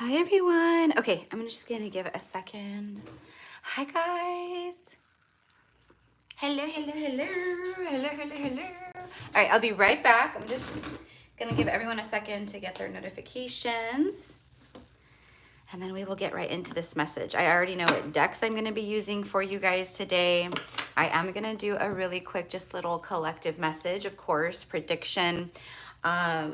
Hi everyone. Okay, I'm just gonna give it a second. Hi guys. Hello, hello, hello, hello, hello, hello. All right, I'll be right back. I'm just gonna give everyone a second to get their notifications. And then we will get right into this message. I already know what decks I'm gonna be using for you guys today. I am gonna do a really quick, just little collective message, of course, prediction. At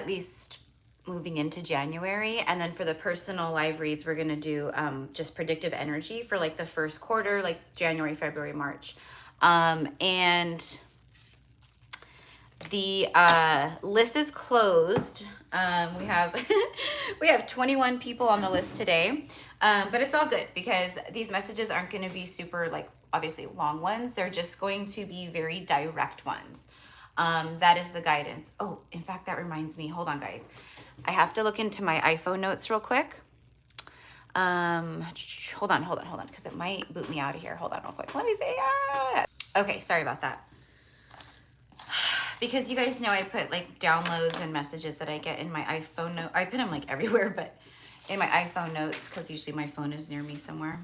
least moving into January. And then for the personal live reads, we're going to do just predictive energy for like the first quarter, like January, February, March. And the list is closed. We have we have 21 people on the list today, but it's all good because these messages aren't going to be super like obviously long ones. They're just going to be very direct ones. That is the guidance. Oh, in fact, that reminds me. Hold on, guys. I have to look into my iPhone notes real quick. Hold on, because it might boot me out of here. Hold on real quick. Let me see. Okay, sorry about that. Because you guys know I put like downloads and messages that I get in my iPhone note. I put them like everywhere, but in my iPhone notes, because usually my phone is near me somewhere.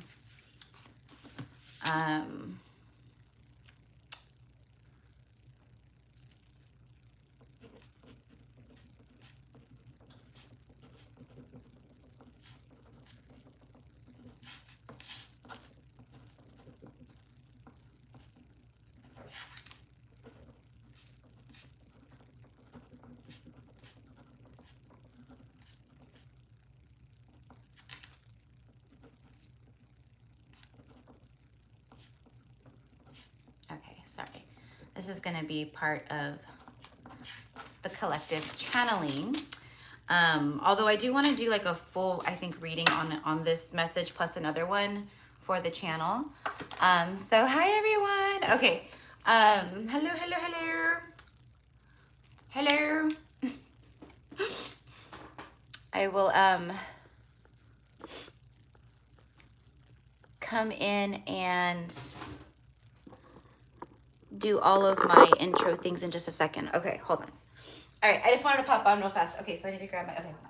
Okay, sorry. This is going to be part of the collective channeling. Although I do want to do like a full, I think, reading on this message plus another one for the channel. So hi everyone. Okay. Hello, hello, hello. Hello. I will come in and do all of my intro things in just a second. Okay, hold on. All right, I just wanted to pop on real fast. Okay, so I need to grab my, okay, hold on.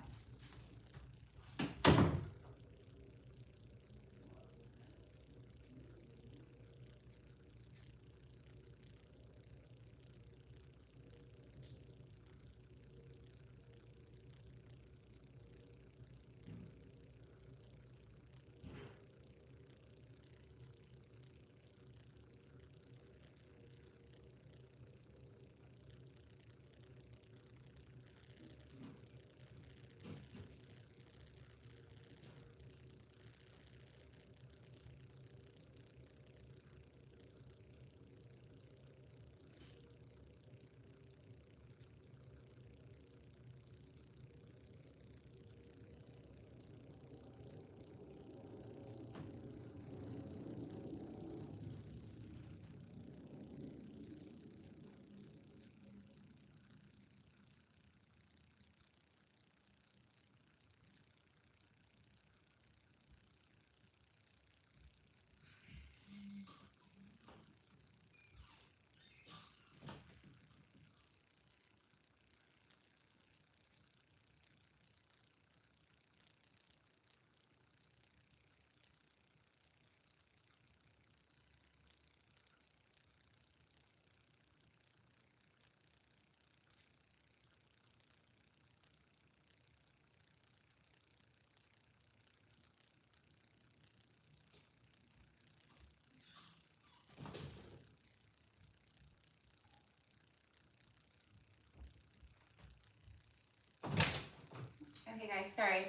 Okay guys, sorry.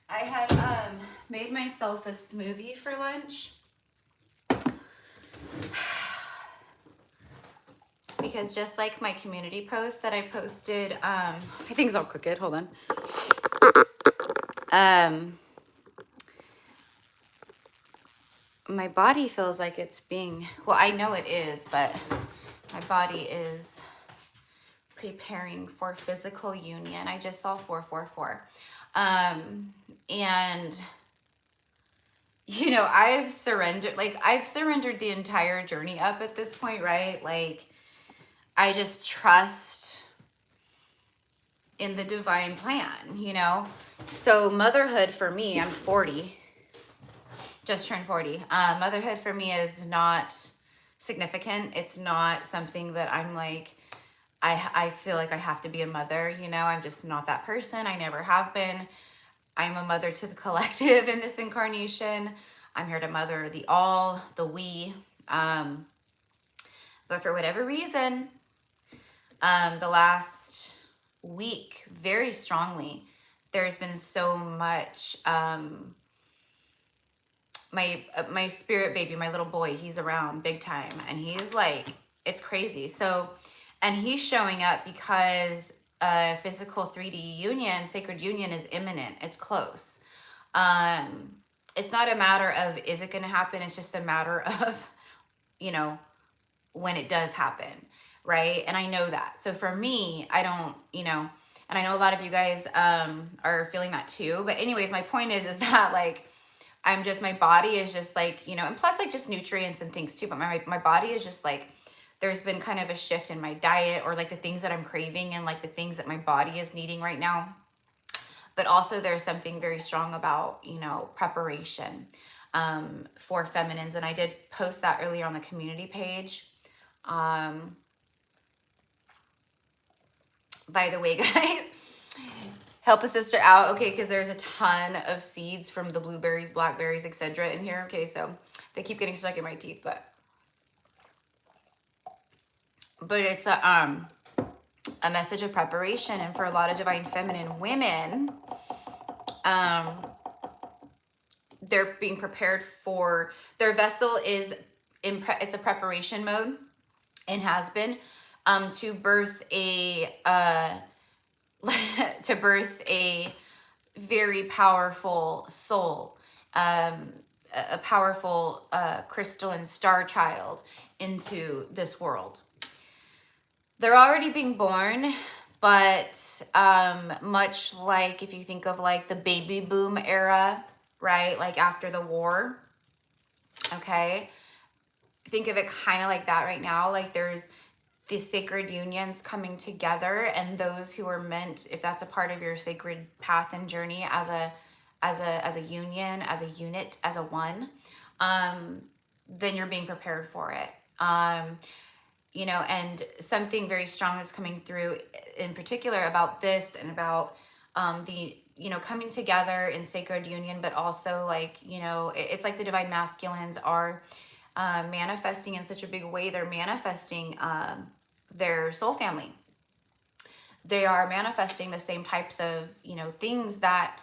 I have made myself a smoothie for lunch. Because just like my community post that I posted, my thing's all crooked, hold on. My body feels like it's being, well, I know it is, but my body is preparing for physical union. I just saw 444. And you know, I've surrendered the entire journey up at this point, right? Like I just trust in the divine plan, you know? So motherhood for me, I'm 40, just turned 40. Motherhood for me is not significant. It's not something that I'm like, I feel like I have to be a mother, you know? I'm just not that person. I never have been. I'm a mother to the collective in this incarnation. I'm here to mother the all, the we. But for whatever reason, the last week, very strongly, there's been so much, my spirit baby, my little boy, he's around big time, and he's like, it's crazy. So, and he's showing up because a physical 3D union, sacred union, is imminent. It's close. It's not a matter of, is it going to happen? It's just a matter of, you know, when it does happen, right? And I know that. So for me, I don't, you know, and I know a lot of you guys are feeling that too. But anyways, my point is that like, I'm just, my body is just like, you know, and plus like just nutrients and things too. But my body is just like, there's been kind of a shift in my diet, or like the things that I'm craving and like the things that my body is needing right now. But also there's something very strong about, you know, preparation for feminines. And I did post that earlier on the community page. By the way, guys, help a sister out. Okay, because there's a ton of seeds from the blueberries, blackberries, etc. in here. Okay, so they keep getting stuck in my teeth, but it's a message of preparation. And for a lot of divine feminine women, they're being prepared for, their vessel is it's a preparation mode, and has been to birth a to birth a very powerful soul, a powerful crystalline star child into this world. They're already being born, but much like if you think of like the baby boom era, right? Like after the war, okay? Think of it kind of like that right now. Like there's these sacred unions coming together, and those who are meant, if that's a part of your sacred path and journey as a union, as a unit, as a one, then you're being prepared for it. You know, and something very strong that's coming through in particular about this, and about the, you know, coming together in sacred union, but also like, you know, it's like the divine masculines are manifesting in such a big way. They're manifesting their soul family. They are manifesting the same types of, you know, things that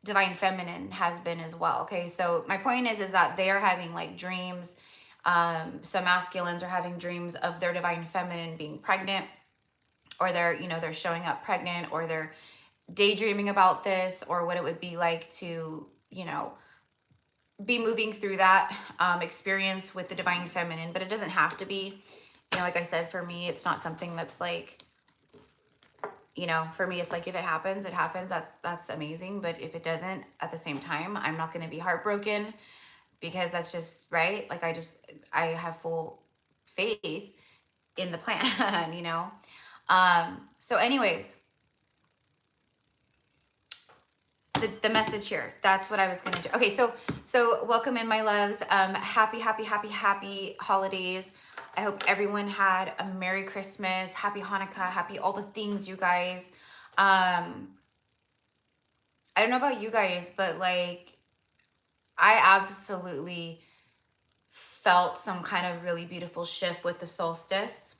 divine feminine has been as well. Okay, so my point is that they are having like dreams. Some masculines are having dreams of their divine feminine being pregnant, or they're, you know, they're showing up pregnant, or they're daydreaming about this, or what it would be like to, you know, be moving through that experience with the divine feminine. But it doesn't have to be, you know, like I said, for me, it's not something that's like, you know, for me, it's like, if it happens, it happens. That's amazing. But if it doesn't, at the same time, I'm not going to be heartbroken, because that's just, right? Like I have full faith in the plan, you know? So anyways, the message here, that's what I was going to do. Okay. So welcome in, my loves. Happy holidays. I hope everyone had a Merry Christmas, Happy Hanukkah, happy all the things, you guys. I don't know about you guys, but like, I absolutely felt some kind of really beautiful shift with the solstice.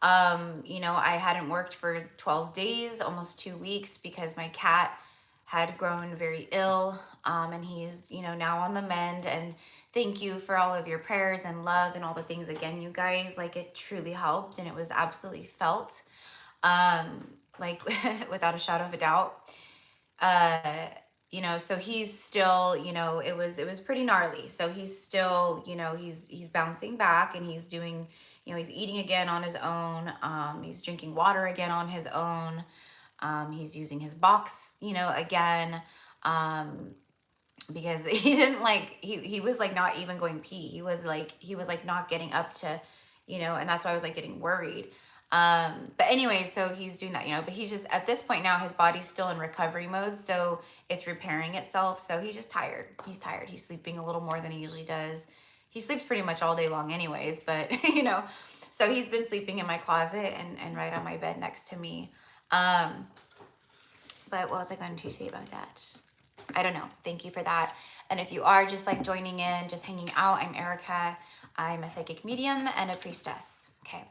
You know, I hadn't worked for 12 days, almost 2 weeks, because my cat had grown very ill. And he's, you know, now on the mend. And thank you for all of your prayers and love and all the things again, you guys. Like, it truly helped, and it was absolutely felt, like without a shadow of a doubt. You know, so he's still, you know, it was pretty gnarly. So he's still, you know, he's bouncing back, and he's doing, you know, he's eating again on his own. He's drinking water again on his own. He's using his box, you know, again, because he didn't like, he was like not even going pee. He was like not getting up to, you know, and that's why I was like getting worried. But anyway, so he's doing that, you know, but he's just, at this point now, his body's still in recovery mode. So it's repairing itself. So he's just tired. He's tired. He's sleeping a little more than he usually does. He sleeps pretty much all day long anyways, but you know, so he's been sleeping in my closet and right on my bed next to me. But what was I going to say about that? I don't know. Thank you for that. And if you are just like joining in, just hanging out, I'm Erica. I'm a psychic medium and a priestess. Okay.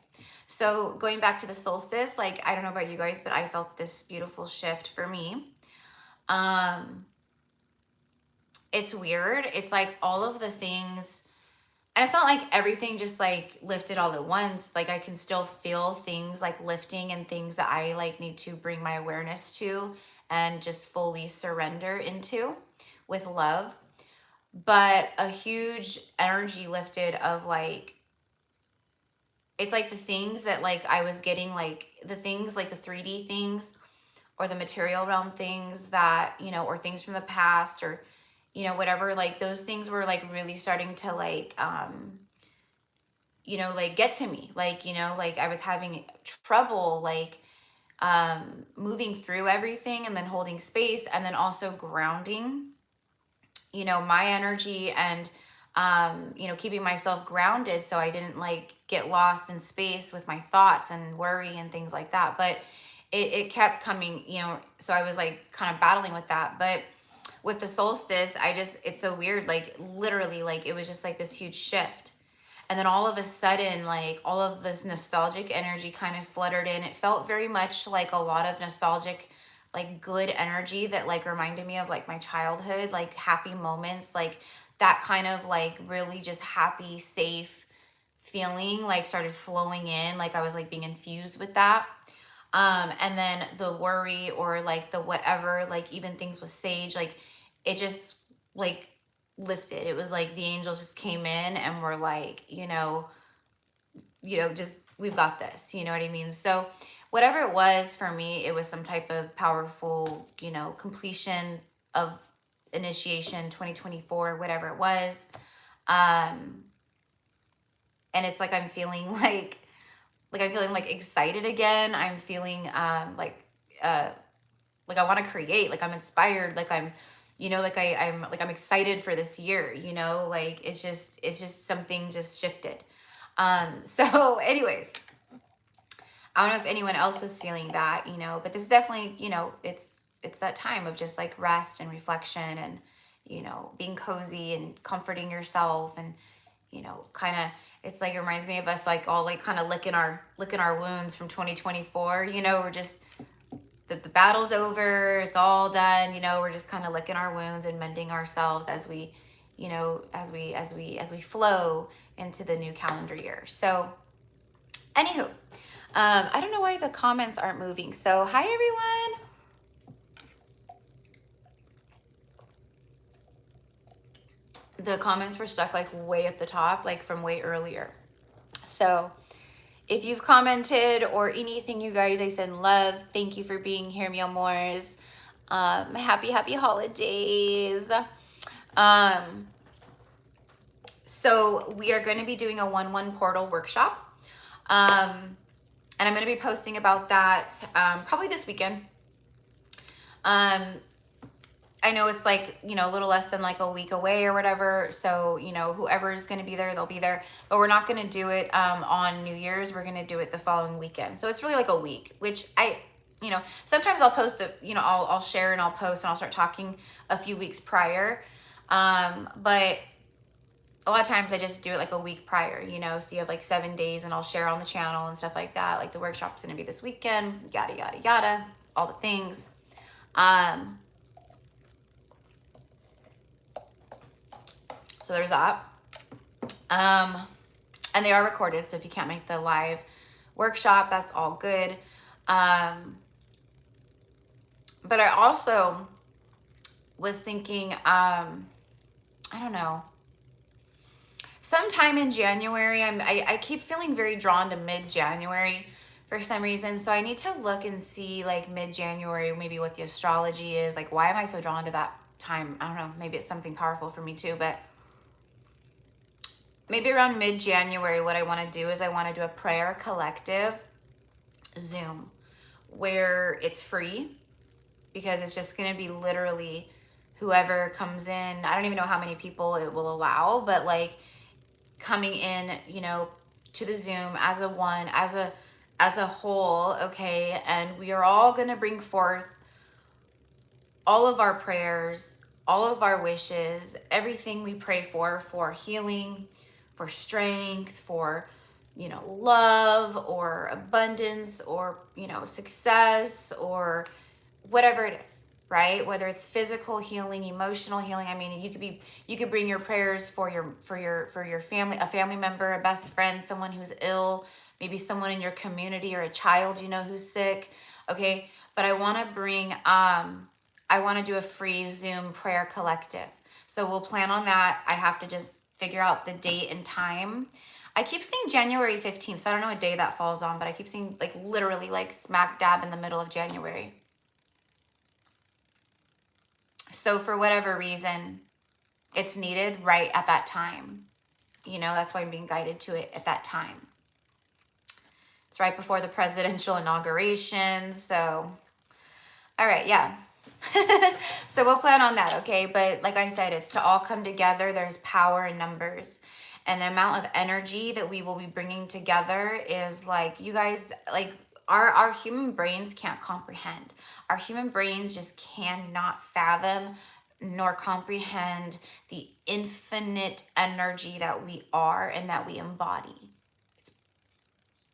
So going back to the solstice, like, I don't know about you guys, but I felt this beautiful shift for me. It's weird. It's like all of the things, and it's not like everything just like lifted all at once. Like I can still feel things like lifting and things that I like need to bring my awareness to and just fully surrender into with love. But a huge energy lifted of like, it's like the things that like I was getting, like the things like the 3D things or the material realm things that, you know, or things from the past or, you know, whatever, like those things were like really starting to like, you know, like get to me, like, you know, like I was having trouble, like, moving through everything and then holding space and then also grounding, you know, my energy and, you know, keeping myself grounded so I didn't like get lost in space with my thoughts and worry and things like that. But it kept coming, you know, so I was like kind of battling with that. But with the solstice, it's so weird, like literally, like it was just like this huge shift. And then all of a sudden, like all of this nostalgic energy kind of fluttered in. It felt very much like a lot of nostalgic, like good energy that like reminded me of like my childhood, like happy moments, like that kind of like really just happy, safe feeling like started flowing in. Like I was like being infused with that. And then the worry or like the whatever, like even things with sage, like it just like lifted. It was like the angels just came in and were like, you know, just, we've got this, you know what I mean? So whatever it was for me, it was some type of powerful, you know, completion of initiation 2024, whatever it was. And it's like, I'm feeling like I'm feeling like excited again. I'm feeling, like I want to create, like I'm inspired, like I'm, you know, like I'm excited for this year, you know, like it's just something just shifted. So anyways, I don't know if anyone else is feeling that, you know, but this is definitely, you know, it's that time of just like rest and reflection and, you know, being cozy and comforting yourself and, you know, kind of, it's like, it reminds me of us like all like kind of licking our wounds from 2024, you know, we're just, the battle's over, it's all done, you know, we're just kind of licking our wounds and mending ourselves as we, you know, as we flow into the new calendar year. So anywho, I don't know why the comments aren't moving. So hi everyone. The comments were stuck like way at the top, like from way earlier. So if you've commented or anything, you guys, I send love. Thank you for being here, mi amores. Happy holidays. So we are going to be doing a 1/1 portal workshop. And I'm going to be posting about that probably this weekend. I know it's like, you know, a little less than like a week away or whatever. So, you know, whoever is going to be there, they'll be there. But we're not going to do it on New Year's. We're going to do it the following weekend. So it's really like a week, which you know, sometimes I'll post it, you know, I'll share and I'll post and I'll start talking a few weeks prior. But a lot of times I just do it like a week prior, you know, so you have like 7 days and I'll share on the channel and stuff like that. Like the workshop's going to be this weekend, yada, yada, yada, all the things. So there's that. And they are recorded, so if you can't make the live workshop, that's all good. But I also was thinking, I don't know, sometime in January, I keep feeling very drawn to mid-January for some reason. So I need to look and see like mid-January, maybe what the astrology is. Like, why am I so drawn to that time? I don't know. Maybe it's something powerful for me too, but maybe around mid-January, what I want to do is I want to do a prayer collective Zoom where it's free, because it's just going to be literally whoever comes in. I don't even know how many people it will allow, but like coming in, you know, to the Zoom as a one, as a whole, okay? And we are all going to bring forth all of our prayers, all of our wishes, everything we pray for healing, for strength, for, you know, love or abundance or, you know, success or whatever it is, right? Whether it's physical healing, emotional healing. I mean, you could bring your prayers for your family, a family member, a best friend, someone who's ill, maybe someone in your community or a child, you know, who's sick. Okay. But I want to bring, I want to do a free Zoom prayer collective. So we'll plan on that. I have to just figure out the date and time. I keep seeing January 15th, so I don't know what day that falls on, but I keep seeing like literally like smack dab in the middle of January. So for whatever reason, it's needed right at that time. You know, that's why I'm being guided to it at that time. It's right before the presidential inauguration. So, all right, yeah. So we'll plan on that, okay? But like I said, it's to all come together. There's power in numbers. And the amount of energy that we will be bringing together is like, you guys, like our human brains can't comprehend. Our human brains just cannot fathom nor comprehend the infinite energy that we are and that we embody. It's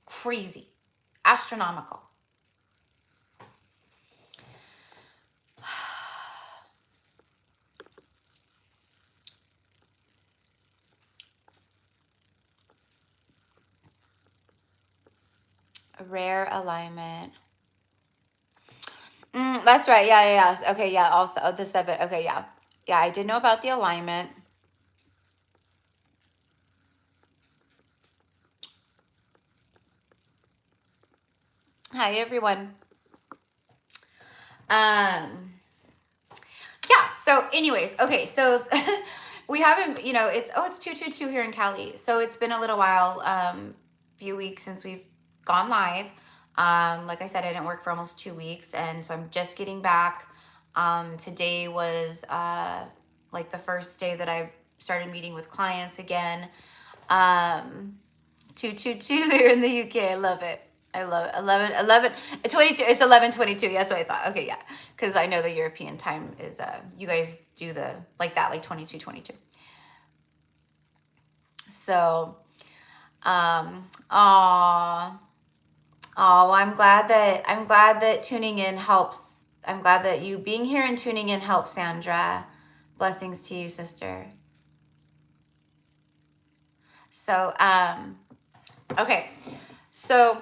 crazy, astronomical. A rare alignment. That's right. Yeah. Okay. Yeah. Also, the 7. Okay. Yeah. Yeah. I did know about the alignment. Hi, everyone. Yeah. So, anyways, okay. So, we haven't. You know, it's 222 here in Cali. So it's been a little while. Few weeks since we've gone live. Like I said, I didn't work for almost 2 weeks, and so I'm just getting back. Today was like the first day that I started meeting with clients again. 222 there in the UK. I love it. I love it. 22. It's 11:22. That's what I thought. Okay, yeah, because I know the European time is. You guys do the like that, like 22:22. So, well, I'm glad that tuning in helps. I'm glad that you being here and tuning in helps, Sandra. Blessings to you, sister. So, okay. So,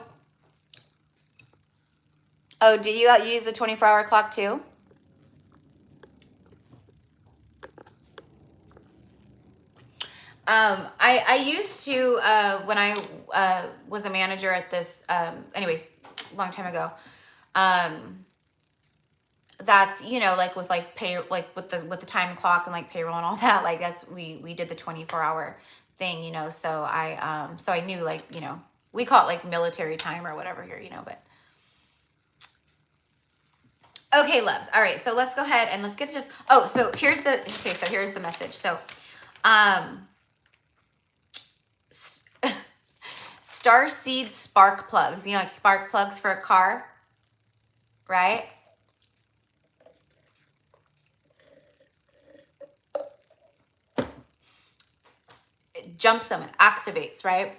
do you use the 24-hour clock too? I used to, when I was a manager at this, anyways, long time ago. That's, you know, like with like pay, like with the time clock and like payroll and all that, like that's, we did the 24-hour thing, you know, so I knew, like, you know, we call it like military time or whatever here, you know, but. Okay, loves. All right. So let's go ahead and let's get to just, so here's the message. So, Starseed spark plugs, you know, like spark plugs for a car, right? It jumps them, it activates, right?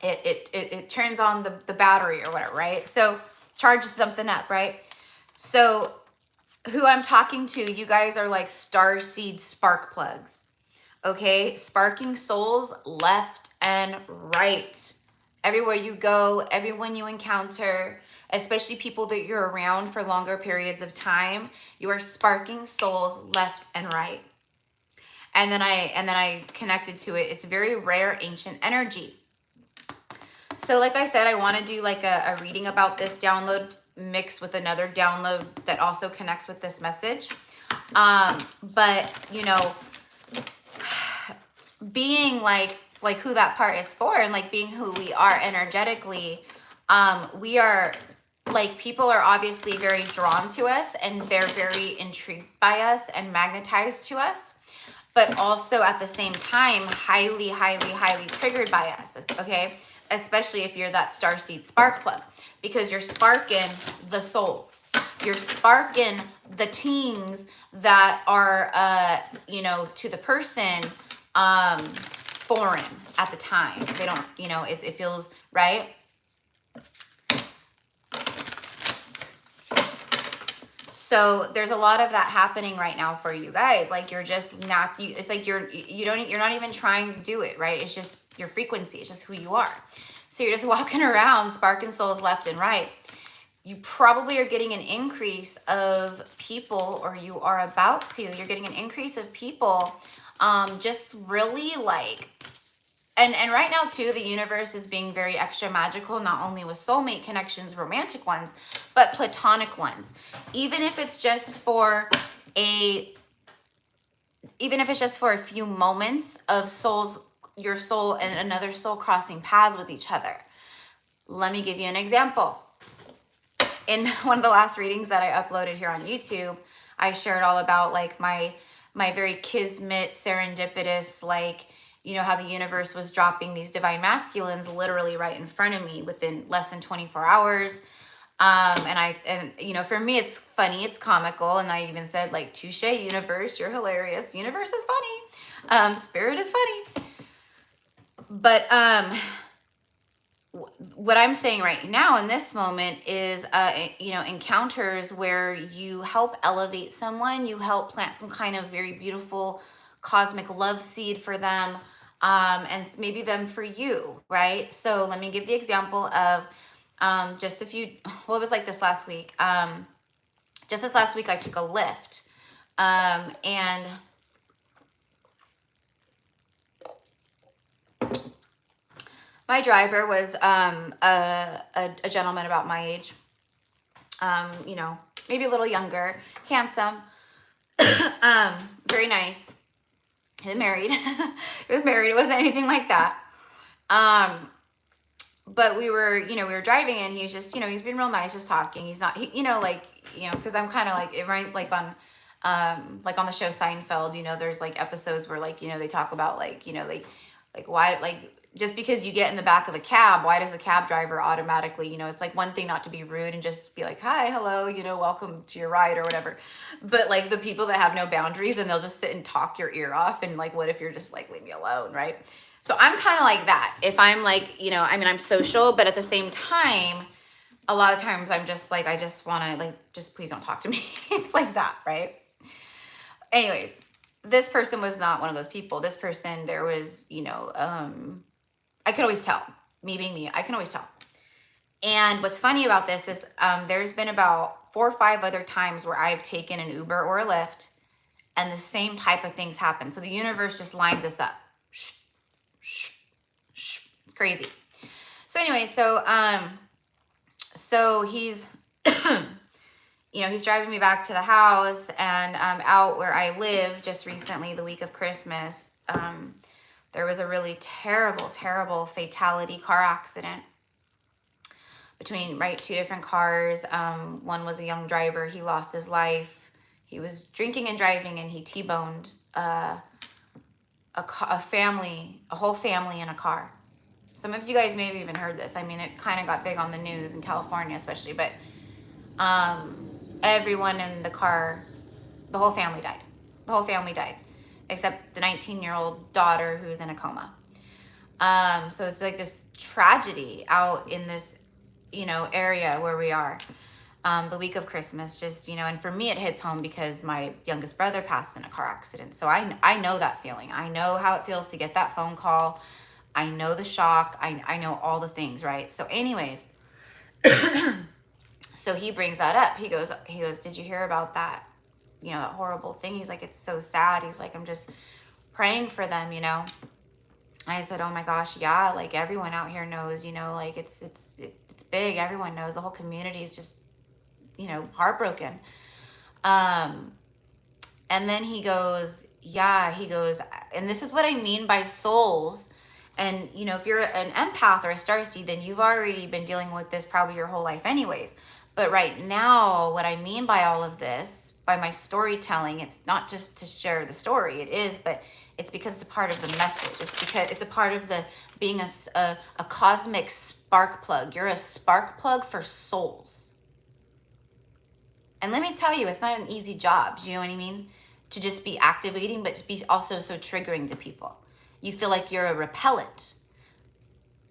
It turns on the battery or whatever, right? So charges something up, right? So who I'm talking to, you guys are like Starseed spark plugs, okay? Sparking souls left and right. Everywhere you go, everyone you encounter, especially people that you're around for longer periods of time, you are sparking souls left and right. And then I connected to it. It's very rare ancient energy. So like I said, I want to do like a reading about this download mixed with another download that also connects with this message. But you know, being like who that part is for, and like being who we are energetically, We are, like, people are obviously very drawn to us, and they're very intrigued by us and magnetized to us, but also at the same time, highly, highly, highly triggered by us, okay? Especially if you're that starseed spark plug, because you're sparking the soul. You're sparking the things that are, you know, to the person, foreign at the time. They don't, you know, it feels, right? So there's a lot of that happening right now for you guys. Like, you're just not, it's like you're not even trying to do it, right? It's just your frequency. It's just who you are. So you're just walking around sparking souls left and right. You probably are getting an increase of people, or you are about to. You're getting an increase of people, just really like, and right now too, the universe is being very extra magical, not only with soulmate connections, romantic ones, but platonic ones. Even if it's just for a few moments of souls, your soul and another soul crossing paths with each other. Let me give you an example. In one of the last readings that I uploaded here on YouTube, I shared all about like my very kismet, serendipitous, like, you know, how the universe was dropping these divine masculines literally right in front of me within less than 24 hours. And you know, for me, it's funny, it's comical. And I even said, like, touche, universe, you're hilarious. Universe is funny. Spirit is funny. But, what I'm saying right now in this moment is, you know, encounters where you help elevate someone, you help plant some kind of very beautiful cosmic love seed for them, and maybe them for you, right? So let me give the example of just a few, well, it was like this last week. Just this last week, I took a lift, and my driver was a gentleman about my age, you know, maybe a little younger, handsome, very nice. He was married. He was married. It wasn't anything like that. But we were driving, and he's just, you know, he's been real nice, just talking. He's not, you know, like, you know, because I'm kind of like, right, like on the show Seinfeld, you know, there's like episodes where, like, you know, they talk about, like, you know, like why, like, just because you get in the back of a cab, why does the cab driver automatically, you know, it's like one thing not to be rude and just be like, hi, hello, you know, welcome to your ride or whatever. But like the people that have no boundaries, and they'll just sit and talk your ear off. And like, what if you're just like, leave me alone, right? So I'm kind of like that. If I'm like, you know, I mean, I'm social, but at the same time, a lot of times I'm just like, I just want to, like, just please don't talk to me. It's like that, right? Anyways, this person was not one of those people. This person, there was, you know, I could always tell, me being me, I can always tell. And what's funny about this is there's been about 4 or 5 other times where I've taken an Uber or a Lyft, and the same type of things happen. So the universe just lines this up. It's crazy. So anyway, so he's, you know, he's driving me back to the house, and out where I live just recently, the week of Christmas, there was a really terrible, terrible fatality car accident between, right, 2 different cars. One was a young driver. He lost his life. He was drinking and driving, and he T-boned a whole family in a car. Some of you guys may have even heard this. I mean, it kind of got big on the news in California especially, but everyone in the car, the whole family died. The whole family died, except the 19-year-old daughter who's in a coma. So it's like this tragedy out in this, you know, area where we are. The week of Christmas, just, you know, and for me it hits home because my youngest brother passed in a car accident. So I know that feeling. I know how it feels to get that phone call. I know the shock. I know all the things, right? So anyways, so he brings that up. He goes, did you hear about that? You know, that horrible thing. He's like, it's so sad. He's like, I'm just praying for them, you know? I said, oh my gosh, yeah, like everyone out here knows, you know, like it's big. Everyone knows. The whole community is just, you know, heartbroken. And then he goes, yeah, he goes, and this is what I mean by souls And, you know, if you're an empath or a starseed, then you've already been dealing with this probably your whole life anyways. But right now, what I mean by all of this, by my storytelling, it's not just to share the story. It is, but it's because it's a part of the message. It's because it's a part of the being a cosmic spark plug. You're a spark plug for souls. And let me tell you, it's not an easy job. Do you know what I mean? To just be activating, but to be also so triggering to people. You feel like you're a repellent.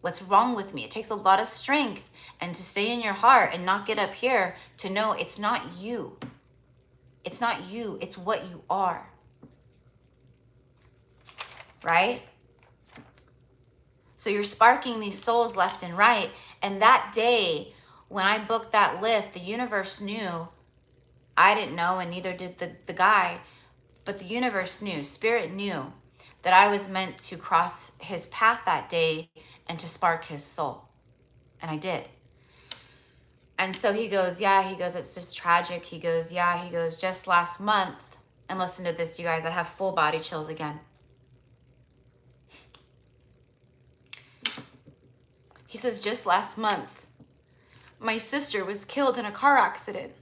What's wrong with me? It takes a lot of strength and to stay in your heart and not get up here to know it's not you. It's not you. It's what you are. Right? So you're sparking these souls left and right. And that day, when I booked that lift, the universe knew. I didn't know, and neither did the guy. But the universe knew. Spirit knew that I was meant to cross his path that day and to spark his soul. And I did. And so he goes, yeah, he goes, it's just tragic. He goes, yeah, he goes, just last month. And listen to this, you guys, I have full body chills again. He says, just last month, my sister was killed in a car accident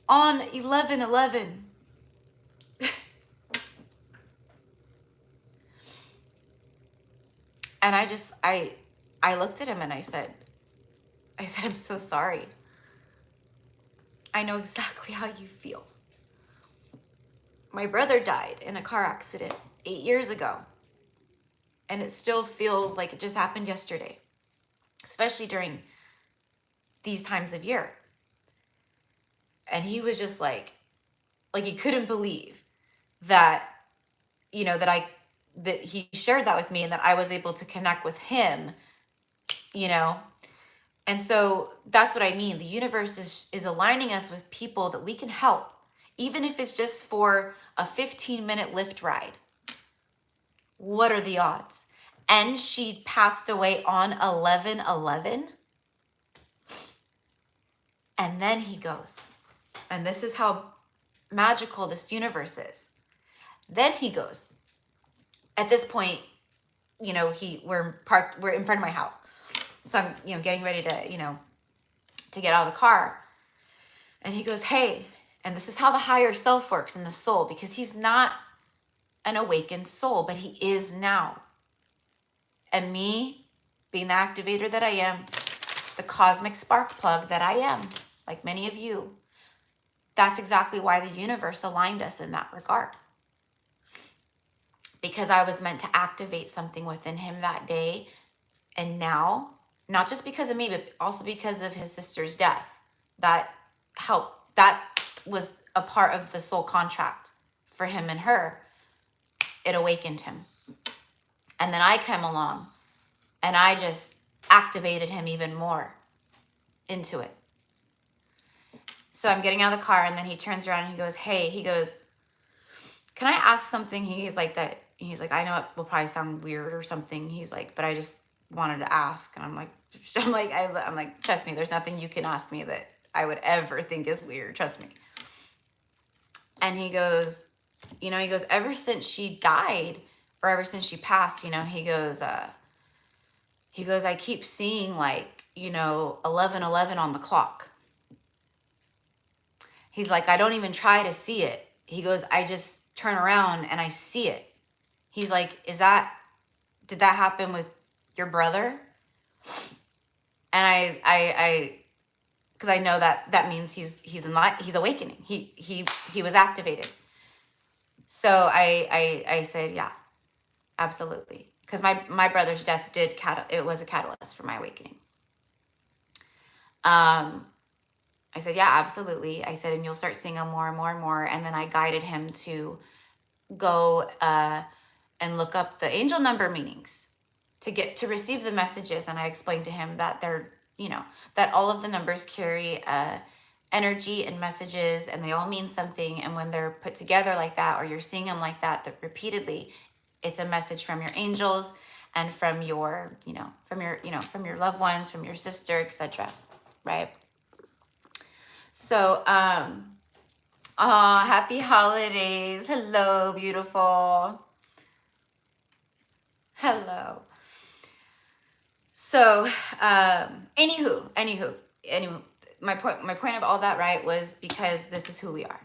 on 11/11. And I looked at him and I said, I'm so sorry. I know exactly how you feel. My brother died in a car accident 8 years ago. And it still feels like it just happened yesterday, especially during these times of year. And he was just like he couldn't believe that, you know, that he shared that with me and that I was able to connect with him, you know. And so that's what I mean. The universe is aligning us with people that we can help, even if it's just for a 15-minute lift ride. What are the odds? And she passed away on 11/11. And then he goes, and this is how magical this universe is. Then he goes, at this point, you know, we're in front of my house. So I'm, you know, getting ready to, you know, to get out of the car. And he goes, hey, and this is how the higher self works in the soul, because he's not an awakened soul, but he is now. And me, being the activator that I am, the cosmic spark plug that I am, like many of you, that's exactly why the universe aligned us in that regard. Because I was meant to activate something within him that day. And now, not just because of me, but also because of his sister's death, that helped. That was a part of the soul contract for him and her. It awakened him. And then I came along and I just activated him even more into it. So I'm getting out of the car and then he turns around and he goes, hey, he goes, can I ask something? He's like, I know it will probably sound weird or something. He's like, but I just wanted to ask. And I'm like, trust me, there's nothing you can ask me that I would ever think is weird. Trust me. And he goes, you know, ever since she died or ever since she passed, you know, he goes, I keep seeing like, you know, 11/11 on the clock. He's like, I don't even try to see it. He goes, I just turn around and I see it. He's like, did that happen with your brother? And I because I know that means he's awakening. He was activated. So I said, yeah, absolutely. Because my brother's death it was a catalyst for my awakening. I said, yeah, absolutely. I said, and you'll start seeing him more and more and more. And then I guided him to go and look up the angel number meanings to receive the messages. And I explained to him that they're, you know, that all of the numbers carry energy and messages and they all mean something. And when they're put together like that, or you're seeing them like that repeatedly, it's a message from your angels and from your, from your loved ones, from your sister, etc. Right? So, happy holidays. Hello, beautiful. Hello. So, anywho, my point of all that, right, was because this is who we are.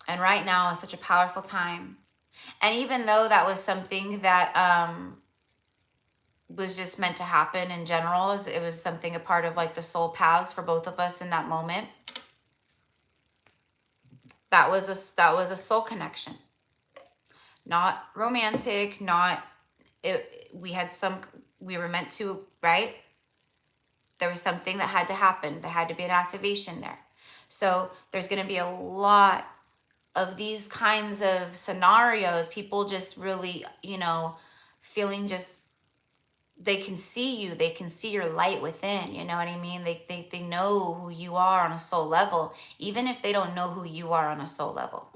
And right now is such a powerful time. And even though that was something that was just meant to happen in general, it was something a part of like the soul paths for both of us in that moment. That was a soul connection. Not romantic, not we were meant to, right? There was something that had to happen. There had to be an activation there. So there's going to be a lot of these kinds of scenarios. People just really, feeling just, they can see you. They can see your light within. You know what I mean? They know who you are on a soul level. Even if they don't know who you are on a soul level.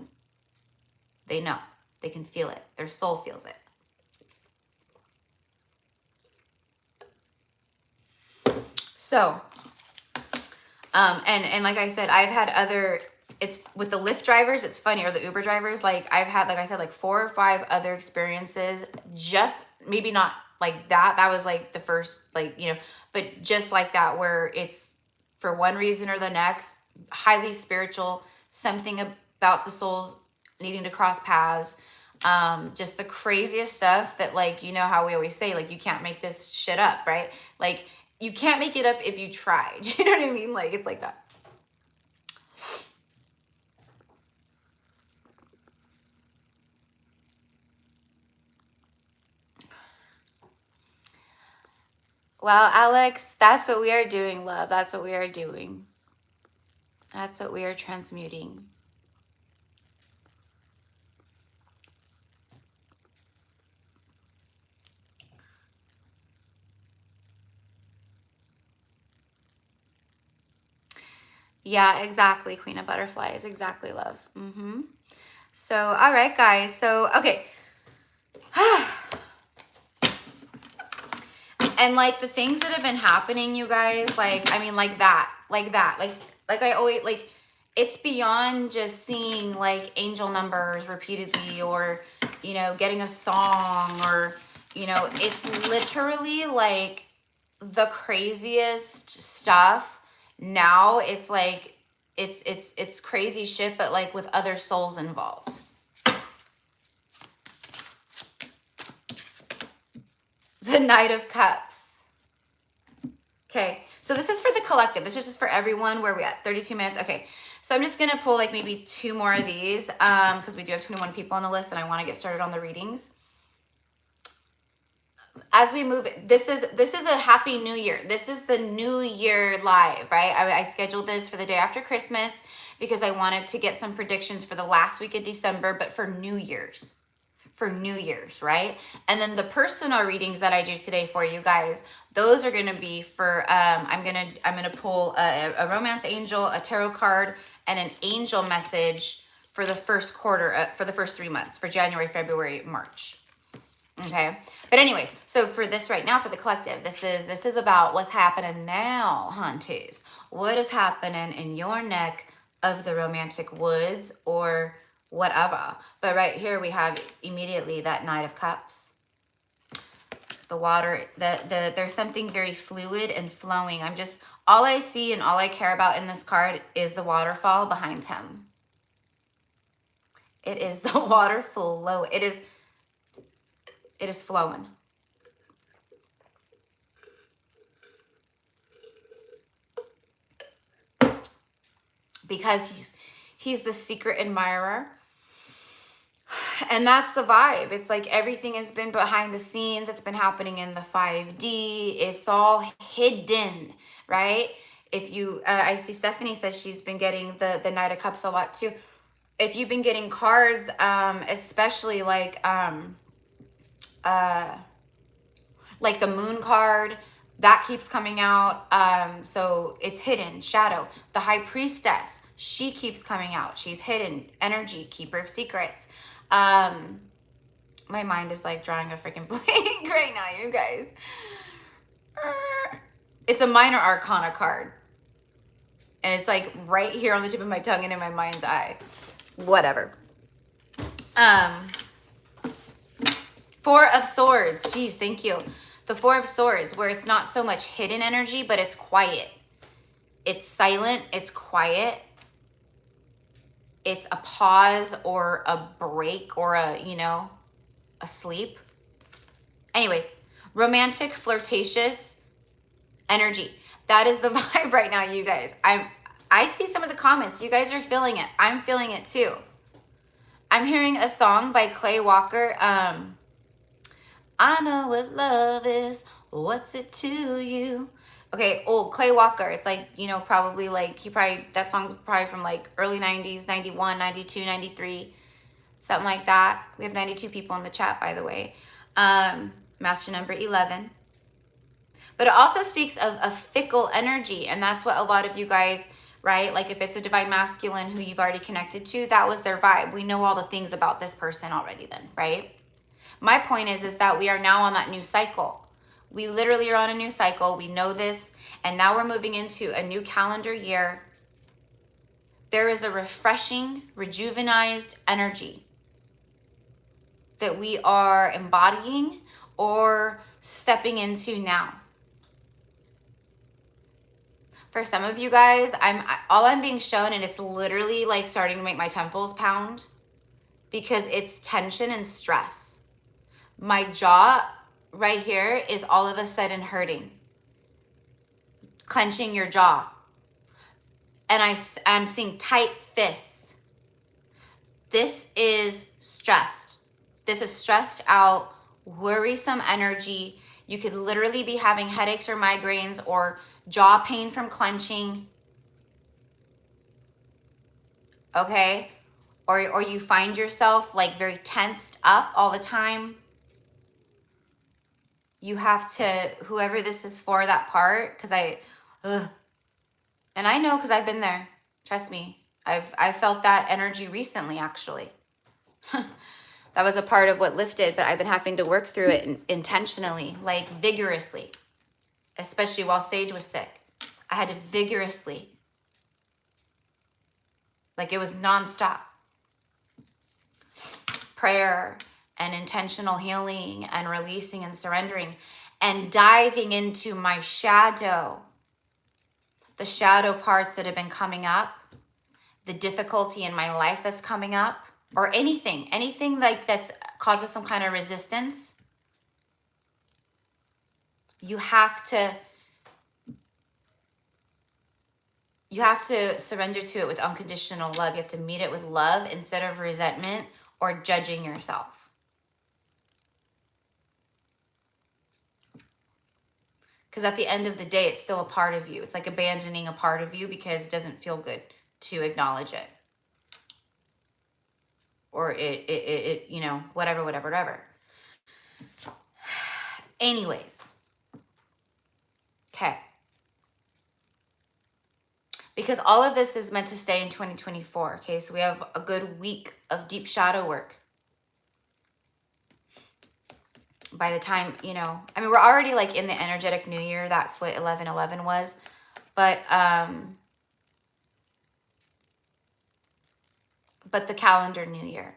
They know. They can feel it. Their soul feels it. So, and like I said, I've had it's with the Lyft drivers, it's funny, or the Uber drivers, like I've had, like I said, like 4 or 5 other experiences, just maybe not like that. That was like the first, like, but just like that, where it's for one reason or the next, highly spiritual, something about the souls needing to cross paths. Just the craziest stuff that, like, how we always say, like, you can't make this shit up, right? Like, you can't make it up if you try. Do you know what I mean? Like, it's like that. Well, Alex, that's what we are doing, love. That's what we are doing. That's what we are transmuting. Yeah, exactly. Queen of Butterflies. Exactly, love. So, all right, guys. So, okay. And like the things that have been happening, you guys, like, I mean, like I always, like, it's beyond just seeing like angel numbers repeatedly, or, getting a song, or, it's literally like the craziest stuff. Now it's like, it's crazy shit, but like with other souls involved. The Knight of Cups. Okay, so this is for the collective. This is just for everyone. Where are we at? 32 minutes. Okay, so I'm just going to pull like maybe 2 more of these because we do have 21 people on the list and I want to get started on the readings. As we move, this is a happy new year. This is the new year live, right? I scheduled this for the day after Christmas because I wanted to get some predictions for the last week of December, but for New Year's. For New Year's, right? And then the personal readings that I do today for you guys, those are going to be for I'm going to pull a romance angel, a tarot card, and an angel message for the first quarter, for the first 3 months, for January, February, March. Okay, but anyways, so for this right now, for the collective, this is about what's happening now, hunties. What is happening in your neck of the romantic woods, or whatever. But right here we have immediately that Knight of Cups. The water, there's something very fluid and flowing. All I see and all I care about in this card is the waterfall behind him. It is the water flow. It is flowing. Because he's the secret admirer. And that's the vibe. It's like everything has been behind the scenes. It's been happening in the 5D. It's all hidden, right? If you, I see Stephanie says she's been getting the Knight of Cups a lot too. If you've been getting cards, especially like the Moon card, that keeps coming out. So it's hidden, shadow. The High Priestess, she keeps coming out. She's hidden, energy, keeper of secrets. My mind is like drawing a freaking blank right now, you guys. It's a minor arcana card. And it's like right here on the tip of my tongue and in my mind's eye. Whatever. Four of Swords. Jeez, thank you. The Four of Swords, where it's not so much hidden energy, but it's quiet. It's silent. It's quiet. It's a pause or a break or a, you know, a sleep. Anyways, romantic, flirtatious energy. That is the vibe right now, you guys. I see some of the comments. You guys are feeling it. I'm feeling it too. I'm hearing a song by Clay Walker. I know what love is. What's it to you? Okay, old Clay Walker. It's like, you know, probably like, that song's probably from like early 90s, 91, 92, 93, something like that. We have 92 people in the chat, by the way. Master number 11. But it also speaks of a fickle energy, and that's what a lot of you guys, right? Like if it's a divine masculine who you've already connected to, that was their vibe. We know all the things about this person already then, right? My point is that we are now on that new cycle. We literally are on a new cycle. We know this. And now we're moving into a new calendar year. There is a refreshing, rejuvenized energy that we are embodying or stepping into now. For some of you guys, I'm being shown, and it's literally like starting to make my temples pound because it's tension and stress. My jaw right here is all of a sudden hurting, clenching your jaw. And I'm seeing tight fists. This is stressed. This is stressed out, worrisome energy. You could literally be having headaches or migraines or jaw pain from clenching. Okay? Or you find yourself like very tensed up all the time. You have to, whoever this is for, that part, because and I know because I've been there. Trust me. I've felt that energy recently, actually. That was a part of what lifted, but I've been having to work through it intentionally, like vigorously, especially while Sage was sick. I had to vigorously, like it was nonstop. Prayer and intentional healing and releasing and surrendering and diving into my shadow. The shadow parts that have been coming up, the difficulty in my life that's coming up, or anything like that's causes some kind of resistance. You have to surrender to it with unconditional love. You have to meet it with love instead of resentment or judging yourself. Because at the end of the day, it's still a part of you. It's like abandoning a part of you because it doesn't feel good to acknowledge it. Or it you know, whatever. Anyways. Okay. Because all of this is meant to stay in 2024. Okay, so we have a good week of deep shadow work. By the time, you know, I mean, we're already like in the energetic new year. That's what 11/11 was. But the calendar new year,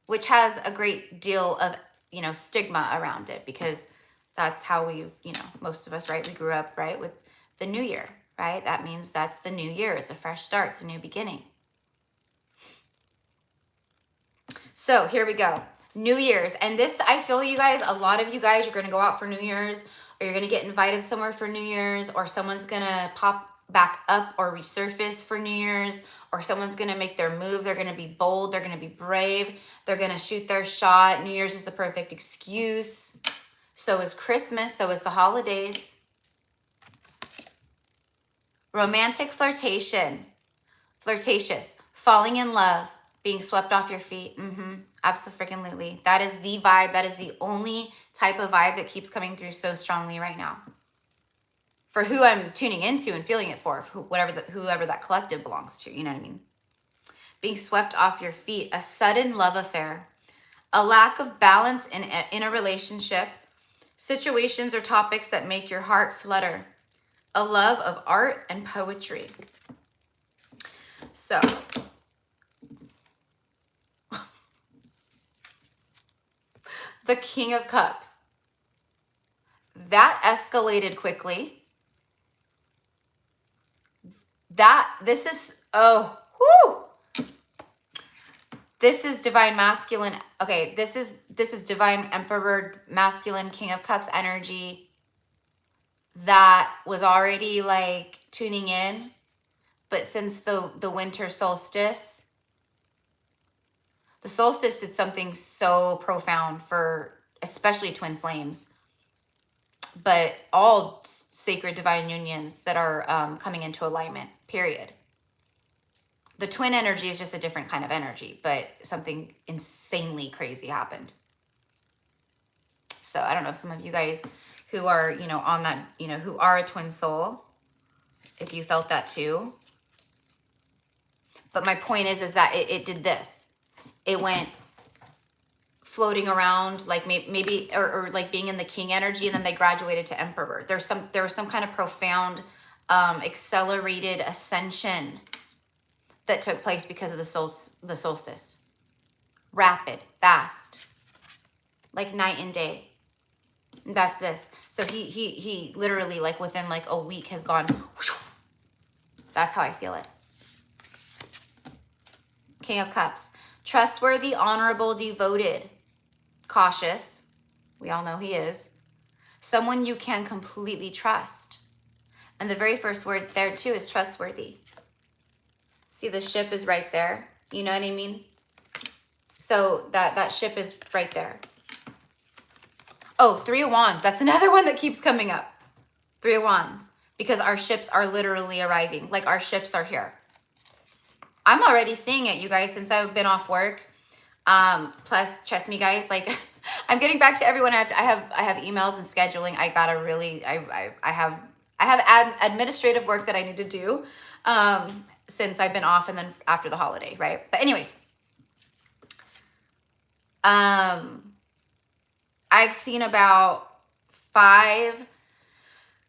which has a great deal of, you know, stigma around it, because that's how we, you know, most of us, right? We grew up, right, with the new year, right? That means that's the new year. It's a fresh start. It's a new beginning. So here we go. New Year's. And this, I feel you guys, a lot of you guys, you're going to go out for New Year's, or you're going to get invited somewhere for New Year's, or someone's going to pop back up or resurface for New Year's, or someone's going to make their move. They're going to be bold. They're going to be brave. They're going to shoot their shot. New Year's is the perfect excuse. So is Christmas. So is the holidays. Romantic flirtation. Flirtatious. Falling in love. Being swept off your feet. Absolutely. That is the vibe. That is the only type of vibe that keeps coming through so strongly right now. For who I'm tuning into and feeling it for, whoever that collective belongs to, you know what I mean? Being swept off your feet, a sudden love affair, a lack of balance in a relationship, situations or topics that make your heart flutter, a love of art and poetry. So, the King of Cups. That escalated quickly. This is, oh, whoo! This is divine masculine. Okay, this is divine emperor, masculine, King of Cups energy that was already like tuning in. But since the winter solstice, the solstice did something so profound for especially twin flames, but all sacred divine unions that are coming into alignment, period. The twin energy is just a different kind of energy, but something insanely crazy happened. So I don't know if some of you guys who are, you know, on that, you know, who are a twin soul, if you felt that too. But my point is that it did this. It went floating around like maybe or like being in the king energy, and then they graduated to emperor. There was some kind of profound accelerated ascension that took place because of the solstice. Rapid, fast, like night and day. That's this. So he literally like within like a week has gone. Whoosh. That's how I feel it. King of Cups. Trustworthy, honorable, devoted, cautious. We all know he is. Someone you can completely trust. And the very first word there too is trustworthy. See, the ship is right there. You know what I mean? So that ship is right there. Oh, 3 of Wands. That's another one that keeps coming up. 3 of Wands. Because our ships are literally arriving. Like our ships are here. I'm already seeing it, you guys, since I've been off work. Plus, trust me, guys, like I'm getting back to everyone. I have emails and scheduling. I gotta really, I have administrative work that I need to do since I've been off and then after the holiday, right? But anyways, I've seen about 5,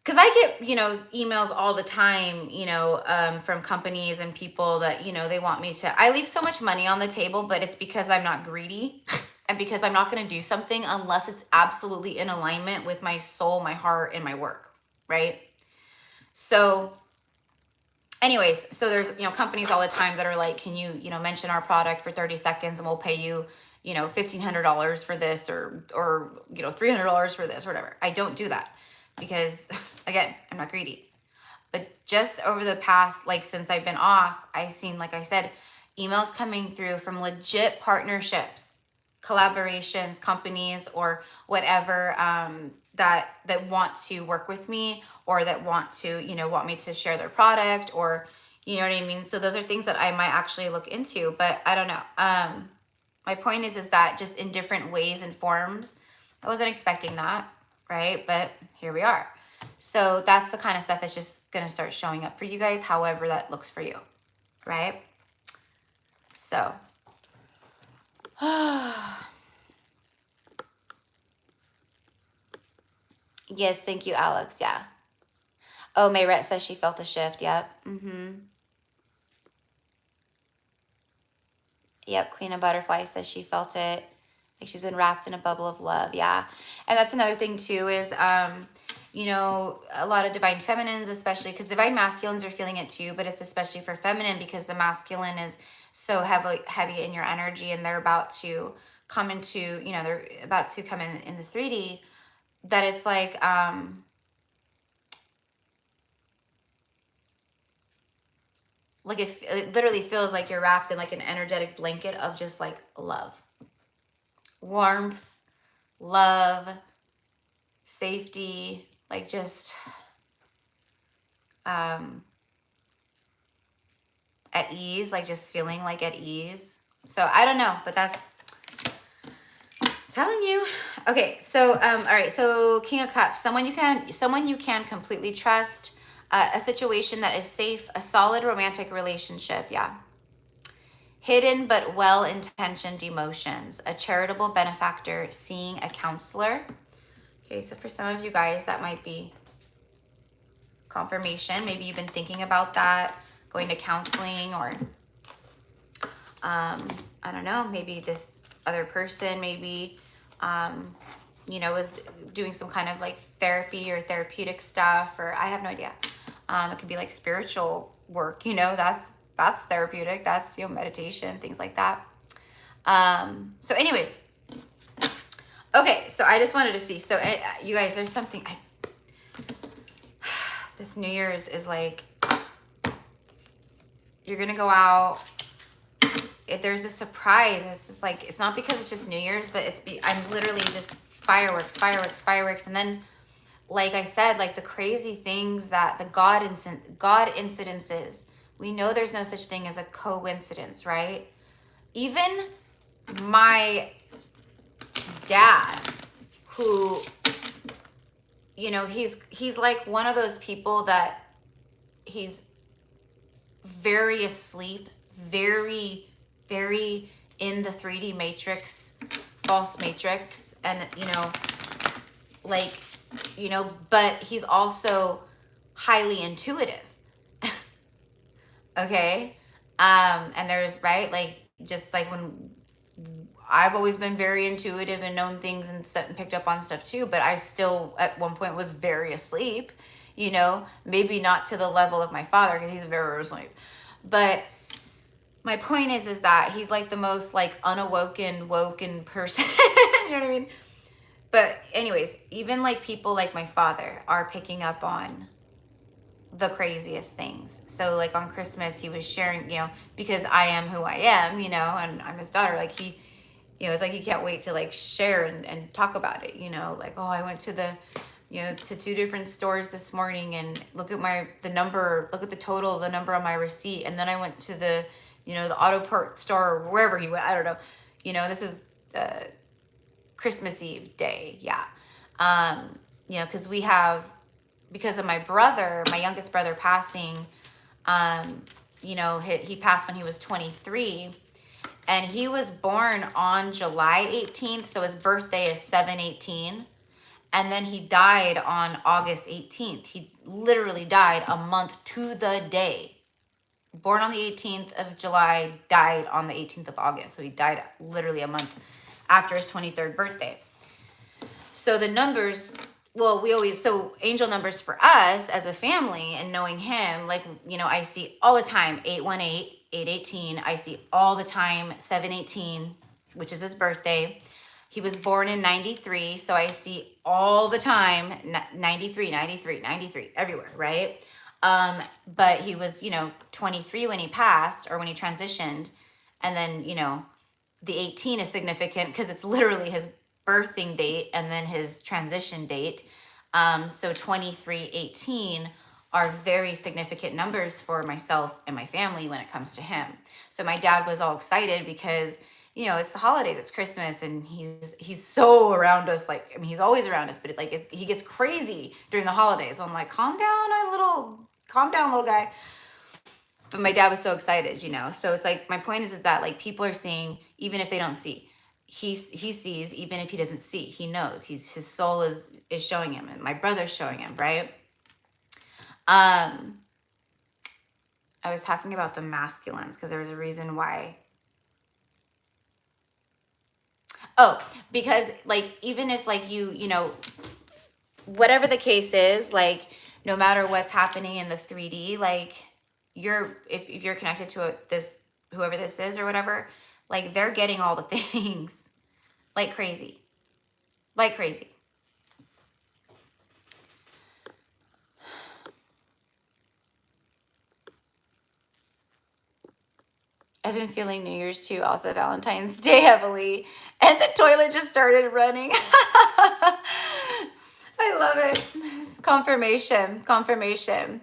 because I get, you know, emails all the time, you know, from companies and people that, you know, they want me to, I leave so much money on the table, but it's because I'm not greedy and because I'm not going to do something unless it's absolutely in alignment with my soul, my heart, and my work, right? So anyways, so there's, you know, companies all the time that are like, can you, you know, mention our product for 30 seconds and we'll pay you, you know, $1,500 for this or, you know, $300 for this or whatever. I don't do that because again, I'm not greedy. But just over the past, like since I've been off, I've seen, like I said, emails coming through from legit partnerships, collaborations, companies, or whatever, that want to work with me or that want to, you know, want me to share their product or, you know what I mean? So those are things that I might actually look into, but I don't know. My point is that just in different ways and forms, I wasn't expecting that, right? But here we are. So that's the kind of stuff that's just going to start showing up for you guys, however that looks for you, right? So, yes, thank you, Alex. Yeah. Oh, Merett says she felt a shift. Yep. Yep, Queen of Butterfly says she felt it. Like she's been wrapped in a bubble of love. Yeah. And that's another thing too is, you know, a lot of divine feminines, especially because divine masculines are feeling it too, but it's especially for feminine because the masculine is so heavy in your energy and they're about to come into, you know, they're about to come in the 3D that it's like, it literally feels like you're wrapped in like an energetic blanket of just like love, warmth, love, safety, like just at ease, like just feeling like at ease. So I don't know, but that's telling you. Okay, so all right, so King of Cups, someone you can completely trust. A situation that is safe, a solid romantic relationship, yeah. Hidden but well-intentioned emotions, a charitable benefactor, seeing a counselor. Okay, so for some of you guys, that might be confirmation. Maybe you've been thinking about that, going to counseling or, I don't know, maybe this other person maybe you know, was doing some kind of like therapy or therapeutic stuff, or I have no idea. It could be like spiritual work, you know, that's therapeutic. That's, you know, meditation, things like that. So anyways, okay, so I just wanted to see. So you guys, there's something, this New Year's is like, you're going to go out. There's a surprise. It's just like, it's not because it's just New Year's, but I'm literally just fireworks, fireworks, fireworks. And then, like I said, like the crazy things that the God incidences, we know there's no such thing as a coincidence, right? Even my dad, who, you know, he's like one of those people that he's very asleep, very, very in the 3D matrix, false matrix, and, you know, like, you know, but he's also highly intuitive. Okay. And there's, right, like, just like when I've always been very intuitive and known things and picked up on stuff too, but I still at one point was very asleep, you know, maybe not to the level of my father because he's very asleep. But my point is that he's like the most like woken person. You know what I mean? But anyways, even like people like my father are picking up on the craziest things. So like on Christmas, he was sharing, you know, because I am who I am, you know, and I'm his daughter, like he, you know, it's like he can't wait to like share and talk about it, you know, like, oh, I went to to 2 different stores this morning and look at the number on my receipt. And then I went to the, you know, the auto part store or wherever he went. I don't know. You know, this is Christmas Eve day. Yeah. You know, because of my youngest brother passing, you know, he passed when he was 23. And he was born on July 18th. So his birthday is 7/18. And then he died on August 18th. He literally died a month to the day. Born on the 18th of July, died on the 18th of August. So he died literally a month after his 23rd birthday. So the numbers, well, so angel numbers for us as a family and knowing him, like, you know, I see all the time 818, 818. I see all the time 718, which is his birthday. He was born in 93, so I see all the time 93, 93, 93, everywhere, right? But he was, you know, 23 when he passed or when he transitioned. And then, you know, the 18 is significant because it's literally his birthing date and then his transition date. So 23, 18 are very significant numbers for myself and my family when it comes to him. So my dad was all excited because, you know, it's the holidays, it's Christmas, and he's so around us. Like, I mean, he's always around us, but he gets crazy during the holidays. I'm like, calm down, little guy. But my dad was so excited, you know. So it's like, my point is that like people are seeing, even if they don't see, he sees, even if he doesn't see, he knows. His soul is showing him, and my brother's showing him, right? I was talking about the masculines because there was a reason why. Oh, because like, even if like you know, whatever the case is, like no matter what's happening in the 3D, like if you're connected to whoever this is or whatever, like they're getting all the things like crazy. I've been feeling New Year's too, also Valentine's Day heavily. And the toilet just started running. I love it. Confirmation.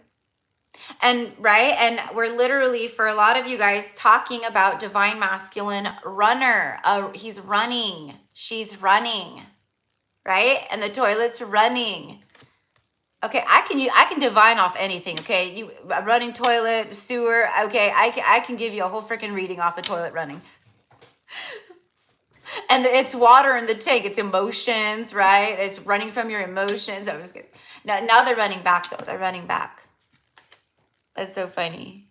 And right, and we're literally, for a lot of you guys, talking about divine masculine runner. He's running. She's running. Right? And the toilet's running. Okay, I can divine off anything, okay? A running toilet, sewer, okay? I can give you a whole freaking reading off the toilet running. And it's water in the tank. It's emotions, right? It's running from your emotions. I was kidding. Now they're running back, though. They're running back. That's so funny.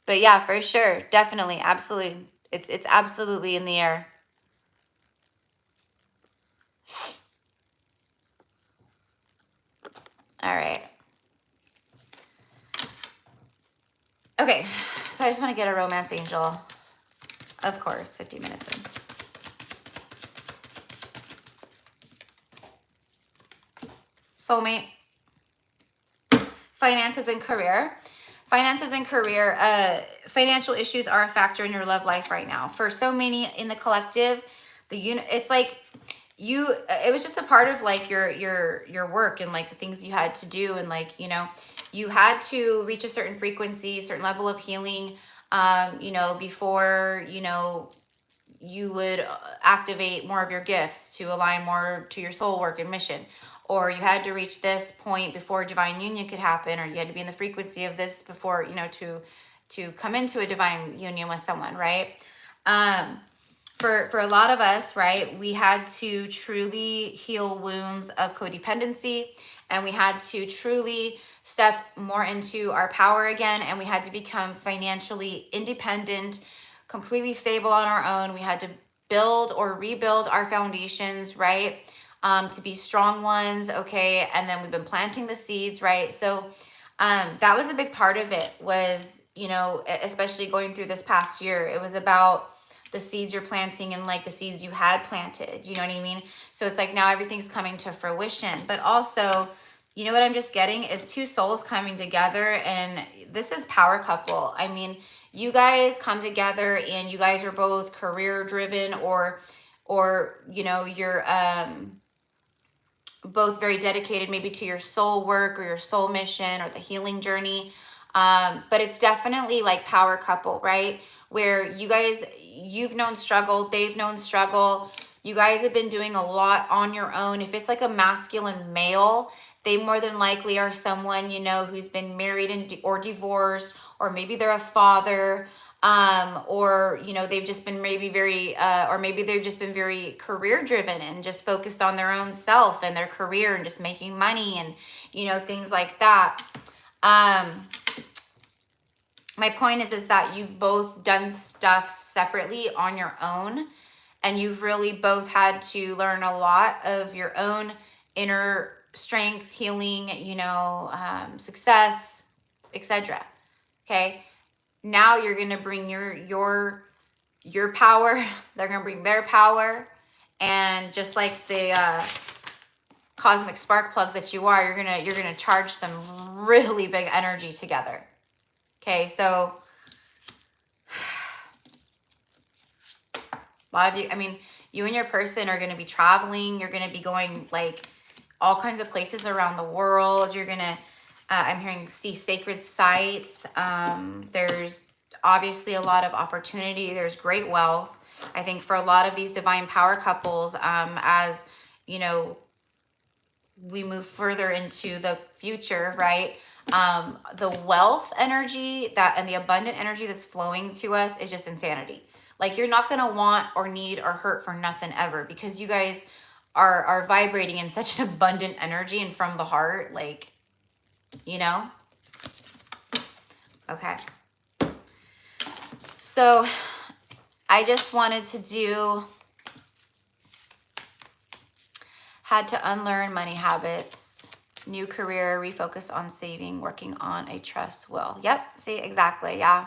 But yeah, for sure. Definitely. Absolutely. It's absolutely in the air. All right. Okay, so I just want to get a romance angel. Of course, 50 minutes in. Soulmate. Finances and career. Finances and career. Financial issues are a factor in your love life right now. For so many in the collective, it's like it was just a part of like your work and like the things you had to do, and like, you know, you had to reach a certain frequency, certain level of healing, you know, before, you know, you would activate more of your gifts to align more to your soul work and mission. Or you had to reach this point before divine union could happen, or you had to be in the frequency of this before, you know, to come into a divine union with someone, right? For a lot of us, right, we had to truly heal wounds of codependency, and we had to truly step more into our power again, and we had to become financially independent, completely stable on our own. We had to build or rebuild our foundations, right? To be strong ones, okay? And then we've been planting the seeds, right? So that was a big part of it, was, you know, especially going through this past year, it was about the seeds you're planting and like the seeds you had planted, you know what I mean? So it's like now everything's coming to fruition, but also, you know what I'm just getting is two souls coming together, and this is power couple. I mean, you guys come together and you guys are both career driven, or you know, you're both very dedicated maybe to your soul work or your soul mission or the healing journey. But it's definitely like power couple, right? Where you guys, you've known struggle, they've known struggle. You guys have been doing a lot on your own. If it's like a masculine male, they more than likely are someone, you know, who's been married and or divorced, or maybe they're a father, or, you know, they've just been maybe very, or maybe they've just been very career driven and just focused on their own self and their career and just making money and, you know, things like that. My point is that you've both done stuff separately on your own, and you've really both had to learn a lot of your own inner strength, healing, you know, success, etc. Okay. Now you're going to bring your power. They're going to bring their power. And just like the cosmic spark plugs that you are, you're going to charge some really big energy together. Okay, so a lot of you, I mean, you and your person are going to be traveling. You're going to be going like all kinds of places around the world. You're going to, I'm hearing, see sacred sites. There's obviously a lot of opportunity. There's great wealth. I think for a lot of these divine power couples, as, you know, we move further into the future, right? The wealth energy that and the abundant energy that's flowing to us is just insanity. Like, you're not going to want or need or hurt for nothing ever, because you guys are vibrating in such an abundant energy and from the heart, like, you know? Okay. So I just wanted to had to unlearn money habits, new career, refocus on saving, working on a trust will. Yep. See, exactly. Yeah.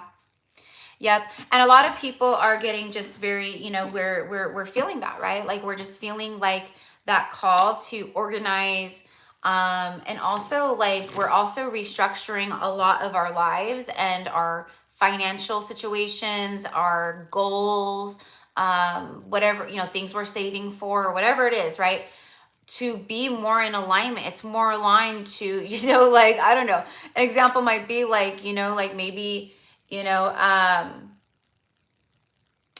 Yep. And a lot of people are getting just very, you know, we're feeling that, right? Like, we're just feeling like that call to organize. And also, like, we're also restructuring a lot of our lives and our financial situations, our goals, whatever, you know, things we're saving for, or whatever it is, right? To be more in alignment. It's more aligned to, you know, like, I don't know. An example might be like, you know, like maybe, you know, I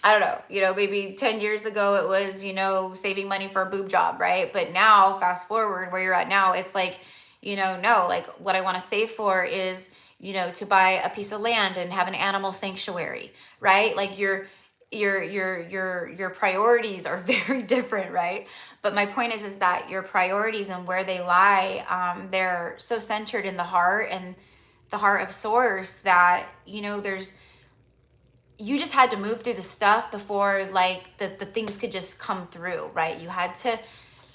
don't know, you know, maybe 10 years ago it was, you know, saving money for a boob job, right? But now, fast forward where you're at now, it's like, you know, no, like, what I want to save for is, you know, to buy a piece of land and have an animal sanctuary, right? Like, your priorities are very different, right? But my point is that your priorities and where they lie, they're so centered in the heart and the heart of source that, you know, you just had to move through the stuff before, like, the things could just come through, right? You had to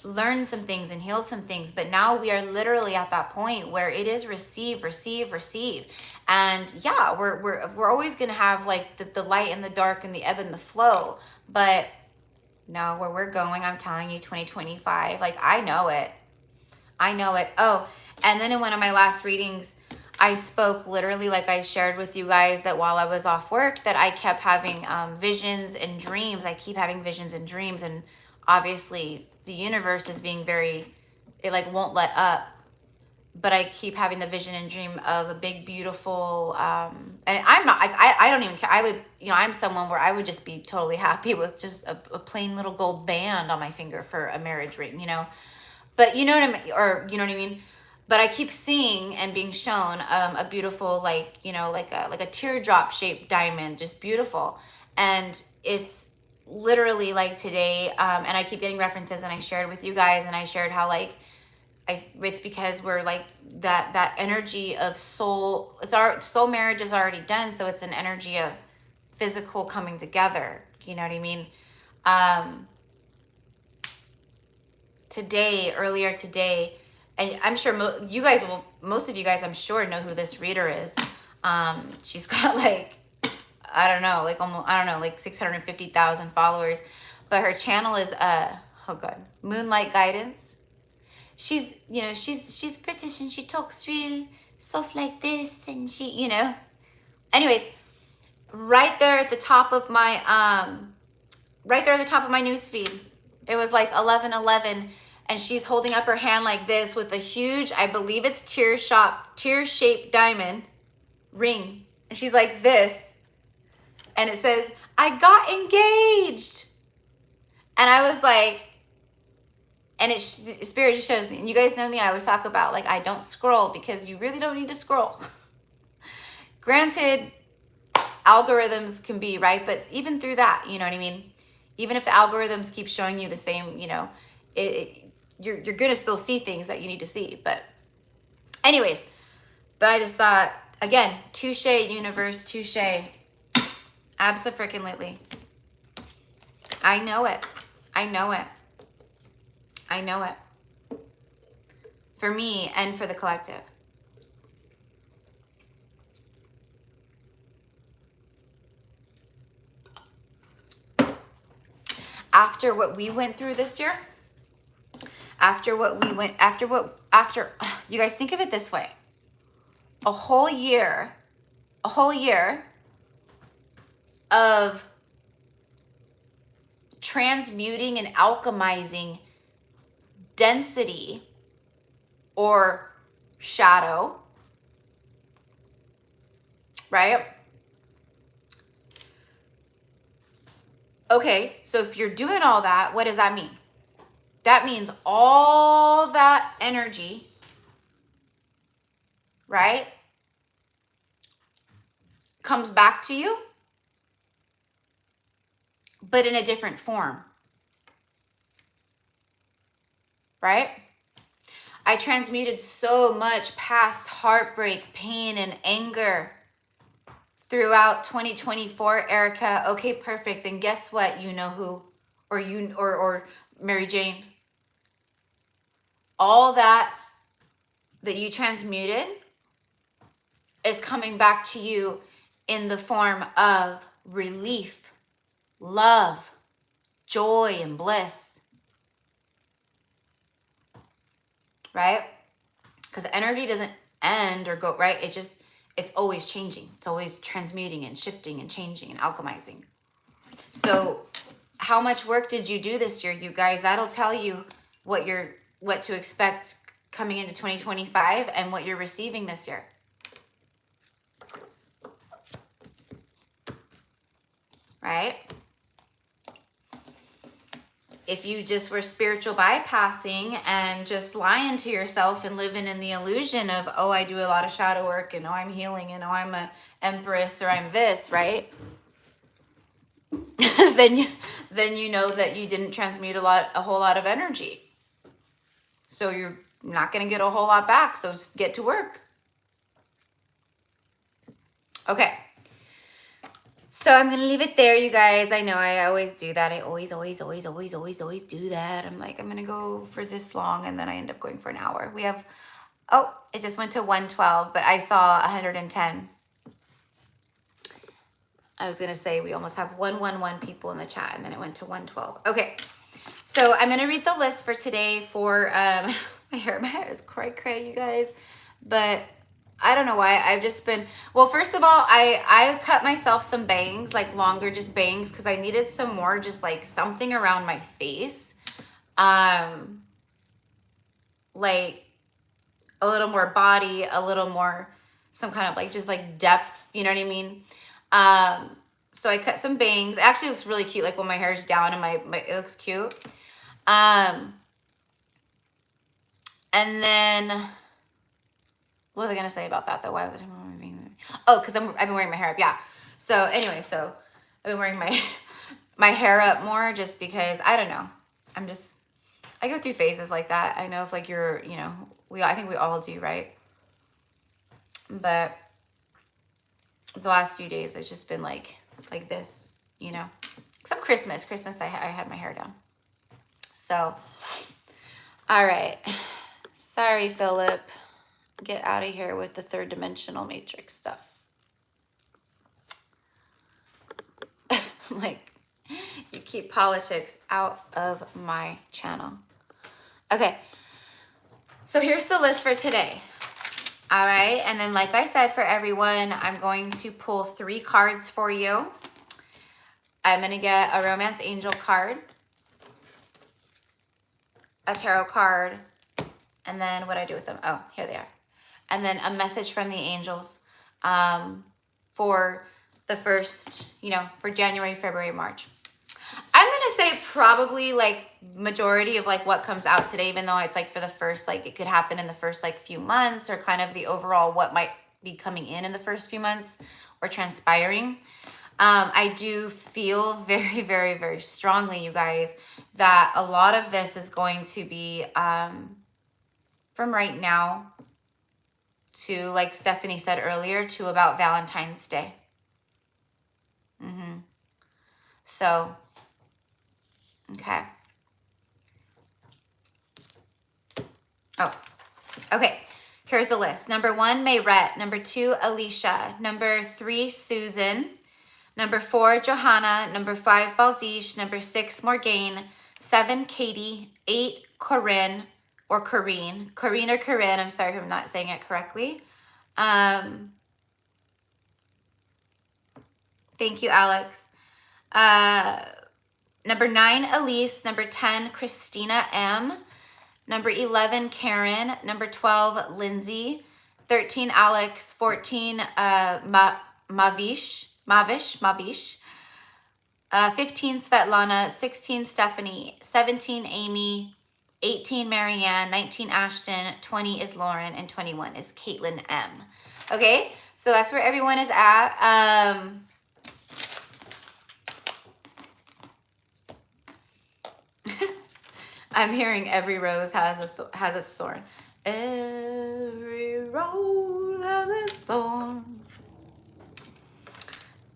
learn some things and heal some things. But now we are literally at that point where it is receive, receive, receive. And yeah, we're always going to have like the light and the dark and the ebb and the flow. But no, where we're going, I'm telling you, 2025, like I know it. I know it. Oh, and then in one of my last readings, I spoke literally, like I shared with you guys, that while I was off work, that I kept having visions and dreams. I keep having visions and dreams. And obviously the universe is being very, it like won't let up. But I keep having the vision and dream of a big, beautiful, and I'm not, I don't even care. I would, you know, I'm someone where I would just be totally happy with just a plain little gold band on my finger for a marriage ring, you know. But you know what I mean, or you know what I mean? But I keep seeing and being shown a beautiful, like, you know, like a teardrop shaped diamond, just beautiful. And it's literally like today, and I keep getting references, and I shared with you guys, and I shared how like, it's because we're like that energy of soul, it's our soul marriage is already done. So it's an energy of physical coming together. You know what I mean? Earlier today, and I'm sure most of you guys, I'm sure, know who this reader is. She's got like, I don't know, like almost, I don't know, like 650,000 followers, but her channel is, oh God, Moonlight Guidance. She's, you know, she's British, and she talks real soft like this, and she, you know, anyways, right there at the top of my, newsfeed, it was like 11:11, and she's holding up her hand like this with a huge, I believe it's tear-shaped diamond ring. And she's like this, and it says, "I got engaged." And I was like, and Spirit just shows me, and you guys know me, I always talk about like, I don't scroll because you really don't need to scroll. Granted, algorithms can be right, but even through that, you know what I mean? Even if the algorithms keep showing you the same, you know, you're going to still see things that you need to see. But anyways, but I just thought, again, touche, universe, touche. Abso-freaking-lutely. I know it. I know it. I know it. For me and for the collective. After what we went through this year, after you guys think of it this way, a whole year of transmuting and alchemizing density or shadow, right? Okay, so if you're doing all that, what does that mean? That means all that energy, right, comes back to you, but in a different form, right? I transmuted so much past heartbreak, pain, and anger throughout 2024, Erica. Okay, perfect. Then guess what? You know who, or Mary Jane. All that you transmuted is coming back to you in the form of relief, love, joy, and bliss. Right? Because energy doesn't end or go, right? It's always changing. It's always transmuting and shifting and changing and alchemizing. So how much work did you do this year, you guys? That'll tell you what to expect coming into 2025 and what you're receiving this year. Right? If you just were spiritual bypassing and just lying to yourself and living in the illusion of, oh, I do a lot of shadow work, and oh, I'm healing, and oh, I'm an empress, or I'm this, right? then you know that you didn't transmute a whole lot of energy. So you're not going to get a whole lot back. So just get to work. Okay. So I'm going to leave it there, you guys. I know I always do that. I always do that. I'm like, I'm going to go for this long, and then I end up going for an hour. We have, oh, it just went to 112, but I saw 110. I was going to say we almost have 111 people in the chat, and then it went to 112. Okay. So I'm going to read the list for today for, my hair is cray, you guys, but I don't know why. I've just been, well, first of all, I cut myself some bangs, like longer just bangs, because I needed some more, just like something around my face. Like a little more body, a little more, some kind of like, just like depth, you know what I mean? So I cut some bangs. It actually looks really cute, like when my hair is down and my it looks cute. And then, what was I gonna say about that though? Why was I? Oh, because I've been wearing my hair up. Yeah. So anyway, so I've been wearing my hair up more just because I don't know. I go through phases like that. I know if like you're, you know, I think we all do, right? But the last few days it's just been like this, you know. Except Christmas. Christmas I had my hair down. So, all right. Sorry, Philip. Get out of here with the third dimensional matrix stuff. I'm like, you keep politics out of my channel. Okay. So here's the list for today. All right. And then like I said, for everyone, I'm going to pull 3 cards for you. I'm going to get a romance angel card, a tarot card, and then what I do with them. Oh, here they are. And then a message from the angels for the first, you know, for January, February, March. I'm going to say probably like majority of like what comes out today, even though it's like for the first, like it could happen in the first like few months, or kind of the overall what might be coming in the first few months or transpiring. I do feel very, very, very strongly, you guys, that a lot of this is going to be from right now to, like Stephanie said earlier, to about Valentine's Day. So, okay. Oh, okay. Here's the list. Number 1, Merett. Number 2, Alicia. Number 3, Susan. Number 4, Johanna. Number 5, Balish. Number 6, Morgane. 7, Katie. 8, Karine or Karine. Karine or Karine. I'm sorry if I'm not saying it correctly. Thank you, Alex. Number 9, Elise. Number 10, Christina M. Number 11, Karen. Number 12, Lindsay. 13, Alex. 14, Mavish. 15, Svetlana. 16, Stephanie. 17, Amy. 18, Marianne. 19, Ashton. 20 is Lauren. And 21 is Caitlin M. Okay, so that's where everyone is at. I'm hearing every rose has its thorn. Every rose has its thorn.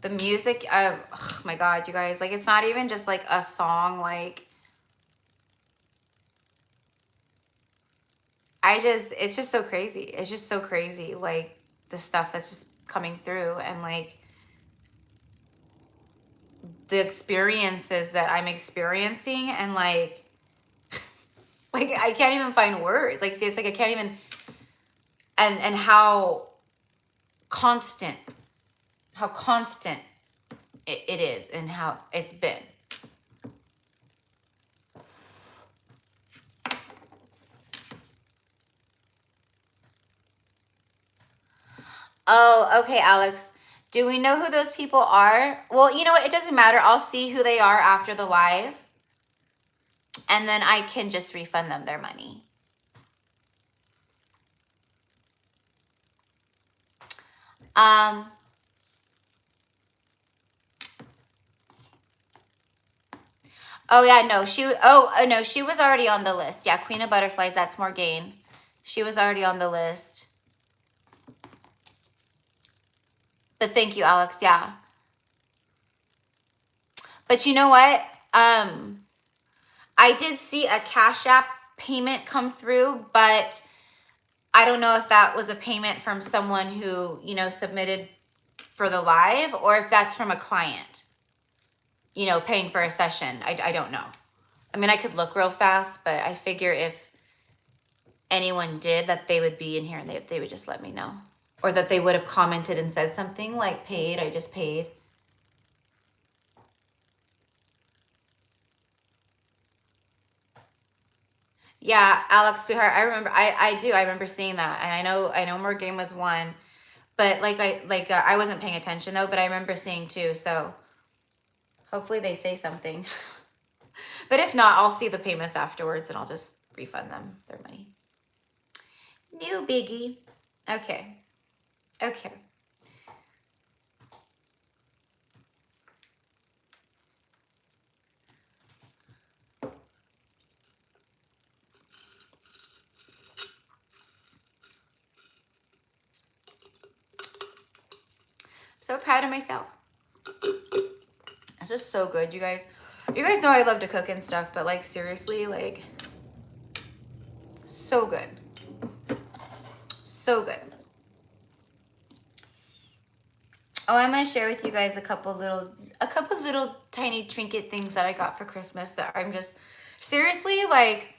The music, oh my God, you guys, like it's not even just like a song, like it's just so crazy. It's just so crazy, like the stuff that's just coming through, and like the experiences that I'm experiencing, and like I can't even find words. Like, see, it's like I can't even, and how constant it is, and how it's been. Oh, okay, Alex. Do we know who those people are? Well, you know what? It doesn't matter. I'll see who they are after the live, and then I can just refund them their money. Oh yeah, no, no, she was already on the list. Yeah, Queen of Butterflies, that's Morgane. She was already on the list. But thank you, Alex. Yeah. But you know what? I did see a Cash App payment come through, but I don't know if that was a payment from someone who, you know, submitted for the live, or if that's from a client, you know, paying for a session. I don't know. I mean, I could look real fast, but I figure if anyone did, that they would be in here and they would just let me know. Or that they would have commented and said something like paid, I just paid. Yeah, Alex, sweetheart, I remember, I do, I remember seeing that. And I know more game was one, but I wasn't paying attention though, but I remember seeing two. So hopefully they say something. But if not, I'll see the payments afterwards and I'll just refund them their money. No biggie. Okay. Okay. So proud of myself. It's just so good, you guys. You guys know I love to cook and stuff, but like seriously, like so good. So good. Oh, I'm gonna share with you guys a couple little tiny trinket things that I got for Christmas that I'm just seriously like,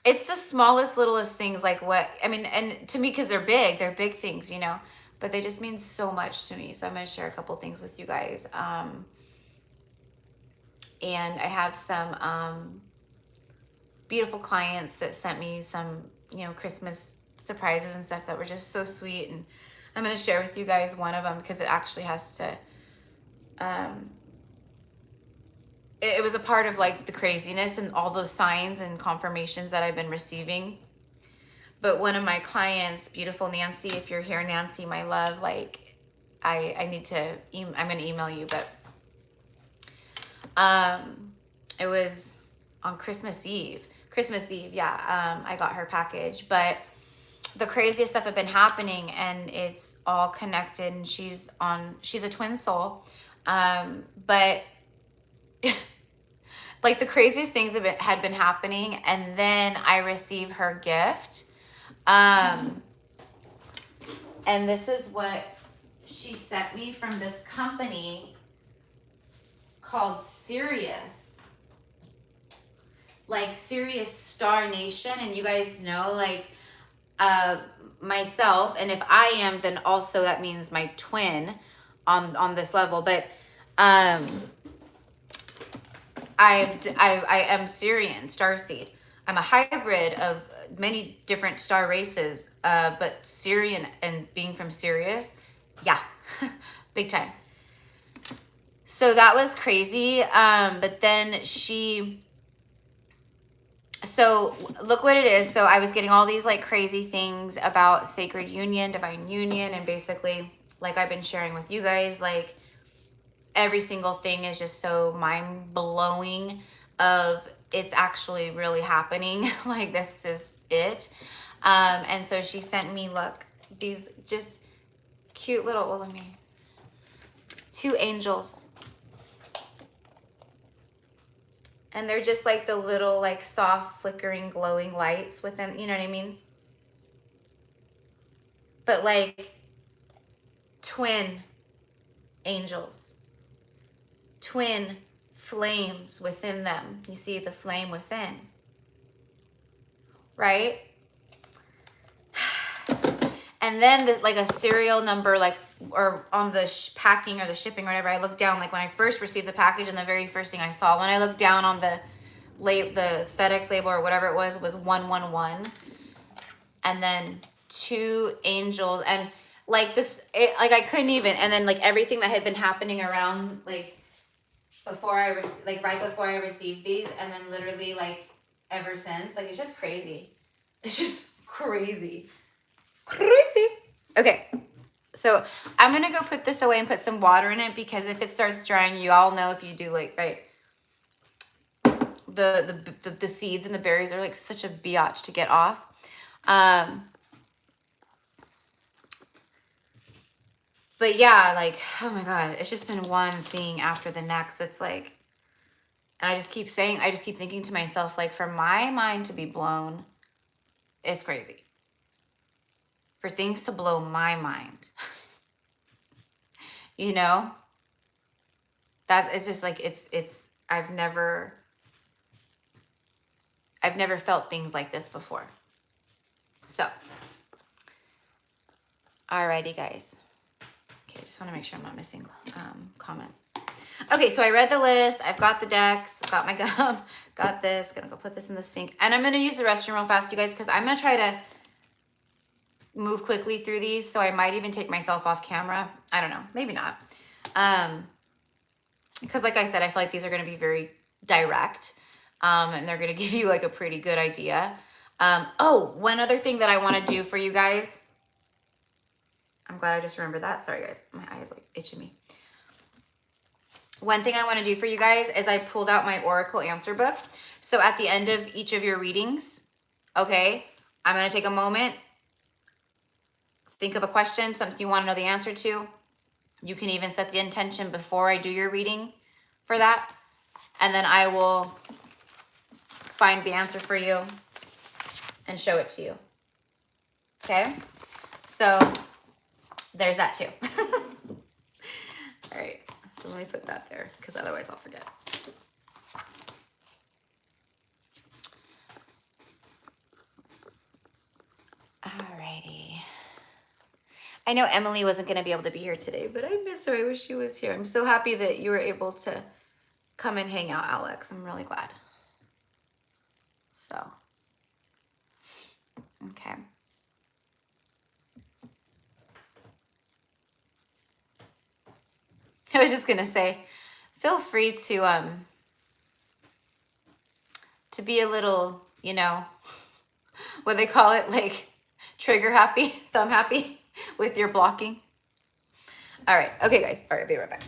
it's the smallest, littlest things, like what I mean, and to me, because they're big things, you know, but they just mean so much to me. So I'm gonna share a couple things with you guys. And I have some beautiful clients that sent me some, you know, Christmas surprises and stuff that were just so sweet. And I'm going to share with you guys one of them because it actually has to, it was a part of like the craziness and all those signs and confirmations that I've been receiving. But one of my clients, beautiful Nancy, if you're here, Nancy, my love, like I need to, I'm going to email you, but it was on Christmas Eve, yeah. I got her package, but the craziest stuff had been happening and it's all connected, and she's a twin soul. But like the craziest things had been happening, and then I received her gift. And this is what she sent me from this company called Sirius. Like Sirius Star Nation, and you guys know, like, myself, and if I am, then also that means my twin on this level. But I am Syrian, Starseed. I'm a hybrid of many different star races, but Syrian and being from Sirius, yeah, big time. So that was crazy. But then so look what it is. So I was getting all these like crazy things about sacred union, divine union, and basically like I've been sharing with you guys, like every single thing is just so mind blowing of it's actually really happening. Like this is it. And so she sent me, look, these just cute little, well, two angels. And they're just like the little like soft flickering glowing lights within, you know what I mean? But like twin angels, twin flames within them. You see the flame within, right? And then this, like a serial number, like, or on the packing or the shipping or whatever, I looked down, like when I first received the package, and the very first thing I saw when I looked down on the FedEx label or whatever it was 111, and then two angels, and like this, like I couldn't even, and then like everything that had been happening around, like before right before I received these, and then literally like ever since, like it's just crazy. It's just crazy. Okay, so I'm gonna go put this away and put some water in it, because if it starts drying, you all know, if you do like, right, the seeds and the berries are like such a biatch to get off. But yeah, like, oh my God, it's just been one thing after the next that's like And I just keep thinking to myself, like, for my mind to be blown, it's crazy. For things to blow my mind, you know, that is just like, I've never felt things like this before. So, alrighty, guys. Okay, I just want to make sure I'm not missing comments. Okay, so I read the list. I've got the decks. I've got my gum. Got this. Gonna go put this in the sink. And I'm gonna use the restroom real fast, you guys, because I'm gonna try to move quickly through these. So I might even take myself off camera. I don't know. Maybe not. Because like I said, I feel like these are gonna be very direct. And they're gonna give you like a pretty good idea. Oh, one other thing that I want to do for you guys. I'm glad I just remembered that. Sorry, guys. My eye is like itching me. One thing I want to do for you guys is I pulled out my Oracle answer book. So at the end of each of your readings, okay, I'm going to take a moment, think of a question, something you want to know the answer to. You can even set the intention before I do your reading for that. And then I will find the answer for you and show it to you. Okay? So there's that too. All right. So let me put that there because otherwise I'll forget. Alrighty. I know Emily wasn't going to be able to be here today, but I miss her. I wish she was here. I'm so happy that you were able to come and hang out, Alex. I'm really glad. So, okay. I was just going to say, feel free to be a little, you know, what they call it, like trigger happy, thumb happy with your blocking. All right. Okay, guys. All right. I'll be right back.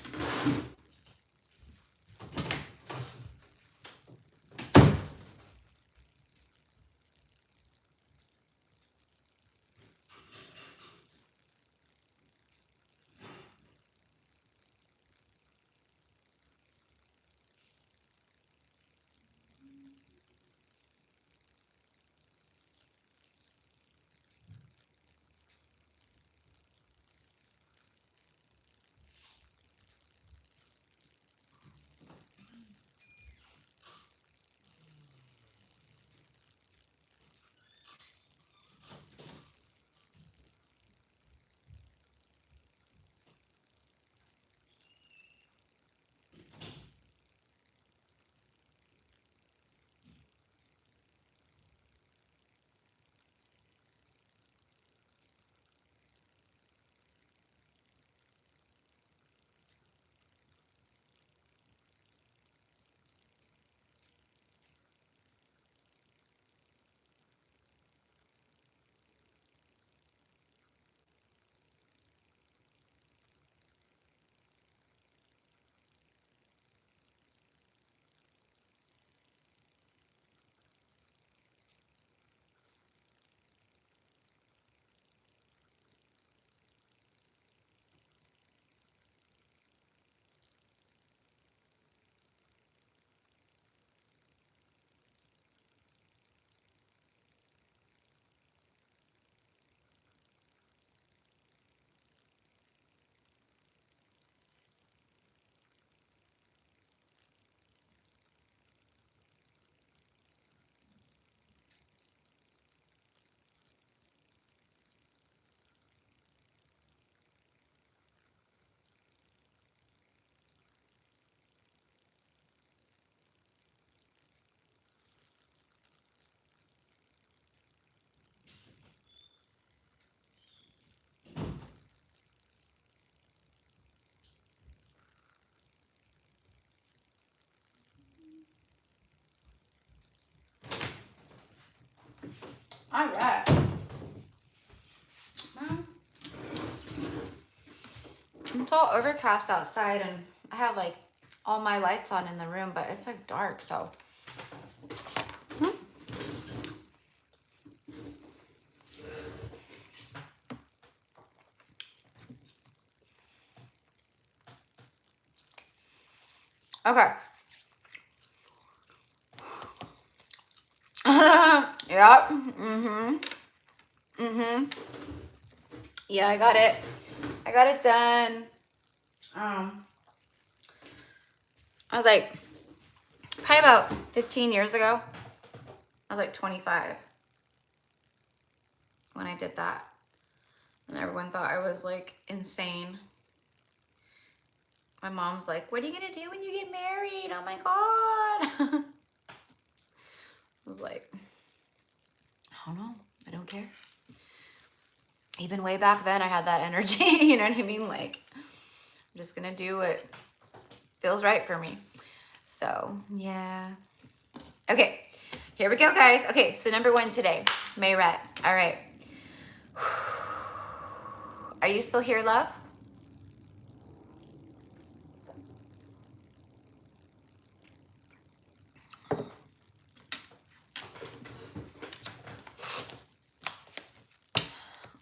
All right. It's all overcast outside, and I have like all my lights on in the room, but it's like dark, so. Okay. Yep. Mm-hmm. Mm-hmm. Yeah, I got it. I got it done. I was like, probably about 15 years ago. I was like 25 when I did that. And everyone thought I was like insane. My mom's like, what are you gonna do when you get married? Oh my God. I was like, I don't know. I don't care. Even way back then, I had that energy. You know what I mean? Like, I'm just gonna do what feels right for me. So, yeah. Okay, here we go, guys. Okay, so number 1 today, Merett. All right. Are you still here, love?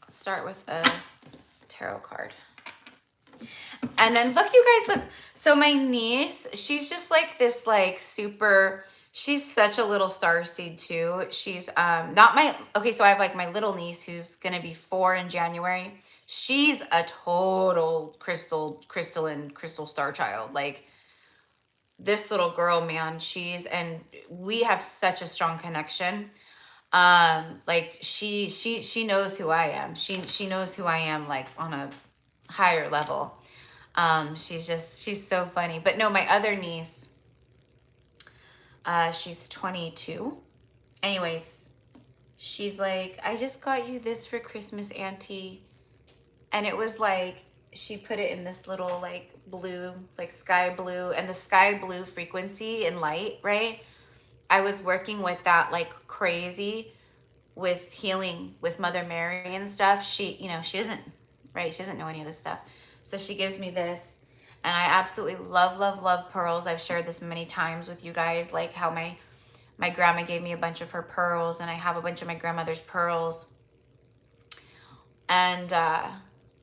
Let's start with a tarot card. And then look, you guys, look. So my niece, she's just like this, like super, she's such a little starseed too. She's not my, okay, so I have like my little niece who's gonna be 4 in January. She's a total crystal star child. Like this little girl, man, and we have such a strong connection. Like she knows who I am. She knows who I am, like on a higher level. She's so funny. But no, my other niece, she's 22. Anyways, she's like, I just got you this for Christmas, Auntie. And it was like, she put it in this little like blue, like sky blue, and the sky blue frequency and light, right? I was working with that like crazy with healing with Mother Mary and stuff. She, you know, she doesn't, right? She doesn't know any of this stuff. So she gives me this, and I absolutely love pearls. I've shared this many times with you guys, like how my grandma gave me a bunch of her pearls, and I have a bunch of my grandmother's pearls. And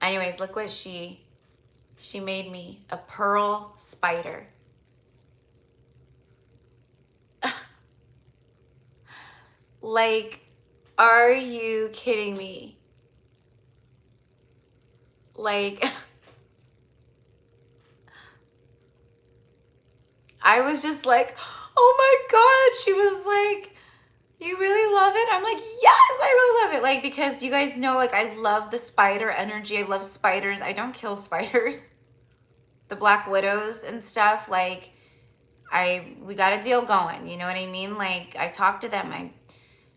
anyways, look what she made me, a pearl spider. Like, are you kidding me? Like, I was just like, oh my God. She was like, you really love it? I'm like, yes, I really love it. Like, because you guys know, like, I love the spider energy. I love spiders. I don't kill spiders. The black widows and stuff. Like, we got a deal going. You know what I mean? Like, I talked to them.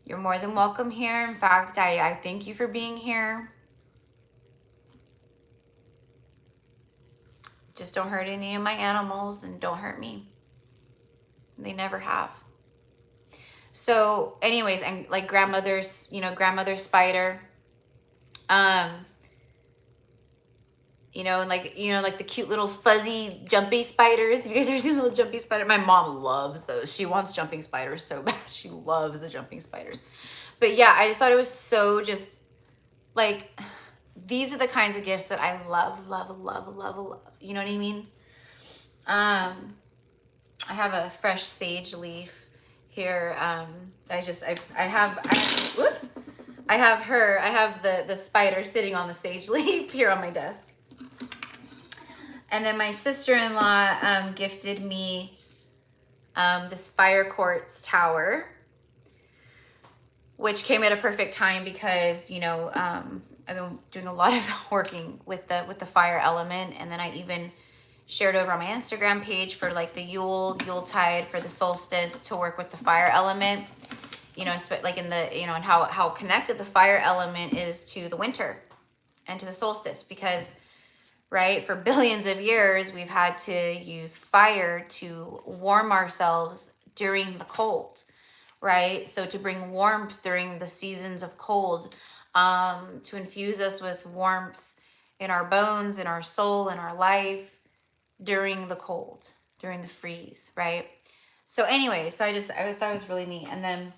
You're more than welcome here. In fact, I thank you for being here. Just don't hurt any of my animals and don't hurt me. They never have. So anyways, and like grandmother's, you know, grandmother's spider. You know, and like, you know, like the cute little fuzzy jumpy spiders. Have you guys ever seen the little jumpy spider? My mom loves those. She wants jumping spiders so bad. She loves the jumping spiders. But yeah, I just thought it was so just like, these are the kinds of gifts that I love. You know what I mean? I have a fresh sage leaf here. I have the spider sitting on the sage leaf here on my desk. And then my sister-in-law gifted me this fire quartz tower, which came at a perfect time because, you know, I've been doing a lot of working with the fire element, and then I even shared over on my Instagram page for like the Yuletide for the solstice to work with the fire element, you know, like in the, you know, and how connected the fire element is to the winter and to the solstice, because right, for billions of years we've had to use fire to warm ourselves during the cold, right? So to bring warmth during the seasons of cold, to infuse us with warmth in our bones, in our soul, in our life during the cold, during the freeze, right? So anyway, so I thought it was really neat. And then,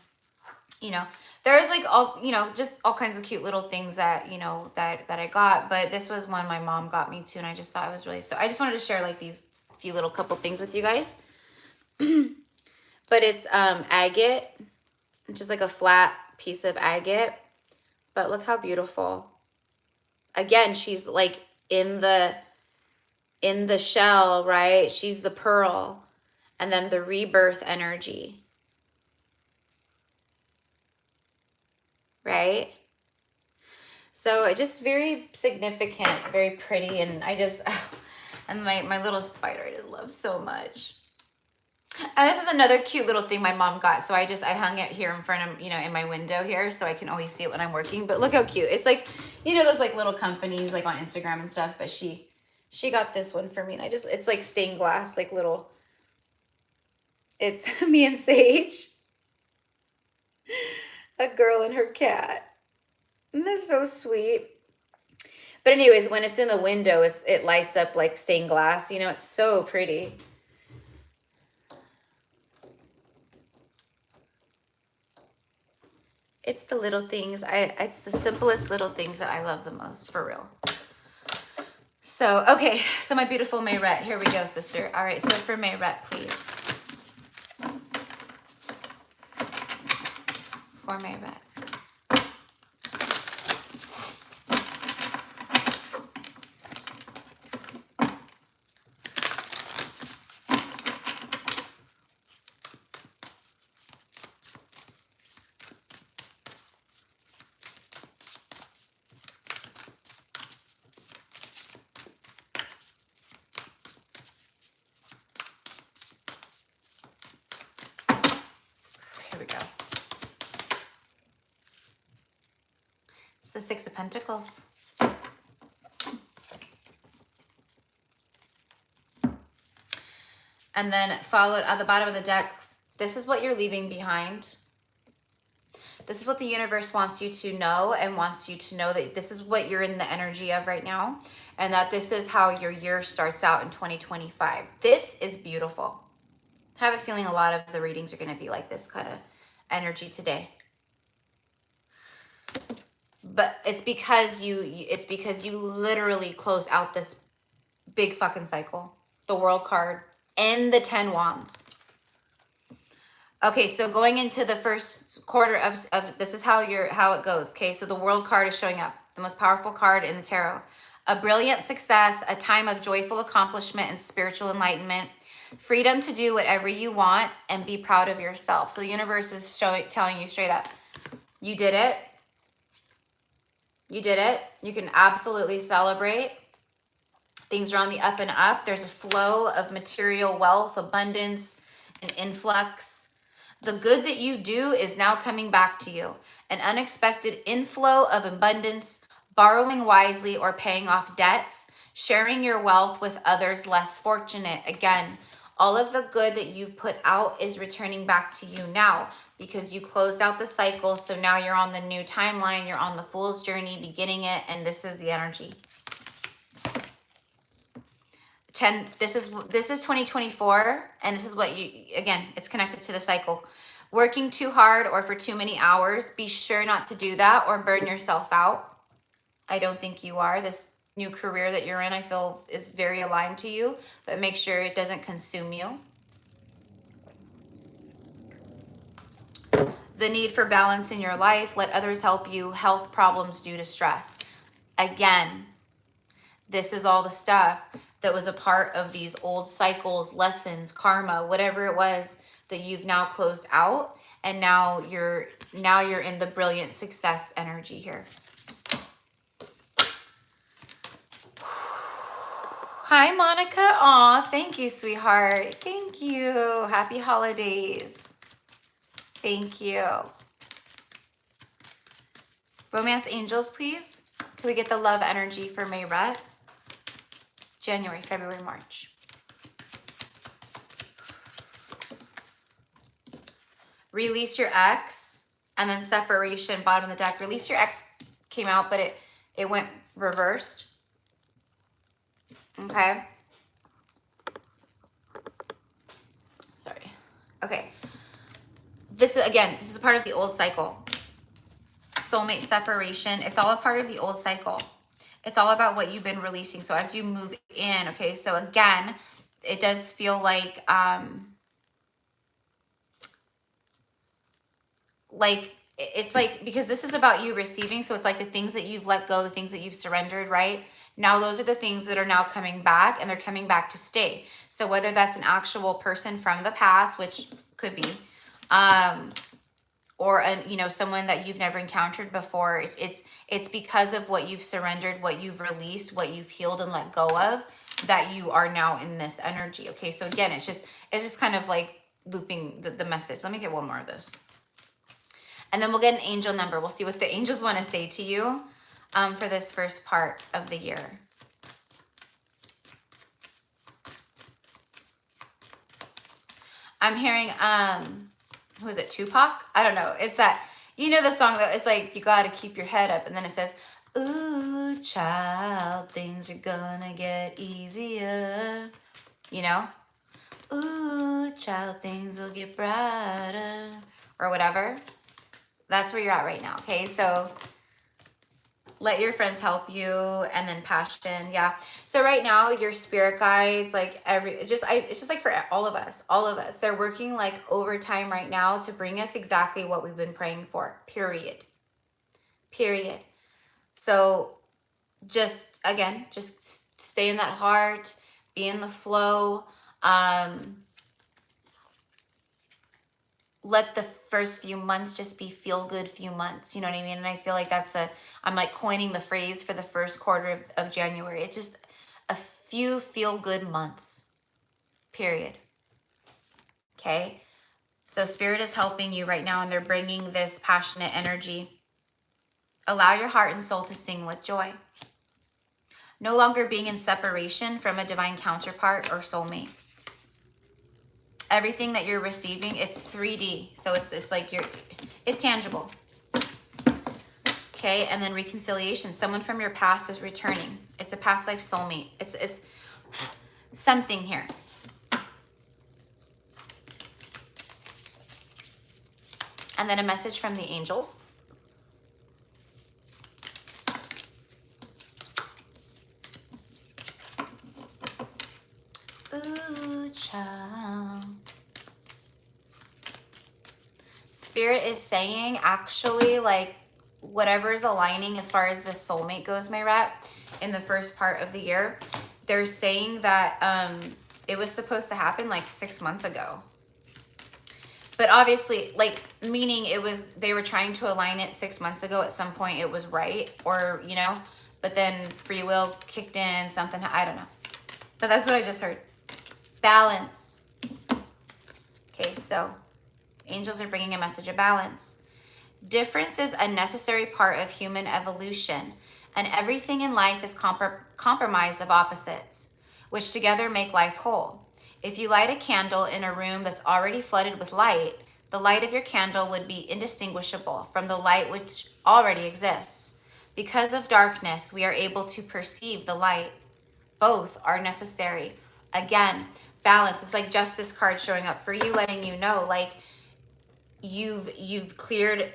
you know, there's like all, you know, just all kinds of cute little things that, you know, that I got, but this was one my mom got me too, and I just thought it was really, so I just wanted to share like these few little couple things with you guys. But it's agate, just like a flat piece of agate. But look how beautiful. Again, she's like in the shell, right? She's the pearl. And then the rebirth energy. Right? So it's just very significant, very pretty. And I just, and my little spider I just love so much. And this is another cute little thing my mom got. So I hung it here in front of, in my window here so I can always see it when I'm working. But look how cute. It's like, those like little companies like on Instagram and stuff. But she got this one for me. And it's like stained glass, like little, it's me and Sage, a girl and her cat. And that's so sweet. But anyways, when it's in the window, it lights up like stained glass. It's so pretty. It's the little things. It's the simplest little things that I love the most, for real. So, okay. So my beautiful Merett. Here we go, sister. All right. So for Merett, please. For Merett. Here we go. It's the Six of Pentacles. And then followed at the bottom of the deck, this is what you're leaving behind. This is what the universe wants you to know, and wants you to know that this is what you're in the energy of right now, and that this is how your year starts out in 2025. This is beautiful. I have a feeling a lot of the readings are going to be like this kind of energy today. But it's because you literally close out this big fucking cycle. The World card and the 10 Wands. Okay, so going into the first quarter of this is how it goes. Okay, so the World card is showing up, the most powerful card in the tarot. A brilliant success, a time of joyful accomplishment and spiritual enlightenment, freedom to do whatever you want and be proud of yourself. So the universe is telling you straight up, you did it. You did it. You can absolutely celebrate. Things are on the up and up. There's a flow of material wealth, abundance, and influx. The good that you do is now coming back to you. An unexpected inflow of abundance, borrowing wisely or paying off debts, sharing your wealth with others less fortunate. Again, all of the good that you've put out is returning back to you now because you closed out the cycle. So now you're on the new timeline. You're on the Fool's journey, beginning it, and this is the energy. 10. This is 2024, and this is what again, it's connected to the cycle. Working too hard or for too many hours, be sure not to do that or burn yourself out. I don't think you are. This new career that you're in, I feel, is very aligned to you, but make sure it doesn't consume you. The need for balance in your life. Let others help you. Health problems due to stress. Again, this is all the stuff that was a part of these old cycles, lessons, karma, whatever it was that you've now closed out, and now you're in the brilliant success energy here. Hi, Monica. Aw, thank you, sweetheart. Thank you. Happy holidays. Thank you. Romance angels, please. Can we get the love energy for Merett? January, February, March. Release your ex, and then separation, bottom of the deck. Release your ex came out, but it went reversed. Okay. Sorry. Okay. This is a part of the old cycle. Soulmate separation. It's all a part of the old cycle. It's all about what you've been releasing. So as you move in, okay, so again, it does feel like it's like, because this is about you receiving, so it's like the things that you've let go, the things that you've surrendered, right? Now those are the things that are now coming back, and they're coming back to stay. So whether that's an actual person from the past, which could be, or someone that you've never encountered before, it's because of what you've surrendered, what you've released, what you've healed and let go of, that you are now in this energy. Okay, so again, it's just kind of like looping the message. Let me get one more of this. And then we'll get an angel number. We'll see what the angels want to say to you for this first part of the year. I'm hearing, who is it, Tupac? I don't know. It's that, the song that it's like, you got to keep your head up. And then it says, ooh, child, things are gonna get easier. Ooh, child, things will get brighter. Or whatever. That's where you're at right now, okay? So let your friends help you, and then passion, yeah. So right now, your spirit guides, like it's just like for all of us, they're working like overtime right now to bring us exactly what we've been praying for, period. So just stay in that heart, be in the flow, let the first few months just be feel good few months. You know what I mean? And I feel like I'm like coining the phrase for the first quarter of January. It's just a few feel good months, period. Okay. So spirit is helping you right now, and they're bringing this passionate energy. Allow your heart and soul to sing with joy. No longer being in separation from a divine counterpart or soulmate. Everything that you're receiving, it's 3D. So it's like it's tangible. Okay, and then reconciliation. Someone from your past is returning. It's a past life soulmate. It's something here. And then a message from the angels. Ooh, child. Spirit is saying, actually, like, whatever is aligning as far as the soulmate goes, Merett, in the first part of the year, they're saying that it was supposed to happen like 6 months ago. But obviously, like, meaning they were trying to align it 6 months ago. At some point it was right, or, but then free will kicked in, something, I don't know. But that's what I just heard. Balance. Okay, so angels are bringing a message of balance. Difference is a necessary part of human evolution, and everything in life is compromise of opposites, which together make life whole. If you light a candle in a room that's already flooded with light, the light of your candle would be indistinguishable from the light which already exists. Because of darkness, we are able to perceive the light. Both are necessary. Again, balance. It's like justice card showing up for you, letting you know, like, you've cleared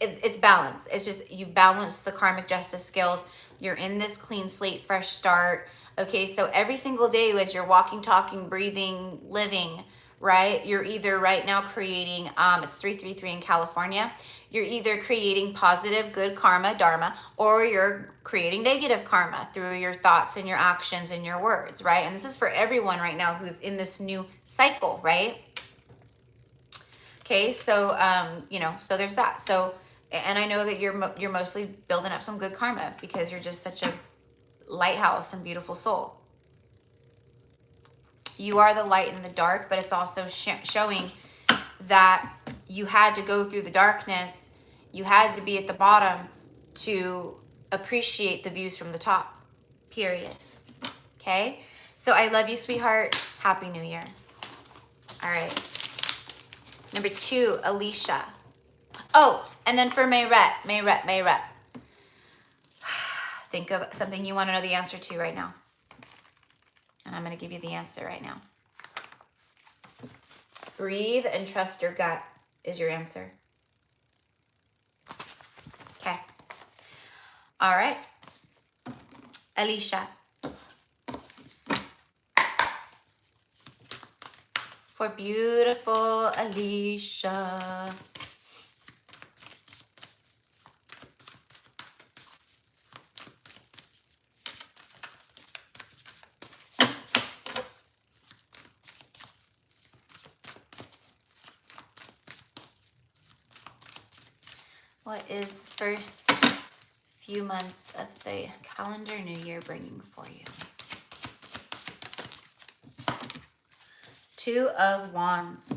it's balance. It's just, you've balanced the karmic justice scales. You're in this clean slate, fresh start. Okay, so every single day as you're walking, talking, breathing, living, right, you're either right now creating, it's 333 in California, you're either creating positive, good karma, dharma, or you're creating negative karma through your thoughts and your actions and your words, right? And this is for everyone right now who's in this new cycle, right? Okay, so, so there's that. So, and I know that you're mostly building up some good karma because you're just such a lighthouse and beautiful soul. You are the light in the dark, but it's also showing that you had to go through the darkness. You had to be at the bottom to appreciate the views from the top, period. Okay, so I love you, sweetheart. Happy New Year. All right. Number 2, Alicia. Oh, and then for Merett. Think of something you want to know the answer to right now. And I'm going to give you the answer right now. Breathe and trust your gut is your answer. Okay. All right. Alicia. For beautiful Alicia. What is the first few months of the calendar new year bringing for you? Two of Wands.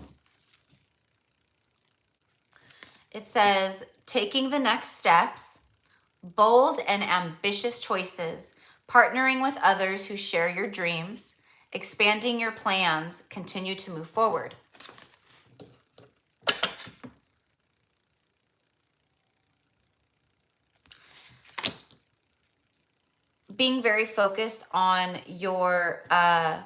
It says, taking the next steps, bold and ambitious choices, partnering with others who share your dreams, expanding your plans, continue to move forward. Being very focused on your, I'm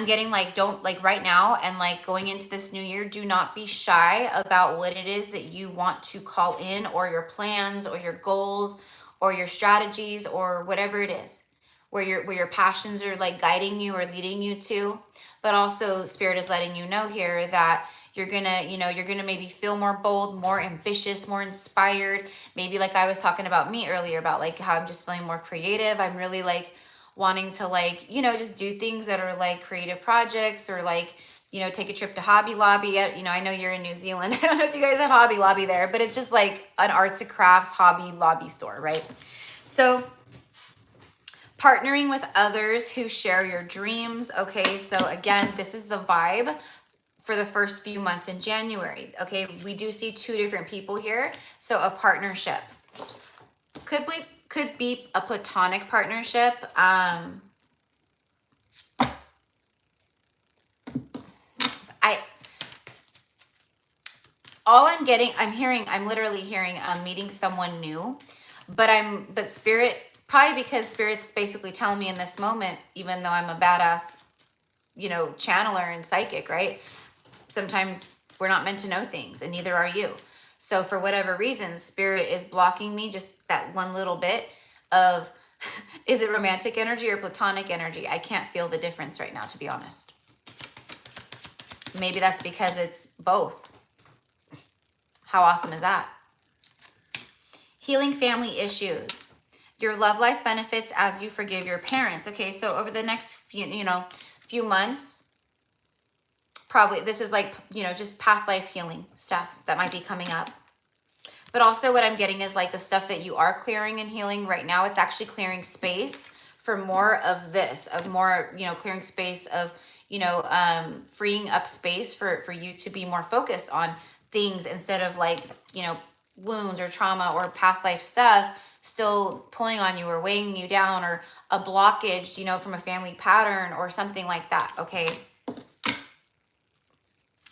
getting like, don't like right now and like going into this new year, do not be shy about what it is that you want to call in, or your plans or your goals or your strategies or whatever it is, where your passions are like guiding you or leading you to. But also Spirit is letting you know here that you're gonna, you're gonna maybe feel more bold, more ambitious, more inspired. Maybe like I was talking about me earlier about like how I'm just feeling more creative. I'm really like wanting to like, just do things that are like creative projects, or like, take a trip to Hobby Lobby. I know you're in New Zealand. I don't know if you guys have Hobby Lobby there, but it's just like an arts and crafts Hobby Lobby store, right? So partnering with others who share your dreams. Okay, so again, this is the vibe for the first few months in January. Okay, we do see two different people here. So a partnership could be a platonic partnership. I'm literally hearing I'm meeting someone new, but Spirit, probably because Spirit's basically telling me in this moment, even though I'm a badass, channeler and psychic, right? Sometimes we're not meant to know things, and neither are you. So for whatever reason, Spirit is blocking me just that one little bit of, is it romantic energy or platonic energy? I can't feel the difference right now, to be honest. Maybe that's because it's both. How awesome is that? Healing family issues. Your love life benefits as you forgive your parents. Okay, so over the next few months, probably this is like, just past life healing stuff that might be coming up. But also what I'm getting is like the stuff that you are clearing and healing right now, it's actually clearing space for more of this, of more, clearing space of, freeing up space for you to be more focused on things instead of like, wounds or trauma or past life stuff still pulling on you or weighing you down, or a blockage, from a family pattern or something like that. Okay.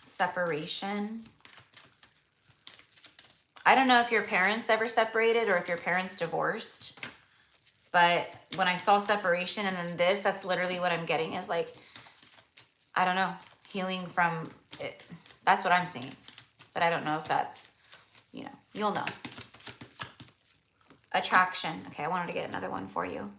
Separation. I don't know if your parents ever separated or if your parents divorced, but when I saw separation and then this, that's literally what I'm getting is like, I don't know, healing from it. That's what I'm seeing, but I don't know if that's, you'll know. Attraction. Okay, I wanted to get another one for you.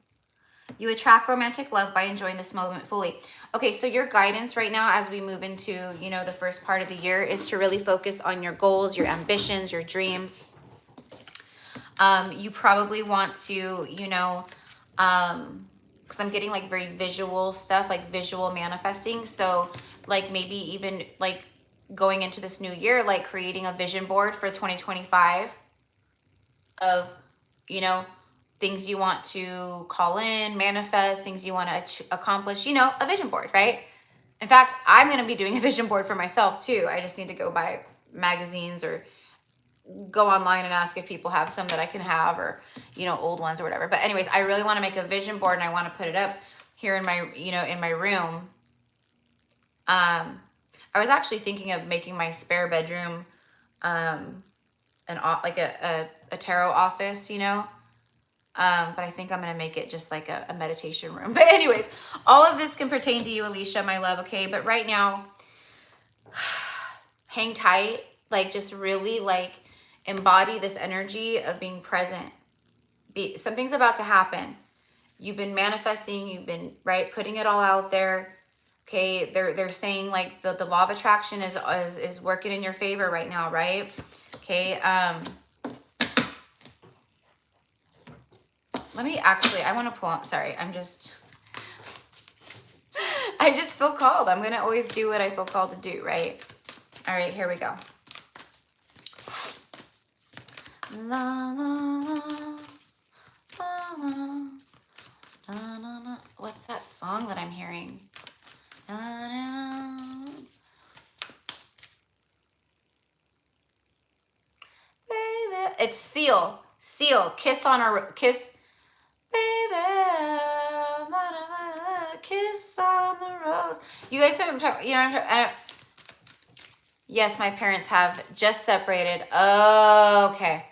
You attract romantic love by enjoying this moment fully. Okay, so your guidance right now as we move into, the first part of the year is to really focus on your goals, your ambitions, your dreams. You probably want to, because I'm getting like very visual stuff, like visual manifesting. So like maybe even like going into this new year, like creating a vision board for 2025 of, things you want to call in, manifest, things you want to accomplish, a vision board, right? In fact, I'm going to be doing a vision board for myself too. I just need to go buy magazines or go online and ask if people have some that I can have, or, old ones or whatever. But anyways, I really want to make a vision board and I want to put it up here in my, in my room. I was actually thinking of making my spare bedroom, like a tarot office, but I think I'm going to make it just like a meditation room. But anyways, all of this can pertain to you, Alicia, my love. Okay. But right now, hang tight, like just really like embody this energy of being present. Something's about to happen. You've been manifesting, you've been putting it all out there. Okay. They're saying like the law of attraction is working in your favor right now. Right. Okay. I want to pull out, sorry, I just feel called. I'm going to always do what I feel called to do, right? All right, here we go. La, la, la, la, la, la, la, la. What's that song that I'm hearing? La, la, la. Baby. It's Seal. Seal. Kiss on a kiss. Baby. Kiss on the rose. You guys know what I'm talking, you know what I'm talking, yes, my parents have just separated. Oh, okay.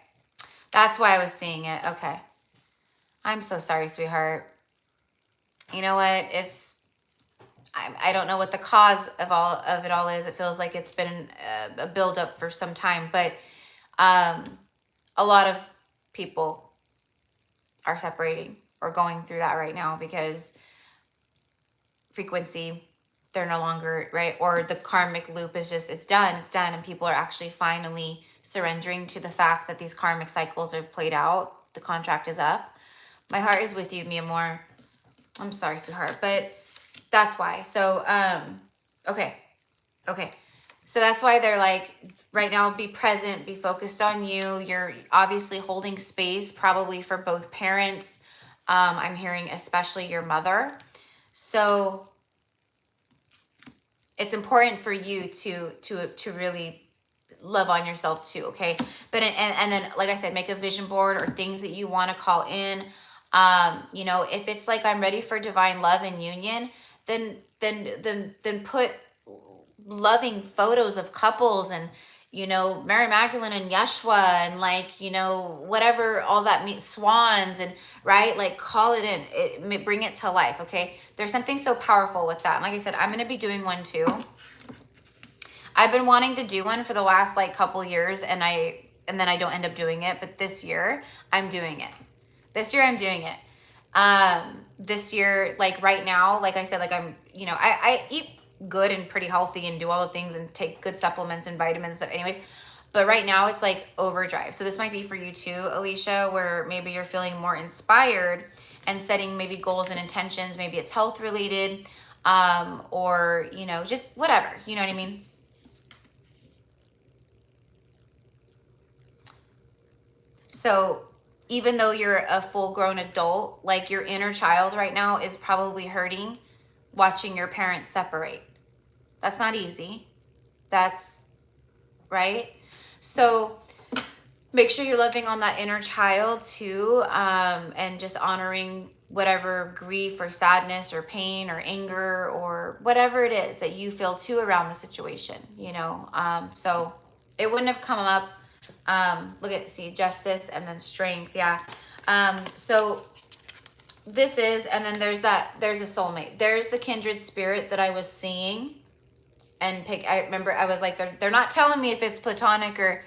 That's why I was seeing it. Okay. I'm so sorry, sweetheart. You know what? I don't know what the cause of it all is. It feels like it's been a buildup for some time, but a lot of people are separating or going through that right now because frequency, they're no longer, right? Or the karmic loop is just, it's done. And people are actually finally surrendering to the fact that these karmic cycles have played out. The contract is up. My heart is with you, mi amor. I'm sorry, sweetheart, but that's why. So, okay. So that's why they're like, right now, be present, be focused on you. You're obviously holding space, probably for both parents. I'm hearing especially your mother. So it's important for you to really love on yourself too, okay? But and then, like I said, make a vision board or things that you want to call in. You know, if it's like I'm ready for divine love and union, then put loving photos of couples and, you know, Mary Magdalene and Yeshua and, like, you know, whatever all that means, swans, and right, like, call it in, bring it to life. Okay, there's something so powerful with that. And like I said, I'm going to be doing one too. I've been wanting to do one for the last like couple years, and then I don't end up doing it, but this year I'm doing it. This year, like right now, like I said, like I'm, you know, I eat good and pretty healthy and do all the things and take good supplements and vitamins stuff anyways, but right now it's like overdrive. So this might be for you too, Alicia, where maybe you're feeling more inspired and setting maybe goals and intentions. Maybe it's health related, or, you know, just whatever, you know what I mean? So even though you're a full-grown adult, like your inner child right now is probably hurting watching your parents separate. That's not easy. That's right. So make sure you're loving on that inner child too, and just honoring whatever grief or sadness or pain or anger or whatever it is that you feel too around the situation, you know. So it wouldn't have come up. Look at, see, justice and then strength. Yeah. So this is, and then there's a soulmate. There's the kindred spirit that I was seeing and I remember I was like, they're not telling me if it's platonic or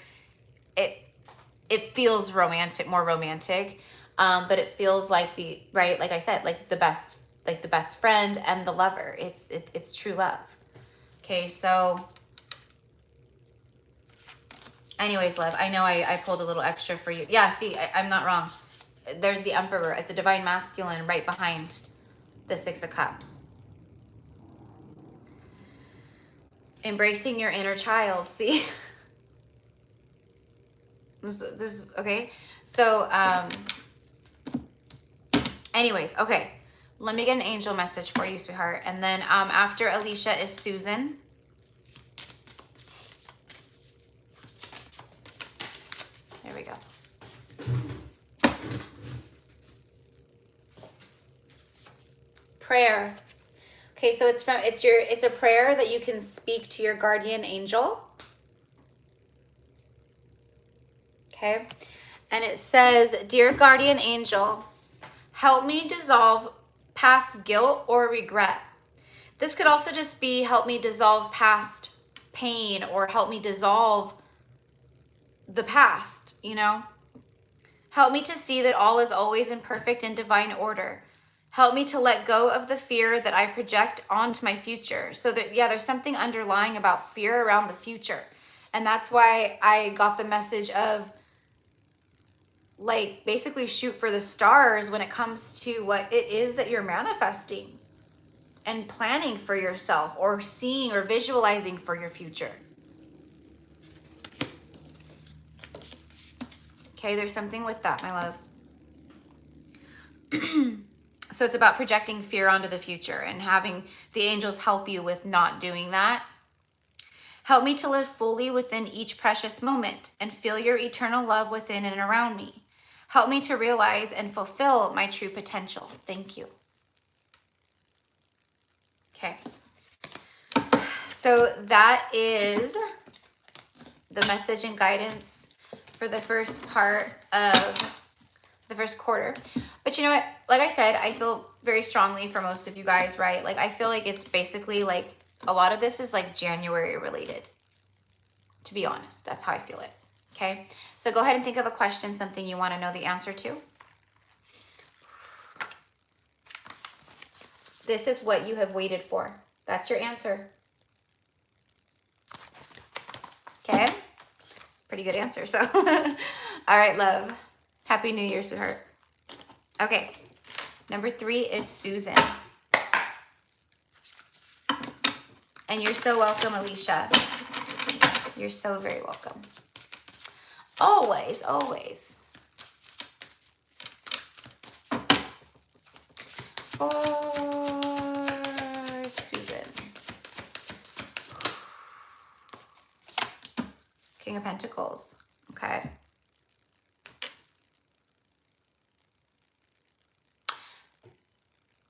it feels romantic, more romantic. But it feels like right, like I said, like the best friend and the lover. It's true love. Okay. So anyways, love, I know I pulled a little extra for you. Yeah, see, I'm not wrong. There's the Emperor. It's a divine masculine right behind the Six of Cups. Embracing your inner child, see? this okay. So, anyways, okay. Let me get an angel message for you, sweetheart. And then after Alicia is Susan. There we go. Prayer. Okay, so it's a prayer that you can speak to your guardian angel. Okay. And it says, "Dear guardian angel, help me dissolve past guilt or regret." This could also just be help me dissolve past pain or help me dissolve the past, you know? Help me to see that all is always in perfect and divine order. Help me to let go of the fear that I project onto my future. So that, yeah, there's something underlying about fear around the future. And that's why I got the message of, like, basically shoot for the stars when it comes to what it is that you're manifesting and planning for yourself or seeing or visualizing for your future. Okay, there's something with that, my love. So it's about projecting fear onto the future and having the angels help you with not doing that. Help me to live fully within each precious moment and feel your eternal love within and around me. Help me to realize and fulfill my true potential. Thank you. Okay. So that is the message and guidance for the first part of the first quarter. But you know what? Like I said, I feel very strongly for most of you guys, right? Like I feel like it's basically like a lot of this is like January related. To be honest, that's how I feel it. Okay. So go ahead and think of a question, something you want to know the answer to. This is what you have waited for. That's your answer. Okay. It's a pretty good answer. So, all right, love. Happy New Year, sweetheart. Okay. Number 3 is Susan. And you're so welcome, Alicia. You're so very welcome. Always, always. For Susan. King of Pentacles. Okay.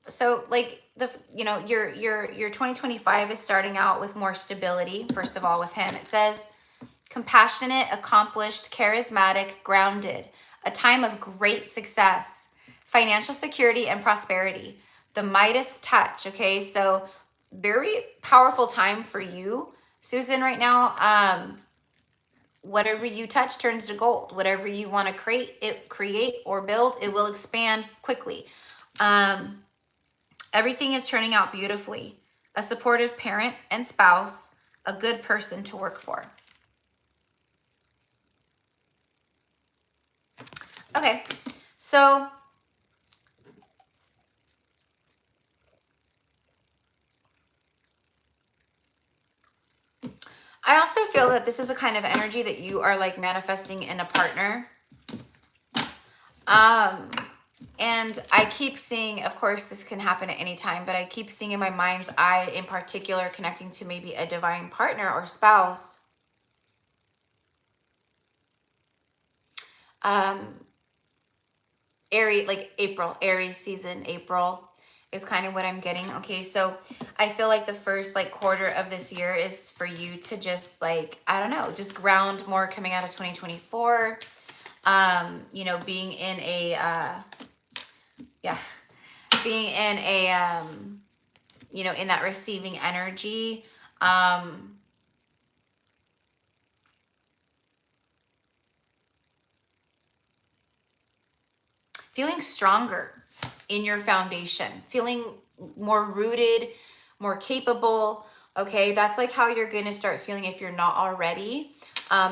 So like your 2025 is starting out with more stability. First of all, with him, it says compassionate, accomplished, charismatic, grounded, a time of great success, financial security and prosperity, the Midas touch. Okay. So very powerful time for you, Susan, right now. Whatever you touch turns to gold. Whatever you want to create or build, it will expand quickly. Everything is turning out beautifully. A supportive parent and spouse, a good person to work for. Okay, so I also feel that this is a kind of energy that you are like manifesting in a partner. And I keep seeing, of course, this can happen at any time, but I keep seeing in my mind's eye, in particular, connecting to maybe a divine partner or spouse. Aries season, April is kind of what I'm getting. Okay, so I feel like the first like quarter of this year is for you to just like, I don't know, just ground more coming out of 2024. Being in a in that receiving energy. Feeling stronger in your foundation, feeling more rooted, more capable. Okay, that's like how you're going to start feeling if you're not already.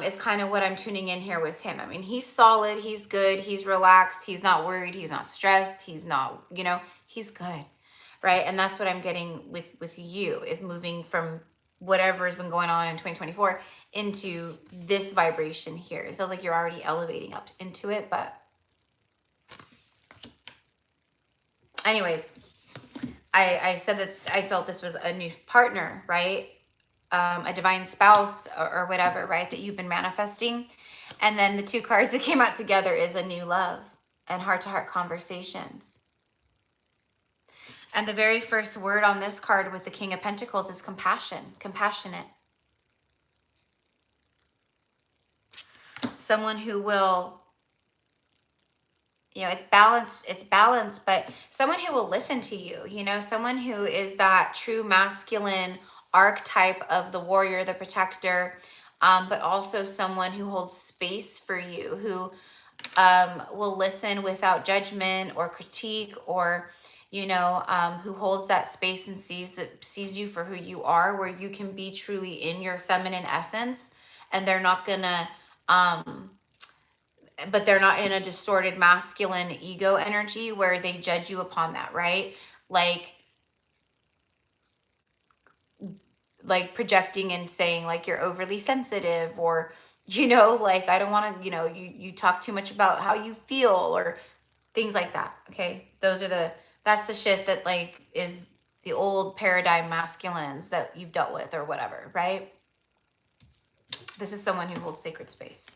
Is kind of what I'm tuning in here with him. I mean, he's solid, he's good, he's relaxed, he's not worried, he's not stressed, he's not, he's good, right? And that's what I'm getting with you, is moving from whatever has been going on in 2024 into this vibration here. It feels like you're already elevating up into it, but anyways, I said that I felt this was a new partner, right? A divine spouse or whatever, right? That you've been manifesting. And then the 2 cards that came out together is a new love and heart-to-heart conversations. And the very first word on this card with the King of Pentacles is compassion, compassionate. Someone who will, it's balanced, but someone who will listen to you, someone who is that true masculine archetype of the warrior, the protector, but also someone who holds space for you, who will listen without judgment or critique, or who holds that space and sees you for who you are, where you can be truly in your feminine essence, and they're not gonna but they're not in a distorted masculine ego energy where they judge you upon that, right? Like projecting and saying like you're overly sensitive, or You know, like, I don't want to, you know, you talk too much about how you feel or things like that. Okay. That's the shit that like is the old paradigm masculines that you've dealt with or whatever, right? This is someone who holds sacred space.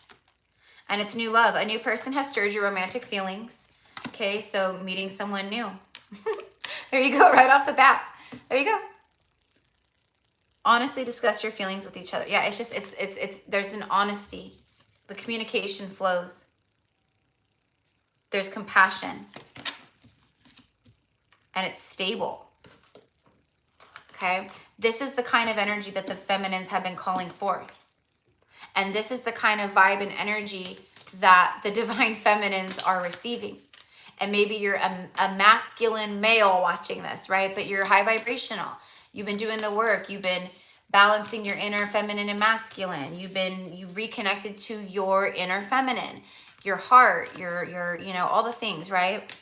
And it's new love. A new person has stirred your romantic feelings. Okay. So meeting someone new. There you go. Right off the bat. There you go. Honestly discuss your feelings with each other. Yeah, it's just, there's an honesty. The communication flows. There's compassion. And it's stable. Okay? This is the kind of energy that the feminines have been calling forth. And this is the kind of vibe and energy that the divine feminines are receiving. And maybe you're a masculine male watching this, right? But you're high vibrational. You've been doing the work. You've been balancing your inner feminine and masculine. You've reconnected to your inner feminine, your heart, your you know, all the things, right?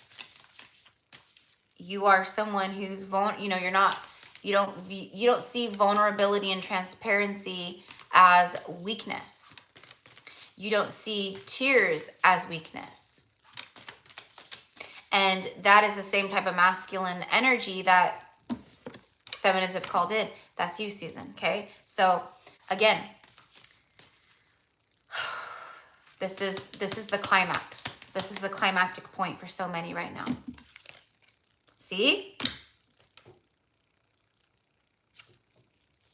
You are someone who's you don't see vulnerability and transparency as weakness. You don't see tears as weakness. And that is the same type of masculine energy that feminines have called in. That's you, Susan, okay? So, again, this is the climax. This is the climactic point for so many right now. See?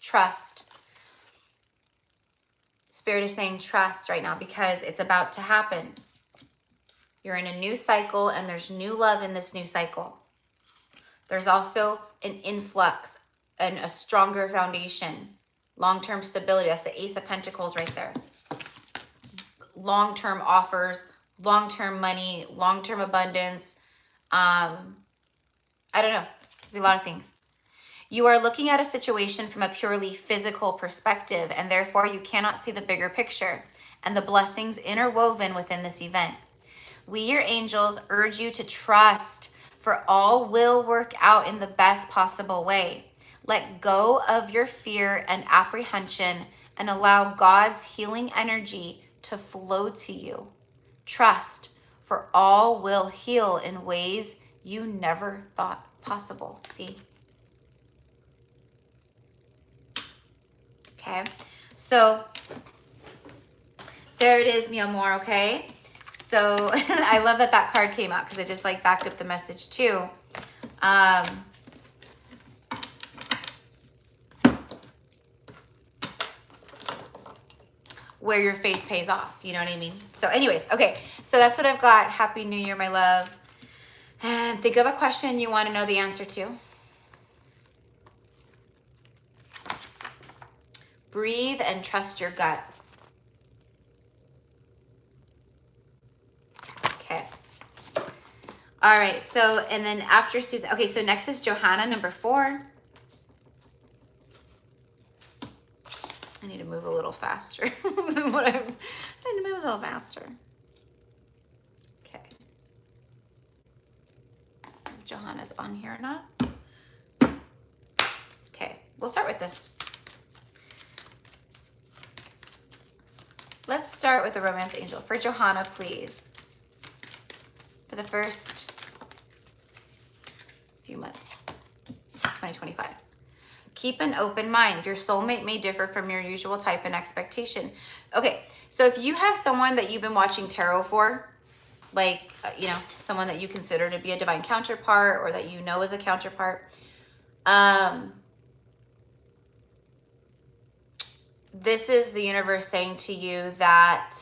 Trust. Spirit is saying trust right now because it's about to happen. You're in a new cycle and there's new love in this new cycle. There's also an influx and a stronger foundation. Long-term stability. That's the Ace of Pentacles right there. Long-term offers, long-term money, long-term abundance. I don't know. A lot of things. You are looking at a situation from a purely physical perspective, and therefore you cannot see the bigger picture and the blessings interwoven within this event. We, your angels, urge you to trust, for all will work out in the best possible way. Let go of your fear and apprehension and allow God's healing energy to flow to you. Trust, for all will heal in ways you never thought possible. See? Okay, so there it is, mi amor, okay? So I love that that card came out because it just like backed up the message too. Where your faith pays off, you know what I mean? So anyways, okay, so that's what I've got. Happy New Year, my love. And think of a question you want to know the answer to. Breathe and trust your gut. Okay. All right, so, and then after Susan, okay, so next is Johanna, number 4. I need to move a little faster than what I need to move a little faster. Okay. If Johanna's on here or not. Okay, we'll start with this. Let's start with the romance angel. For Johanna, please. For the first few months, 2025. Keep an open mind. Your soulmate may differ from your usual type and expectation. Okay, so if you have someone that you've been watching tarot for, like, you know, someone that you consider to be a divine counterpart or that you know is a counterpart, this is the universe saying to you that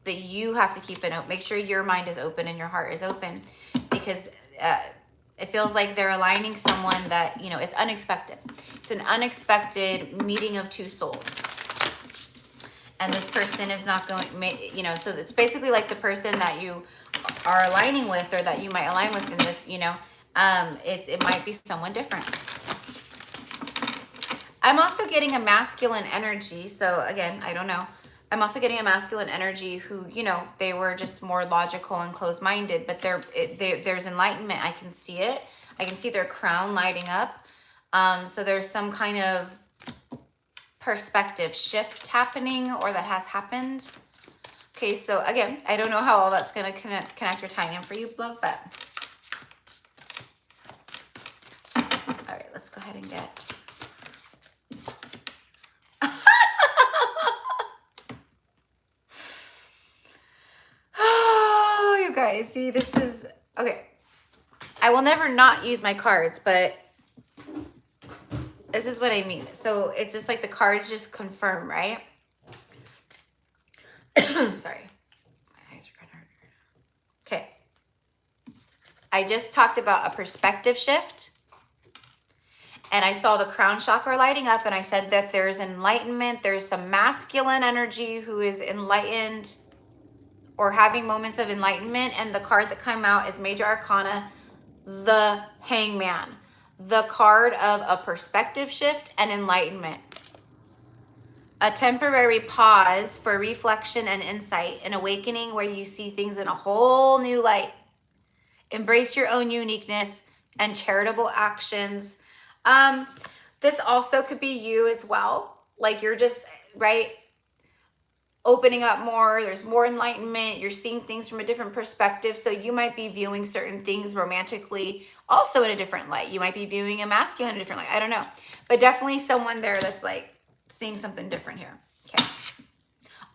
you have to keep it open. Make sure your mind is open and your heart is open, because it feels like they're aligning someone that, you know, it's unexpected. It's an unexpected meeting of two souls. And this person is not going, you know, so it's basically like the person that you are aligning with or that you might align with in this, you know, it might be someone different. I'm also getting a masculine energy. So again, I don't know. I'm also getting a masculine energy who, you know, they were just more logical and closed-minded, but there's enlightenment. I can see it. I can see their crown lighting up. So there's some kind of perspective shift happening or that has happened. Okay, so again, I don't know how all that's going to connect or tie in for you, love, but all right, let's go ahead and get oh, you guys, see, this is okay. I will never not use my cards, but this is what I mean. So it's just like the cards just confirm, right? Sorry. My eyes are kind of hurt. Okay. I just talked about a perspective shift. And I saw the crown chakra lighting up, and I said that there's enlightenment. There's some masculine energy who is enlightened or having moments of enlightenment. And the card that came out is Major Arcana, the Hangman. The card of a perspective shift and enlightenment. A temporary pause for reflection and insight, an awakening where you see things in a whole new light. Embrace your own uniqueness and charitable actions. This also could be you as well. Like you're just, right, opening up more. There's more enlightenment. You're seeing things from a different perspective. So you might be viewing certain things romantically also in a different light. You might be viewing a masculine in a different light. I don't know. But definitely someone there that's like seeing something different here. Okay.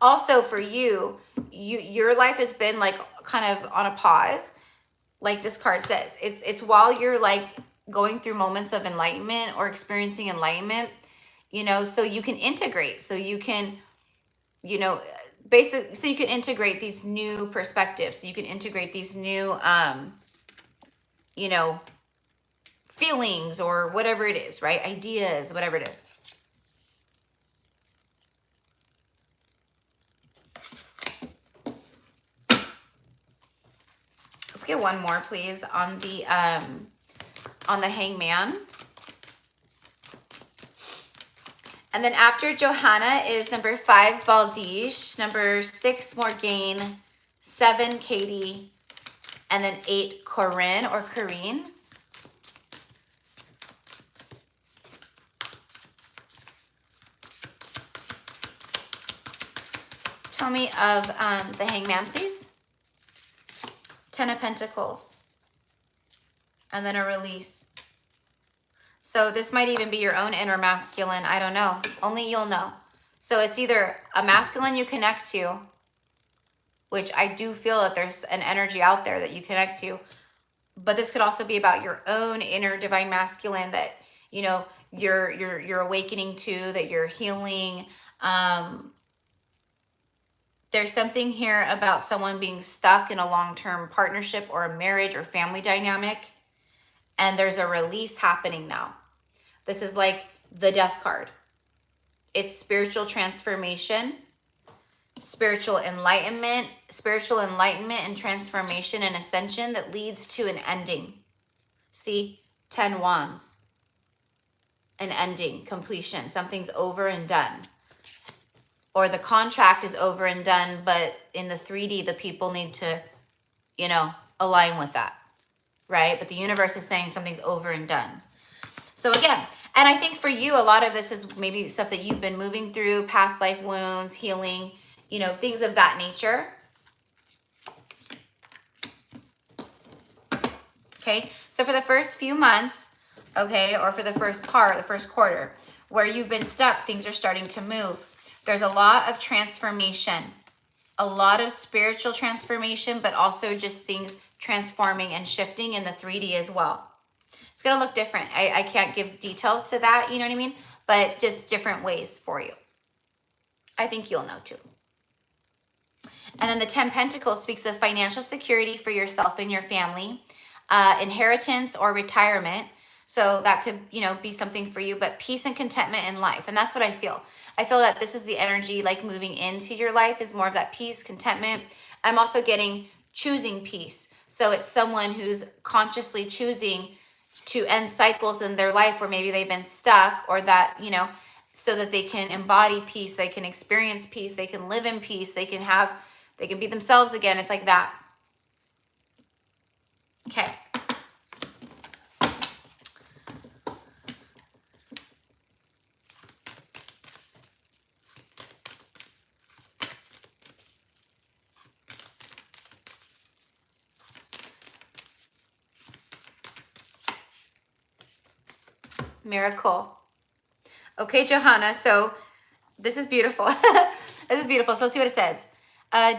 Also for you, your life has been like kind of on a pause. Like this card says, it's while you're like going through moments of enlightenment or experiencing enlightenment, you know, so you can integrate, so you can, you know, so you can integrate these new perspectives, so you can integrate these new, you know, feelings or whatever it is, right? Ideas, whatever it is. Let's get one more, please, on the Hangman. And then after Johanna is number 5, Balish, number 6, Morgane, 7, Katie, and then 8, Karine or Karine. Tell me of the Hangman, please. 10 of Pentacles. And then a release. So this might even be your own inner masculine. I don't know. Only you'll know. So it's either a masculine you connect to, which I do feel that there's an energy out there that you connect to. But this could also be about your own inner divine masculine that, you know, you're awakening to, that you're healing. There's something here about someone being stuck in a long-term partnership or a marriage or family dynamic. And there's a release happening now. This is like the Death card. It's spiritual transformation, spiritual enlightenment and transformation and ascension that leads to an ending. See, 10 wands, an ending, completion. Something's over and done. Or the contract is over and done, but in the 3D, the people need to, you know, align with that, right? But the universe is saying something's over and done. So again, and I think for you, a lot of this is maybe stuff that you've been moving through, past life wounds, healing, you know, things of that nature. Okay, so for the first few months, okay, or for the first quarter, where you've been stuck, things are starting to move. There's a lot of transformation, a lot of spiritual transformation, but also just things transforming and shifting in the 3D as well. It's going to look different. I can't give details to that, you know what I mean? But just different ways for you. I think you'll know too. And then the 10 Pentacles speaks of financial security for yourself and your family, inheritance or retirement. So that could, you know, be something for you, but peace and contentment in life. And that's what I feel. I feel that this is the energy, like moving into your life is more of that peace, contentment. I'm also getting choosing peace. So it's someone who's consciously choosing to end cycles in their life where maybe they've been stuck, or that, you know, so that they can embody peace, they can experience peace, they can live in peace, they can be themselves again. It's like that. Okay. Miracle. Okay, Johanna, so this is beautiful. This is beautiful. So let's see what it says.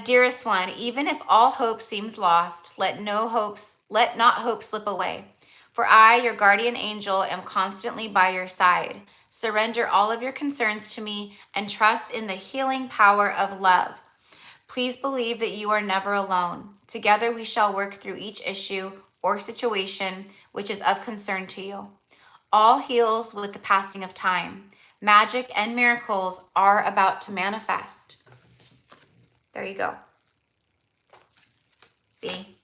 Dearest one, even if all hope seems lost, let not hope slip away. For I, your guardian angel, am constantly by your side. Surrender all of your concerns to me and trust in the healing power of love. Please believe that you are never alone. Together we shall work through each issue or situation which is of concern to you. All heals with the passing of time. Magic and miracles are about to manifest. There you go. See?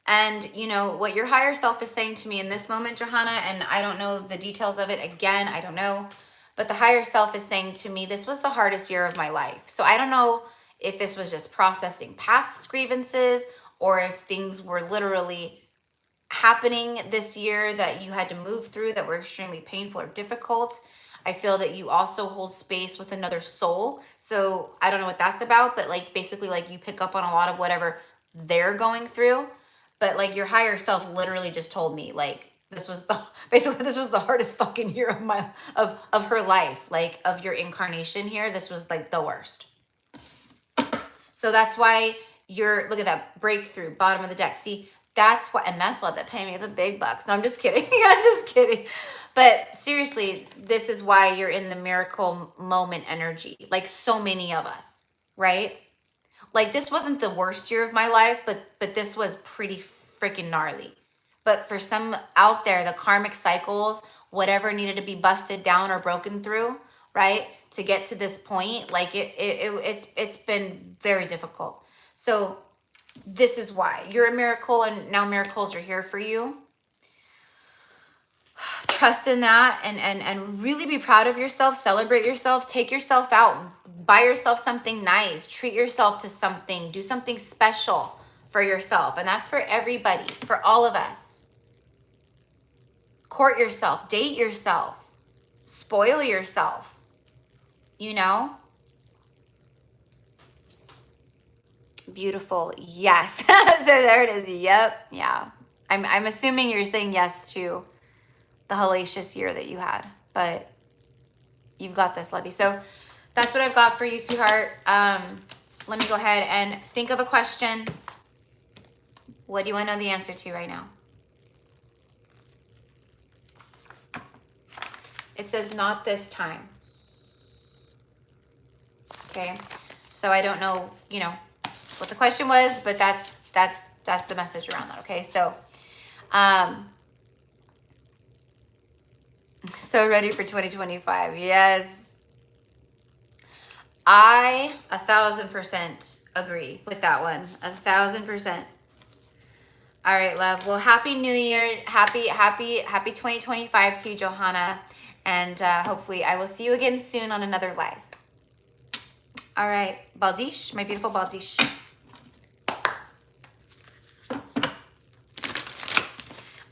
And you know what your higher self is saying to me in this moment, Johanna, and I don't know the details of it. Again, I don't know. But the higher self is saying to me, this was the hardest year of my life. So I don't know if this was just processing past grievances or if things were literally happening this year that you had to move through that were extremely painful or difficult. I feel that you also hold space with another soul. So I don't know what that's about, but like basically like you pick up on a lot of whatever they're going through. But like your higher self literally just told me like this was the hardest fucking year of her life, like of your incarnation here. This was like the worst. So that's why look at that breakthrough, bottom of the deck. See, that's what they pay me the big bucks. No, I'm just kidding. I'm just kidding. But seriously, this is why you're in the miracle moment energy. Like so many of us, right? Like this wasn't the worst year of my life, but this was pretty freaking gnarly. But for some out there, the karmic cycles, whatever needed to be busted down or broken through, right? To get to this point, like it's been very difficult. So this is why you're a miracle, and now miracles are here for you. Trust in that and really be proud of yourself. Celebrate yourself. Take yourself out. Buy yourself something nice. Treat yourself to something. Do something special for yourself. And that's for everybody, for all of us. Court yourself. Date yourself. Spoil yourself. You know? Beautiful. Yes. So there it is. Yep. Yeah. I'm assuming you're saying yes to the hellacious year that you had, but you've got this, Lovey. So that's what I've got for you, sweetheart. Let me go ahead and think of a question. What do you want to know the answer to right now? It says not this time. Okay. So I don't know, you know, what the question was, but that's the message around that. Okay. So, so ready for 2025. Yes. I 1000% agree with that one. 1000%. All right, love. Well, happy New Year. Happy 2025 to you, Johanna. And hopefully I will see you again soon on another live. All right, Balish, my beautiful Balish.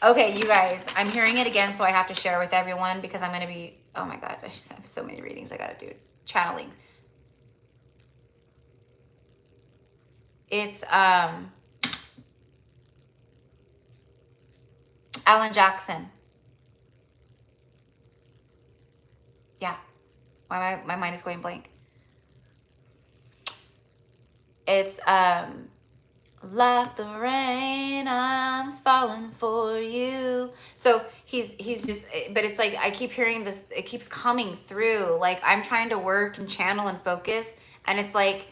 Okay, you guys, I'm hearing it again, so I have to share with everyone because I'm going to be, oh my God, I just have so many readings I got to do. Channeling. It's Alan Jackson. Yeah, my mind is going blank. It's like the rain, I'm falling for you. So he's just, but it's like I keep hearing this, it keeps coming through. Like I'm trying to work and channel and focus, and it's like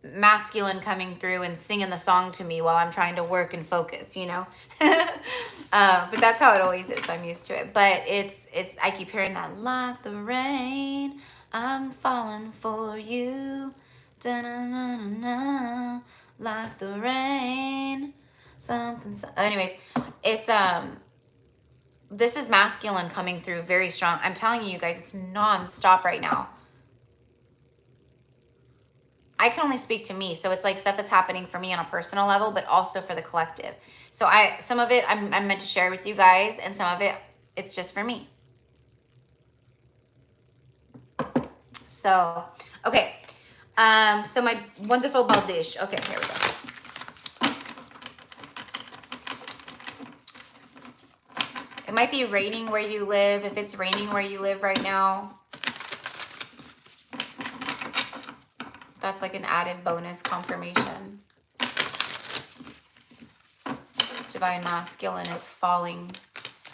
masculine coming through and singing the song to me while I'm trying to work and focus, you know. But that's how it always is. I'm used to it. But it's I keep hearing that, like the rain, I'm falling for you. Da-na-na-na-na, like the rain, something. Anyways, it's this is masculine coming through very strong. I'm telling you guys, it's non-stop right now. I can only speak to me, so it's like stuff that's happening for me on a personal level, but also for the collective. So some of it I'm meant to share with you guys, and some of it it's just for me. So okay. So my wonderful Balish. Okay, here we go. It might be raining where you live. If it's raining where you live right now, that's like an added bonus confirmation. Divine Masculine is falling.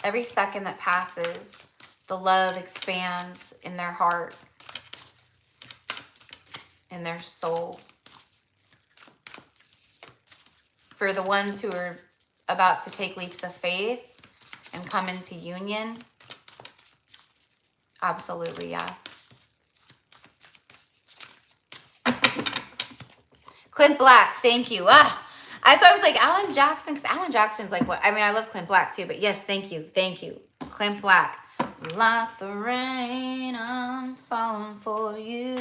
Every second that passes, the love expands in their heart, in their soul. For the ones who are about to take leaps of faith and come into union, absolutely, yeah. Clint Black, thank you. Ah, so I was like, Alan Jackson, because Alan Jackson's like, what? I mean, I love Clint Black too, but yes, thank you. Thank you. Clint Black. Like the rain, I'm falling for you.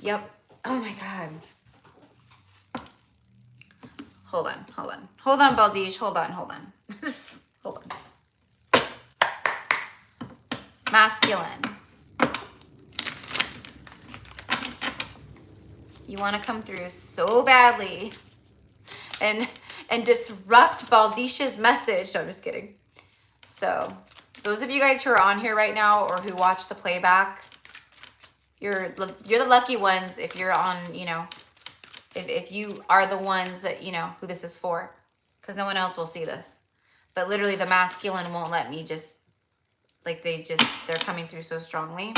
Yep. Oh my God. Hold on, hold on. Hold on, Balish. Hold on, hold on. Hold on. Masculine. You want to come through so badly and disrupt Balish's message. No, I'm just kidding. So those of you guys who are on here right now or who watch the playback, you're the lucky ones if you're on, you know, if you are the ones that, you know, who this is for, because no one else will see this. But literally the masculine won't let me just, like they're coming through so strongly.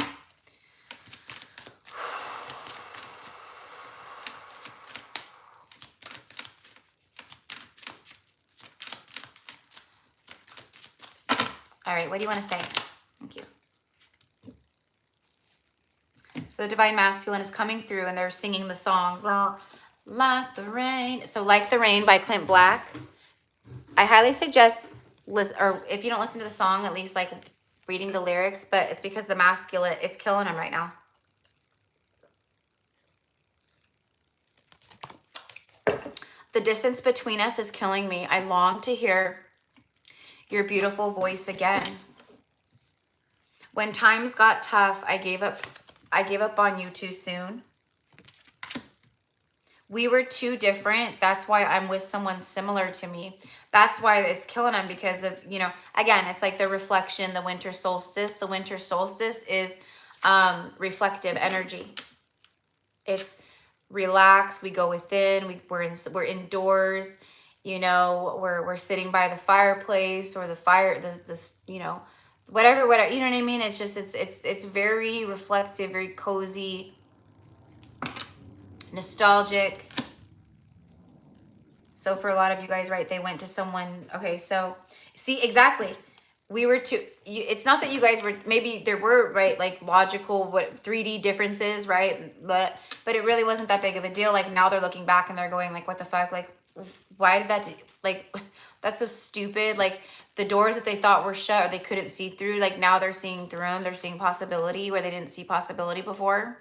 All right, what do you want to say? Thank you. So the Divine Masculine is coming through and they're singing the song, Like the Rain. So Like the Rain by Clint Black. I highly suggest, or if you don't listen to the song, at least like reading the lyrics, but it's because the masculine, it's killing him right now. The distance between us is killing me. I long to hear your beautiful voice again. When times got tough, I gave up on you too soon. We were too different. That's why I'm with someone similar to me. That's why it's killing them, because of, you know, again, it's like the reflection, the winter solstice. The winter solstice is reflective energy. It's relax, we go within, we're indoors, you know, we're sitting by the fireplace or the you know, whatever, you know what I mean? It's just, it's very reflective, very cozy, nostalgic. So for a lot of you guys, right, they went to someone, okay, so see, exactly. We were it's not that you guys were, maybe there were, right, like logical, 3D differences, right? But it really wasn't that big of a deal. Like now they're looking back and they're going like, what the fuck? Like, why did that, like, that's so stupid. Like the doors that they thought were shut or they couldn't see through, like now they're seeing through them. They're seeing possibility where they didn't see possibility before.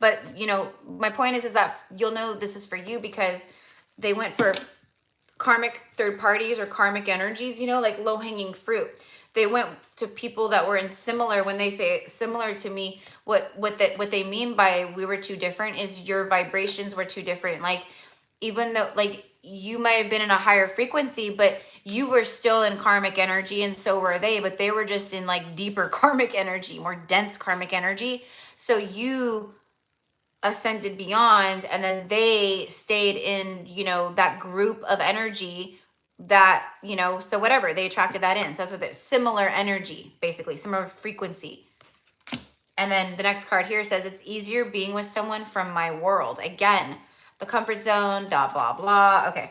But, you know, my point is that you'll know this is for you because they went for karmic third parties or karmic energies, you know, like low-hanging fruit. They went to people that were in similar. When they say similar to me, what they mean by we were too different is your vibrations were too different. Like, even though, like, you might have been in a higher frequency, but you were still in karmic energy and so were they, but they were just in like deeper karmic energy, more dense karmic energy. So you ascended beyond, and then they stayed in, you know, that group of energy that, you know, so whatever, they attracted that in. So that's what they're, similar energy, basically, similar frequency. And then the next card here says, it's easier being with someone from my world. Again, the comfort zone, blah, blah, blah. Okay.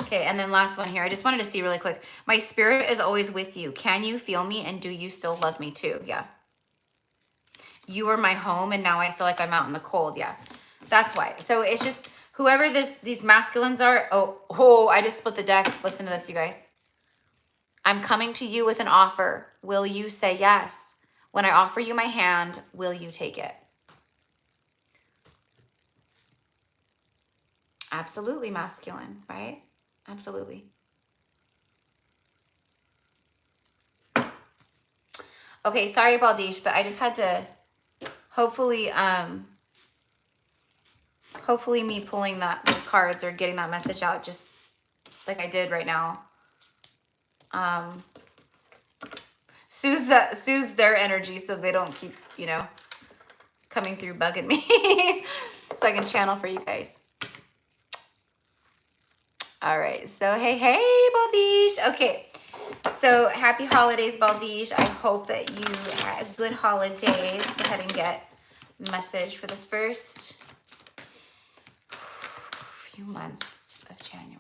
Okay, and then last one here. I just wanted to see really quick. My spirit is always with you. Can you feel me? And do you still love me too? Yeah. You are my home, and now I feel like I'm out in the cold. Yeah, that's why. So it's just whoever these masculines are. Oh, I just split the deck. Listen to this, you guys. I'm coming to you with an offer. Will you say yes? When I offer you my hand, will you take it? Absolutely masculine, right? Absolutely. Okay, sorry, Balish, but I just had to. Hopefully me pulling those cards or getting that message out just like I did right now. Soothes their energy so they don't keep, you know, coming through bugging me. So I can channel for you guys. All right, so hey, Balish. Okay, so happy holidays, Balish. I hope that you had a good holidays. Let's go ahead and get a message for the first few months of January.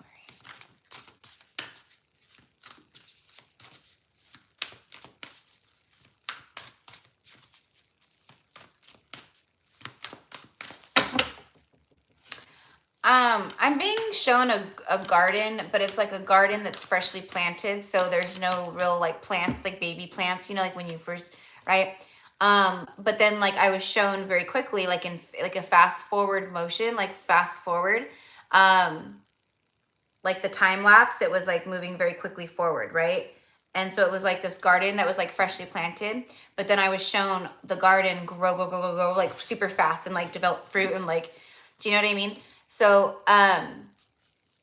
I'm being shown a garden, but it's like a garden that's freshly planted. So there's no real like plants, like baby plants, you know, like when you first, right? But then like I was shown very quickly, like in like a fast forward motion, like fast forward, like the time lapse, it was like moving very quickly forward, right? And so it was like this garden that was like freshly planted, but then I was shown the garden grow, like super fast and like develop fruit and like, do you know what I mean? So that's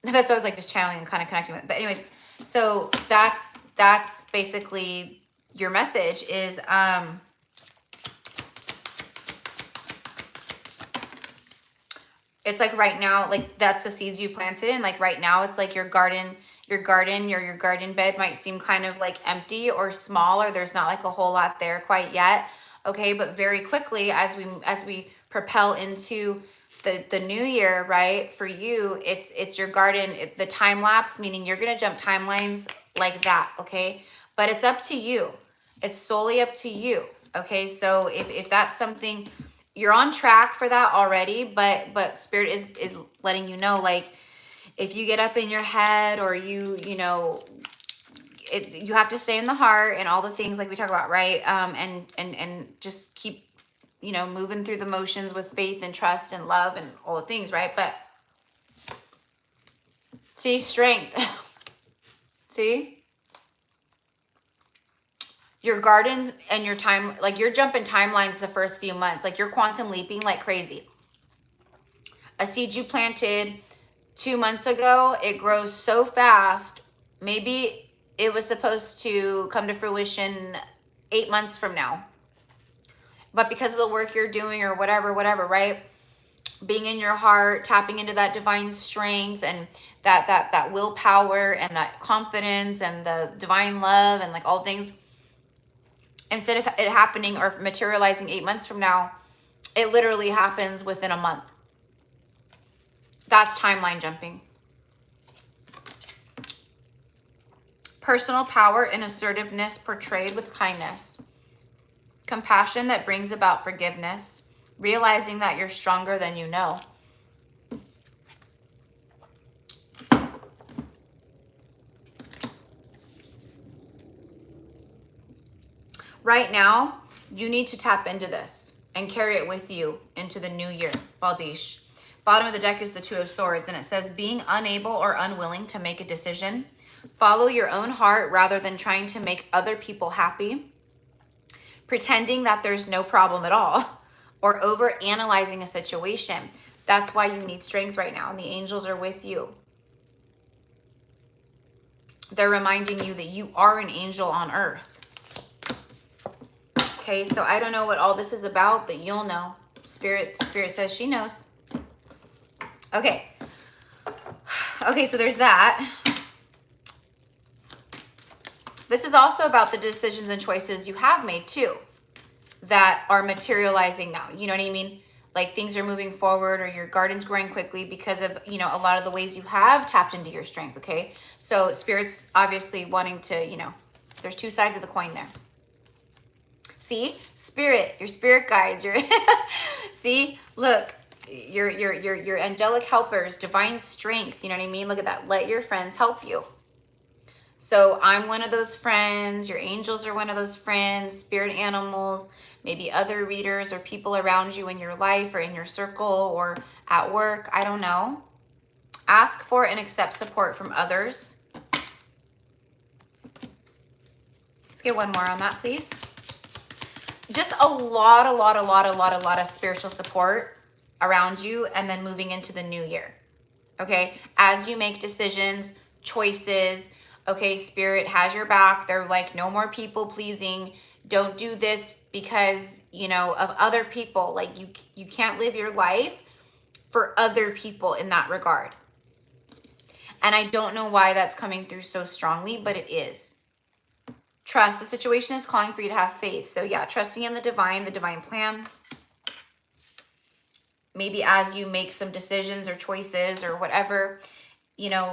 what I was like just channeling and kind of connecting with. But anyways, so that's basically your message is it's like right now, like that's the seeds you planted in. Like right now, it's like your garden bed might seem kind of like empty or small, or there's not like a whole lot there quite yet. Okay, but very quickly as we propel into the new year, right? For you, it's your garden, the time lapse, meaning you're gonna jump timelines like that, okay? But it's up to you. It's solely up to you, okay? So if that's something, you're on track for that already, but Spirit is letting you know, like, if you get up in your head or you know, you have to stay in the heart and all the things like we talk about, right? And just keep, you know, moving through the motions with faith and trust and love and all the things, right? But see, strength. See? Your garden and your time, like you're jumping timelines the first few months. Like you're quantum leaping like crazy. A seed you planted 2 months ago, it grows so fast. Maybe it was supposed to come to fruition 8 months from now. But because of the work you're doing or whatever, right? Being in your heart, tapping into that divine strength and that willpower and that confidence and the divine love and like all things, instead of it happening or materializing 8 months from now, it literally happens within a month. That's timeline jumping. Personal power and assertiveness portrayed with kindness. Compassion that brings about forgiveness. Realizing that you're stronger than you know. Right now, you need to tap into this and carry it with you into the new year, Balish. Bottom of the deck is the Two of Swords, and it says, being unable or unwilling to make a decision. Follow your own heart rather than trying to make other people happy. Pretending that there's no problem at all, or over analyzing a situation. That's why you need strength right now, and the angels are with you. They're reminding you that you are an angel on earth. Okay, so I don't know what all this is about, but you'll know. Spirit says she knows. Okay. Okay, so there's that. This is also about the decisions and choices you have made too, that are materializing now. You know what I mean? Like things are moving forward or your garden's growing quickly because of, you know, a lot of the ways you have tapped into your strength, okay? So Spirit's obviously wanting to, you know, there's two sides of the coin there. See? Spirit, your spirit guides, your see? Look, your angelic helpers, divine strength, you know what I mean? Look at that. Let your friends help you. So I'm one of those friends. Your angels are one of those friends, spirit animals, maybe other readers or people around you in your life or in your circle or at work. I don't know. Ask for and accept support from others. Let's get one more on that, please. Just a lot of spiritual support around you and then moving into the new year. Okay? As you make decisions, choices. Okay, Spirit has your back. They're like, no more people pleasing. Don't do this because, you know, of other people. Like you can't live your life for other people in that regard. And I don't know why that's coming through so strongly, but it is. Trust. The situation is calling for you to have faith. So yeah, trusting in the divine plan. Maybe as you make some decisions or choices or whatever, you know,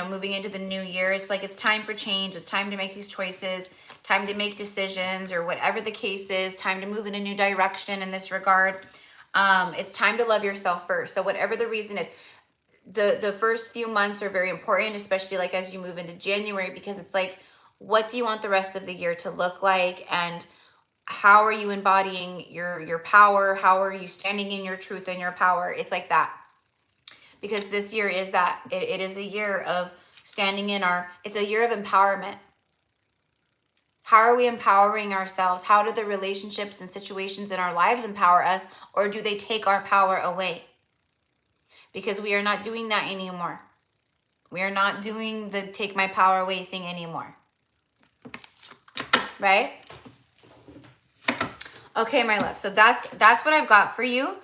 moving into the new year, it's like it's time for change. It's time to make these choices, time to make decisions, or whatever the case is, time to move in a new direction in this regard. It's time to love yourself first. So whatever the reason is, the first few months are very important, especially like as you move into January, because it's like, what do you want the rest of the year to look like? And how are you embodying your power? How are you standing in your truth and your power? It's like that. Because this year is that. It is a year of standing in it's a year of empowerment. How are we empowering ourselves? How do the relationships and situations in our lives empower us? Or do they take our power away? Because we are not doing that anymore. We are not doing the take my power away thing anymore. Right? Okay, my love. So that's what I've got for you.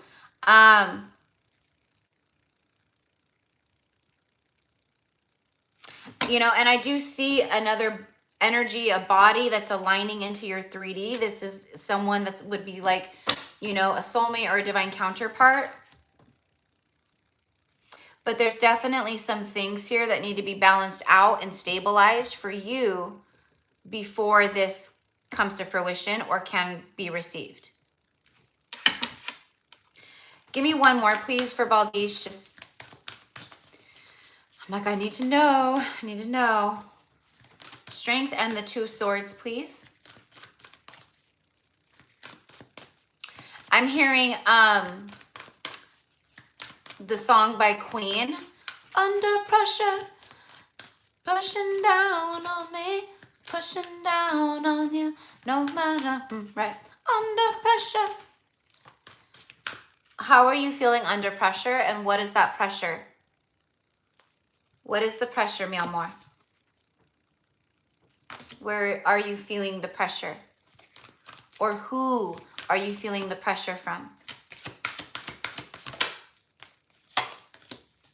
You know, and I do see another energy, a body that's aligning into your 3D. This is someone that would be like, you know, a soulmate or a divine counterpart. But there's definitely some things here that need to be balanced out and stabilized for you before this comes to fruition or can be received. Give me one more, please, for Balish. Just, I'm like, I need to know. I need to know. Strength and the 2 swords, please. I'm hearing the song by Queen. Under pressure, pushing down on me, pushing down on you, no matter, right? Under pressure. How are you feeling under pressure, and what is that pressure? What is the pressure, mi amor? Where are you feeling the pressure? Or who are you feeling the pressure from?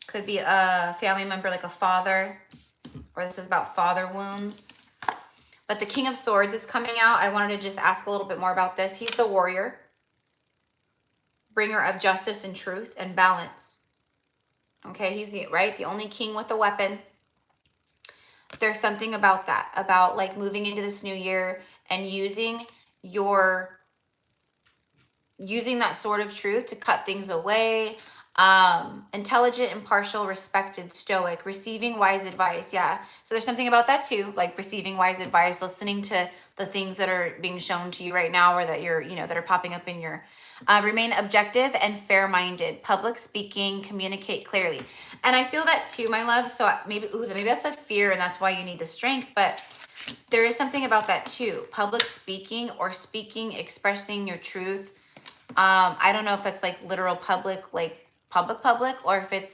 Could be a family member, like a father, or this is about father wounds. But the King of Swords is coming out. I wanted to just ask a little bit more about this. He's the warrior, bringer of justice and truth and balance. Okay, he's the only king with a weapon. There's something about that, about like moving into this new year and using that sword of truth to cut things away. Intelligent, impartial, respected, stoic, receiving wise advice. Yeah. So there's something about that too, like receiving wise advice, listening to the things that are being shown to you right now, or that you're, that are popping up in your, remain objective and fair-minded, public speaking, communicate clearly. And I feel that too, my love. So maybe that's a fear and that's why you need the strength, but there is something about that too. Public speaking or speaking, expressing your truth. I don't know if it's like literal public, like public, or if it's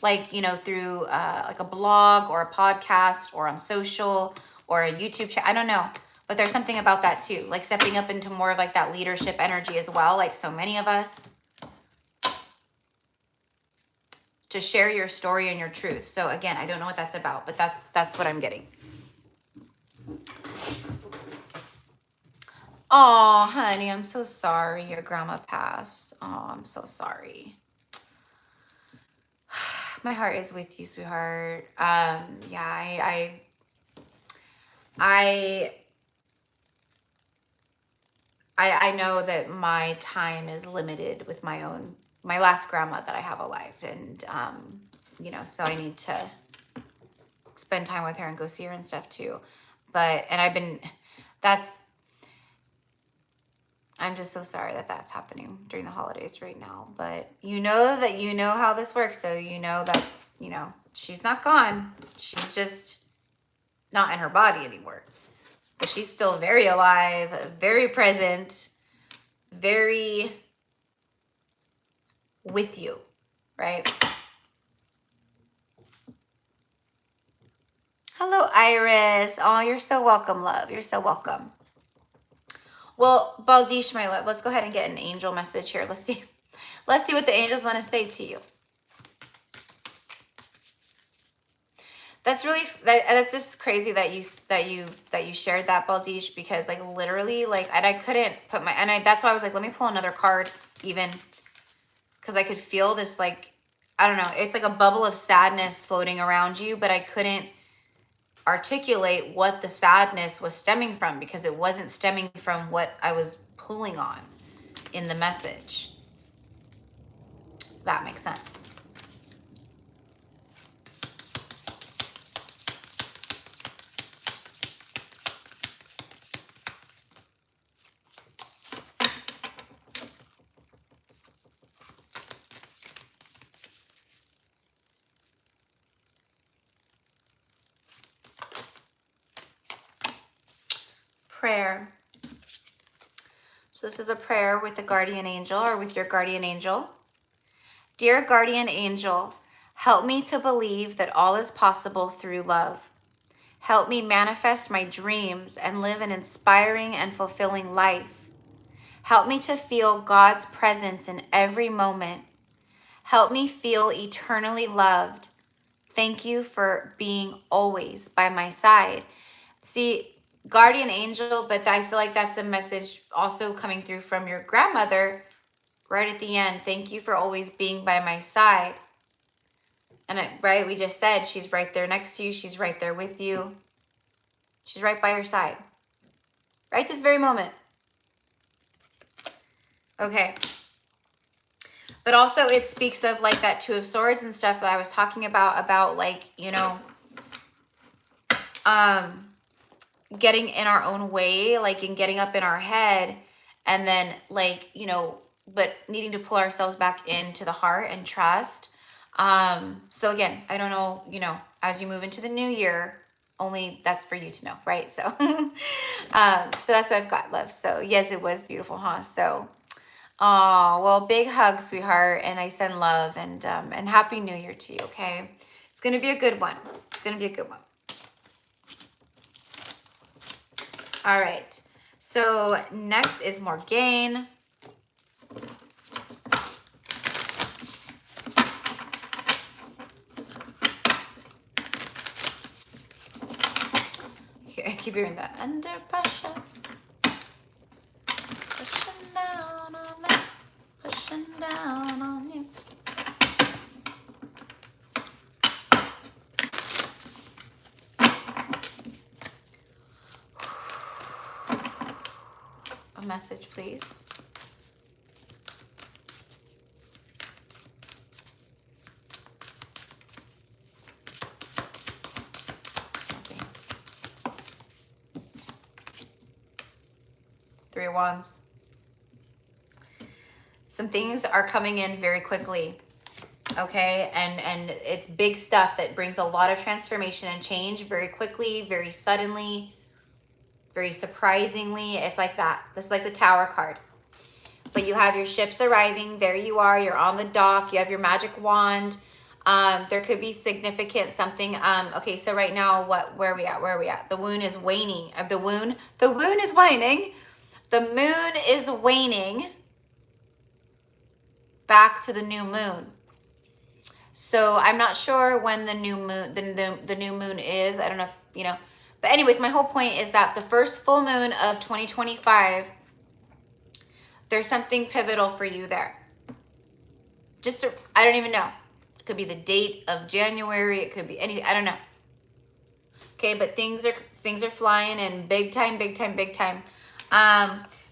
like, through like a blog or a podcast or on social or a YouTube channel. I don't know, but there's something about that too, like stepping up into more of like that leadership energy as well, like so many of us, to share your story and your truth. So again, I don't know what that's about, but that's what I'm getting. Oh, honey, I'm so sorry your grandma passed. Oh, I'm so sorry. My heart is with you, sweetheart. Yeah, I know that my time is limited with my last grandma that I have alive. And, so I need to spend time with her and go see her and stuff too. I'm just so sorry that that's happening during the holidays right now. But you know how this works. So you know that, she's not gone. She's just not in her body anymore. But she's still very alive, very present, very with you, right? Hello, Iris. Oh, you're so welcome, love. You're so welcome. Well, Balish, my love, let's go ahead and get an angel message here. Let's see. Let's see what the angels want to say to you. That's really that's just crazy that you shared that, Balish, because like literally like and I couldn't put my that's why I was like, let me pull another card even, because I could feel this like, I don't know, it's like a bubble of sadness floating around you, but I couldn't articulate what the sadness was stemming from because it wasn't stemming from what I was pulling on in the message. That makes sense. Prayer. So this is a prayer with the guardian angel or with your guardian angel. Dear guardian angel, help me to believe that all is possible through love. Help me manifest my dreams and live an inspiring and fulfilling life. Help me to feel God's presence in every moment. Help me feel eternally loved. Thank you for being always by my side. See, guardian angel, but I feel like that's a message also coming through from your grandmother right at the end. Thank you for always being by my side. And right, we just said she's right there next to you. She's right there with you. She's right by your side. Right this very moment. Okay. But also it speaks of like that Two of Swords and stuff that I was talking about like, you know, getting in our own way, like in getting up in our head and then like, you know, but needing to pull ourselves back into the heart and trust. So again, I don't know, you know, as you move into the new year, only that's for you to know, right? So, so that's what I've got, love. So yes, it was beautiful, huh? So, oh, well, big hug, sweetheart. And I send love and happy new year to you. Okay. It's going to be a good one. It's going to be a good one. All right, so next is Morgane. I keep hearing that. Under pressure. Pushing down on me. Pushing down on you. A message, please. Okay. Three of Wands. Some things are coming in very quickly, okay? And it's big stuff that brings a lot of transformation and change very quickly, very suddenly, very surprisingly. It's like that. This is like the Tower card. But you have your ships arriving. There you are. You're on the dock. You have your magic wand. There could be significant something. Okay, so right now, where are we at? Where are we at? The moon is waning. The moon is waning. The moon is waning back to the new moon. So I'm not sure when the new moon, the new moon is. I don't know if, you know. But anyways, my whole point is that the first full moon of 2025, there's something pivotal for you there. I don't even know. It could be the date of January. It could be anything. I don't know. Okay, but things are flying in big time, big time, big time.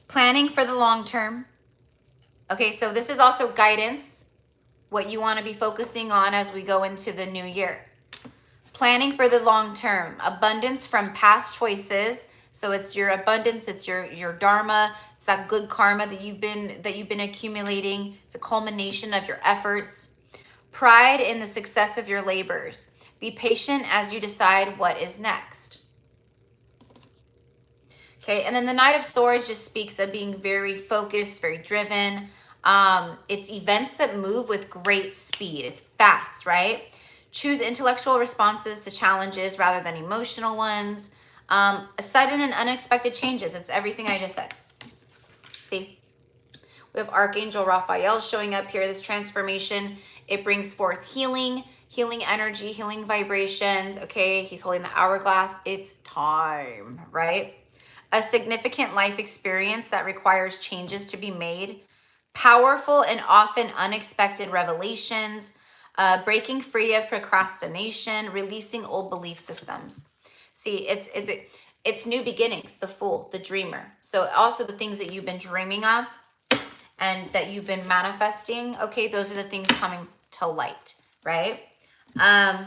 Planning for the long term. Okay, so this is also guidance, what you want to be focusing on as we go into the new year. Planning for the long term, abundance from past choices. So it's your abundance, it's your dharma, it's that good karma that you've been accumulating. It's a culmination of your efforts. Pride in the success of your labors. Be patient as you decide what is next. Okay, and then the Knight of Swords just speaks of being very focused, very driven, It's events that move with great speed. It's fast, right? Choose intellectual responses to challenges rather than emotional ones. Sudden and unexpected changes. It's everything I just said. See? We have Archangel Raphael showing up here. This transformation, it brings forth healing, healing energy, healing vibrations. Okay, he's holding the hourglass. It's time, right? A significant life experience that requires changes to be made. Powerful and often unexpected revelations. Breaking free of procrastination, releasing old belief systems. See, it's new beginnings, the Fool, the Dreamer. So also the things that you've been dreaming of and that you've been manifesting, okay, those are the things coming to light, right? Wow.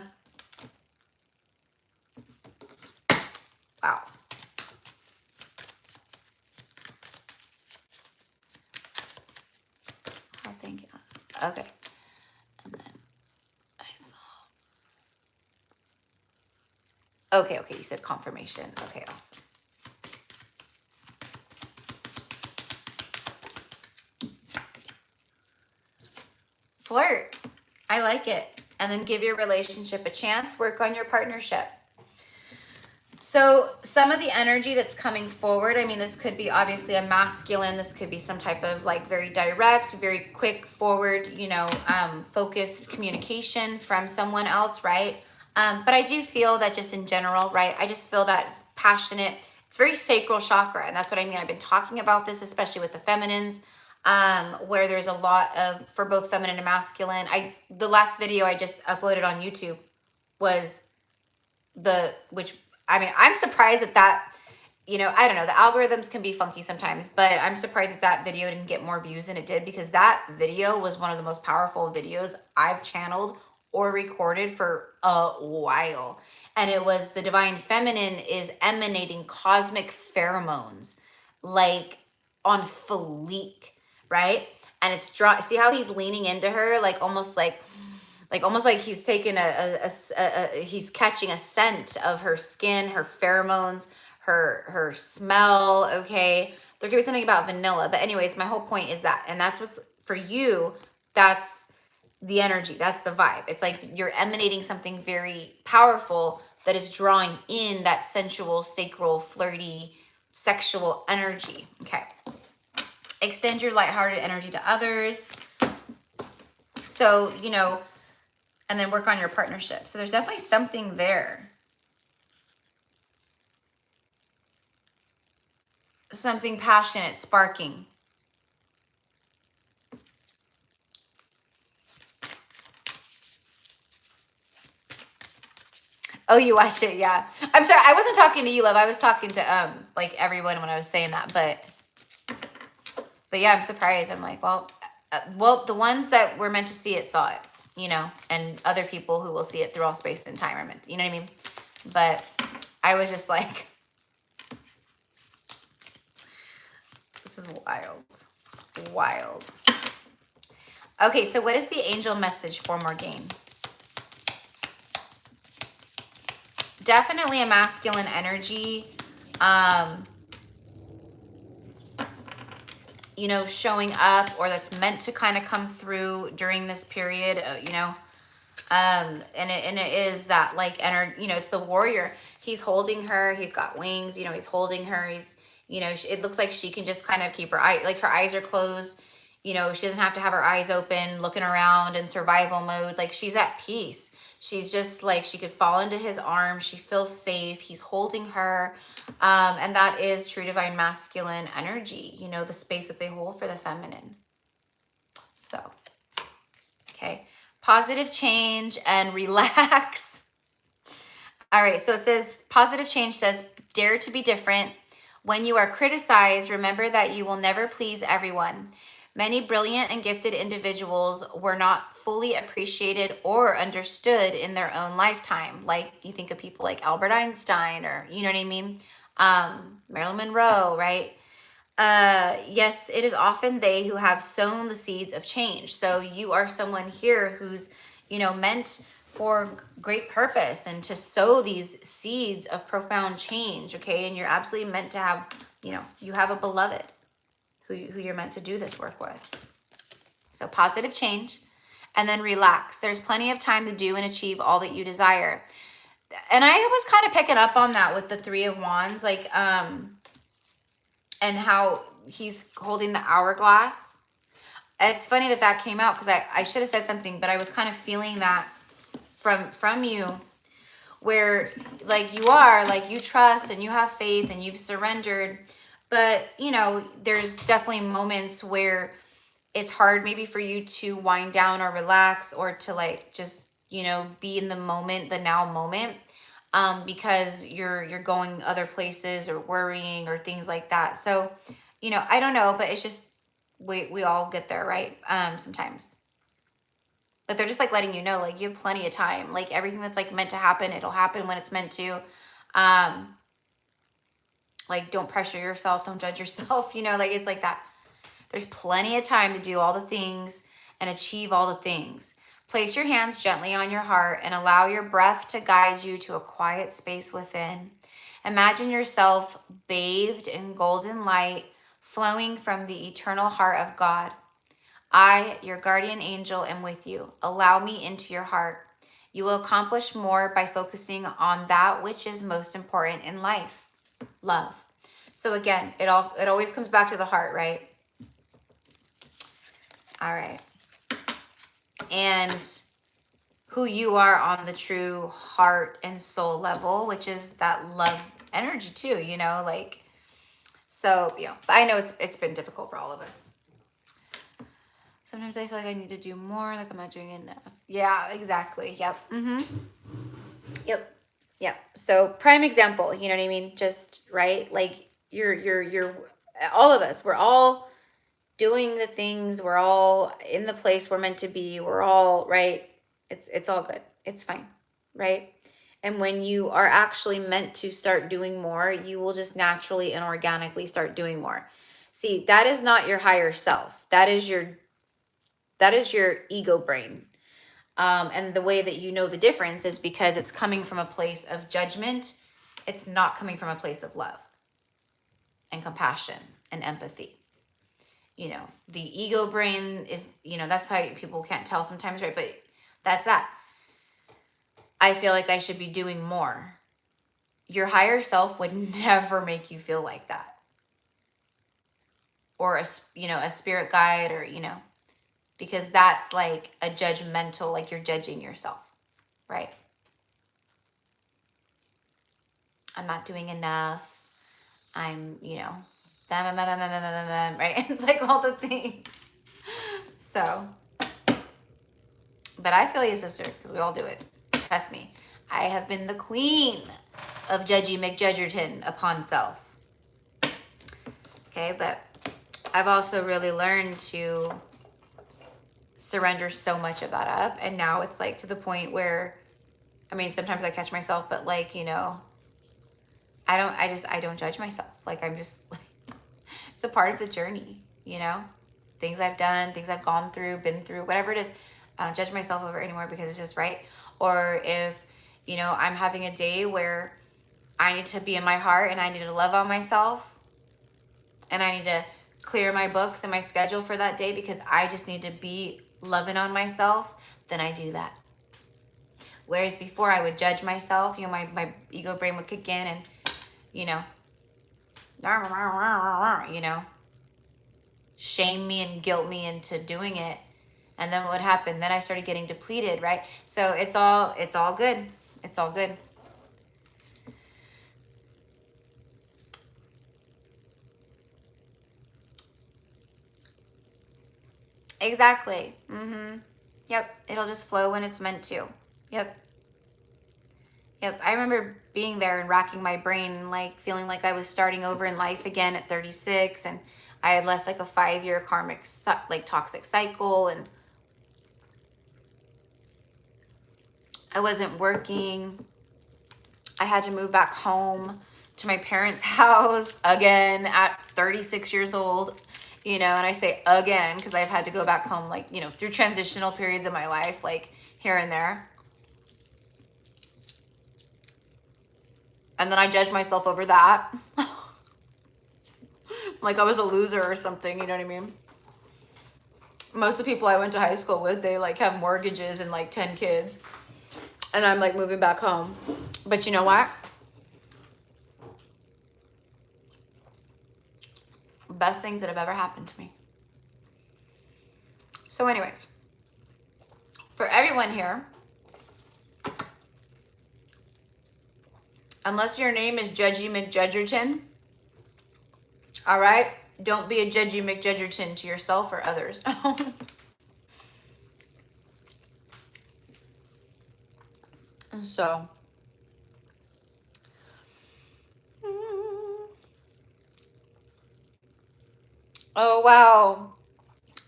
I think, okay. And then I saw, okay, you said confirmation. Okay, awesome. Flirt. I like it. And then give your relationship a chance. Work on your partnership. So some of the energy that's coming forward, I mean, this could be obviously a masculine. This could be some type of like very direct, very quick forward, you know, focused communication from someone else, right? But I do feel that just in general, right? I just feel that passionate, it's very sacral chakra. And that's what I mean. I've been talking about this, especially with the feminines, where there's a lot of, for both feminine and masculine. The last video I just uploaded on YouTube was I mean, I'm surprised that, you know, I don't know, the algorithms can be funky sometimes, but I'm surprised that video didn't get more views than it did, because that video was one of the most powerful videos I've channeled or recorded for a while. And it was the divine feminine is emanating cosmic pheromones, like on fleek, right? And it's see how he's leaning into her, like almost like he's taking he's catching a scent of her skin, her pheromones, her smell. Okay, there could be something about vanilla, but anyways, my whole point is that, and that's what's for you. That's the energy. That's the vibe. It's like you're emanating something very powerful that is drawing in that sensual, sacral, flirty, sexual energy. Okay. Extend your lighthearted energy to others. So, you know, and then work on your partnership. So there's definitely something there. Something passionate, sparking. Oh, you watch it, yeah. I'm sorry, I wasn't talking to you, love. I was talking to like everyone when I was saying that, but yeah, I'm surprised. I'm like, well, the ones that were meant to see it saw it, you know, and other people who will see it through all space and time are meant, you know what I mean? But I was just like, this is wild. Wild. Okay, so what is the angel message for Morgane? Definitely a masculine energy. You know, showing up, or that's meant to kind of come through during this period, you know, and it is that like energy, you know, it's the warrior. He's holding her, he's got wings, you know, he's holding her, he's, you know, it looks like she can just kind of keep her eye, like her eyes are closed, you know, she doesn't have to have her eyes open, looking around in survival mode, like she's at peace. She's just like, she could fall into his arms, she feels safe, he's holding her. And that is true divine masculine energy, you know, the space that they hold for the feminine. So, okay. Positive change and relax. All right. So it says, positive change says, dare to be different. When you are criticized, remember that you will never please everyone. Many brilliant and gifted individuals were not fully appreciated or understood in their own lifetime. Like you think of people like Albert Einstein, or, you know what I mean? Marilyn Monroe, right? Yes, it is often they who have sown the seeds of change. So you are someone here who's, you know, meant for great purpose and to sow these seeds of profound change. Okay. And you're absolutely meant to have, you know, you have a beloved who you're meant to do this work with. So positive change. And then relax. There's plenty of time to do and achieve all that you desire. And I was kind of picking up on that with the Three of Wands, like, and how he's holding the hourglass. It's funny that that came out because I should have said something, but I was kind of feeling that from you, where like you are, like you trust and you have faith and you've surrendered. But, you know, there's definitely moments where it's hard maybe for you to wind down or relax or to like just, you know, be in the moment, the now moment, because you're going other places or worrying or things like that. So, you know, I don't know, but it's just we all get there, right? Sometimes. But they're just like letting you know, like you have plenty of time. Like everything that's like meant to happen, it'll happen when it's meant to. Like don't pressure yourself, don't judge yourself, you know, like it's like that. There's plenty of time to do all the things and achieve all the things. Place your hands gently on your heart and allow your breath to guide you to a quiet space within. Imagine yourself bathed in golden light flowing from the eternal heart of God. I, your guardian angel, am with you. Allow me into your heart. You will accomplish more by focusing on that which is most important in life. Love. So again, it always comes back to the heart, right? All right. And who you are on the true heart and soul level, which is that love energy too, you know, like, so, you know, I know it's been difficult for all of us. Sometimes I feel like I need to do more, like I'm not doing enough. Yeah, exactly. Yep. Yep. So prime example, you know what I mean? Just, right? Like you're all of us, we're all doing the things, we're all in the place we're meant to be, we're all, right? It's all good. It's fine, right? And when you are actually meant to start doing more, you will just naturally and organically start doing more. See, that is not your higher self. That is your ego brain. And the way that you know the difference is because it's coming from a place of judgment. It's not coming from a place of love and compassion and empathy. You know, the ego brain is, you know, that's how people can't tell sometimes, right? But that's that. I feel like I should be doing more. Your higher self would never make you feel like that. Or, a spirit guide or, because that's like a judgmental, like you're judging yourself, right? I'm not doing enough. I'm, right? It's like all the things. So, but I feel you, sister, because we all do it. Trust me. I have been the queen of Judgy McJudgerton upon self. Okay, but I've also really learned to surrender so much of that up. And now it's like to the point where, sometimes I catch myself, but like, I don't judge myself. Like, I'm just like, it's a part of the journey, things I've done, things I've gone through, been through, whatever it is. I don't judge myself over it anymore because it's just right. Or if, I'm having a day where I need to be in my heart and I need to love on myself and I need to clear my books and my schedule for that day because I just need to be loving on myself, then I do that. Whereas before I would judge myself, my ego brain would kick in and, shame me and guilt me into doing it. And then what happened? Then I started getting depleted, right? So it's all good. It's all good. Exactly. Yep. It'll just flow when it's meant to. Yep. I remember being there and racking my brain and like feeling like I was starting over in life again at 36, and I had left like a 5-year karmic like toxic cycle, and I wasn't working. I had to move back home to my parents' house again at 36 years old, and I say again because I've had to go back home like, through transitional periods of my life, like here and there. And then I judge myself over that. Like I was a loser or something, you know what I mean? most of the people I went to high school with, they like have mortgages and like 10 kids. And I'm like moving back home. But you know what? Best things that have ever happened to me. So anyways, for everyone here, unless your name is Judgy McJudgerton, all right, don't be a Judgy McJudgerton to yourself or others. So, oh wow.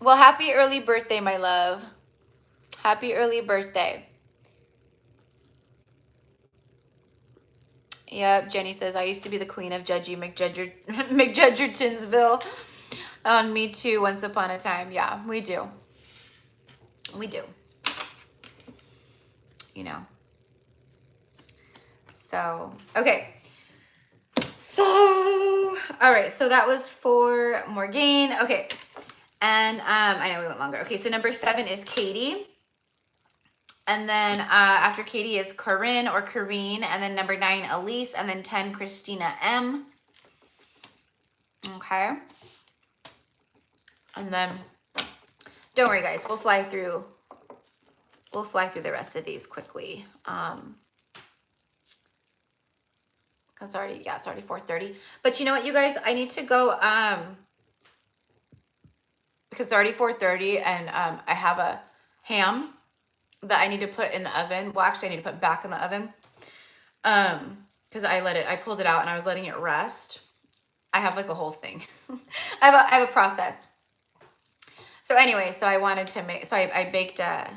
Well, happy early birthday, my love. Happy early birthday. Yep, Jenny says, I used to be the queen of Judgy McJudgertonsville. Me too, once upon a time. Yeah, we do. We do. You know. So, okay. So, all right. So that was for Morgane. Okay. And I know we went longer. Okay, so number 7 is Katie. And then after Katie is Karine or Karine. And then number 9, Elise. And then 10, Christina M. Okay. And then, don't worry, guys. We'll fly through the rest of these quickly. It's already 4:30. But you know what, you guys? I need to go, because it's already 4:30 and I have a ham that I need to put in the oven. Well, actually, I need to put back in the oven. Because I pulled it out and I was letting it rest. I have like a whole thing. I have a process. So anyway, so I wanted to make, so I baked a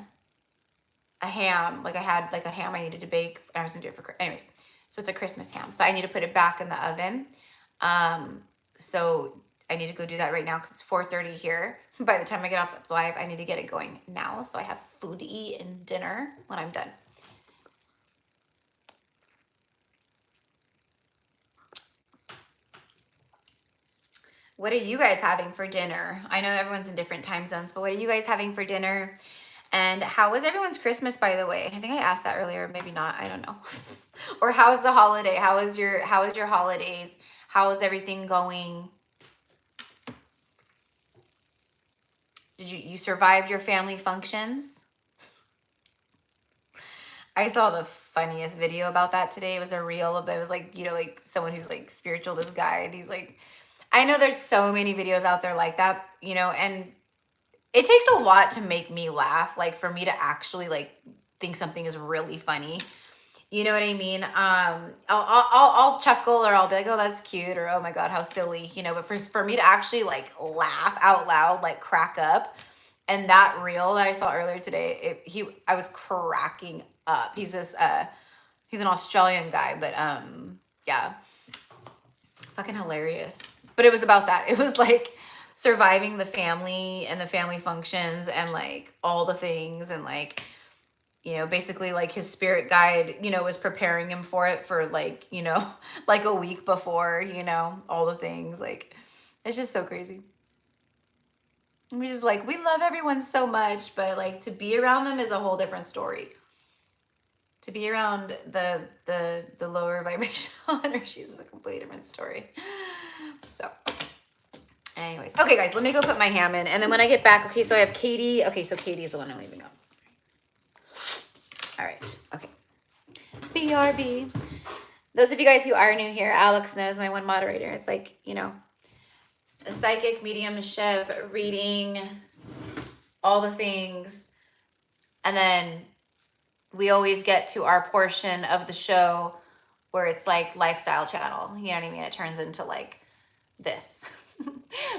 ham. Like I had like a ham I needed to bake. I was gonna do it for, anyways. So it's a Christmas ham, but I need to put it back in the oven. So I need to go do that right now because it's 4:30 here. By the time I get off the live, I need to get it going now. So I have food to eat and dinner when I'm done. What are you guys having for dinner? I know everyone's in different time zones, but what are you guys having for dinner? And how was everyone's Christmas, by the way? I think I asked that earlier, maybe not, I don't know. Or how was the holiday? How was your holidays? How is everything going? Did you survived your family functions? I saw the funniest video about that today. It was a reel, but it was like, you know, like someone who's like spiritual, this guy, and he's like, I know there's so many videos out there like that, you know, and it takes a lot to make me laugh, like for me to actually like think something is really funny. You know what I mean? I'll chuckle or I'll be like, oh, that's cute, or oh my God, how silly, you know, but for me to actually like laugh out loud, like crack up. And that reel that I saw earlier today, I was cracking up. He's an Australian guy, but yeah, fucking hilarious. But it was about that. It was like surviving the family and the family functions and like all the things, and like, you know, basically like his spirit guide, you know, was preparing him for it for like, you know, like a week before, you know, all the things. Like, it's just so crazy. We just like, we love everyone so much, but like to be around them is a whole different story. To be around the lower vibrational energies is a completely different story. So anyways, okay guys, let me go put my ham in, and then when I get back, okay, so I have Katie. Okay, so Katie's the one I'm leaving out. All right, okay. BRB. Those of you guys who are new here, Alex knows, my one moderator. It's like, you know, the psychic, mediumship, reading, all the things. And then we always get to our portion of the show where it's like lifestyle channel. You know what I mean? It turns into like this.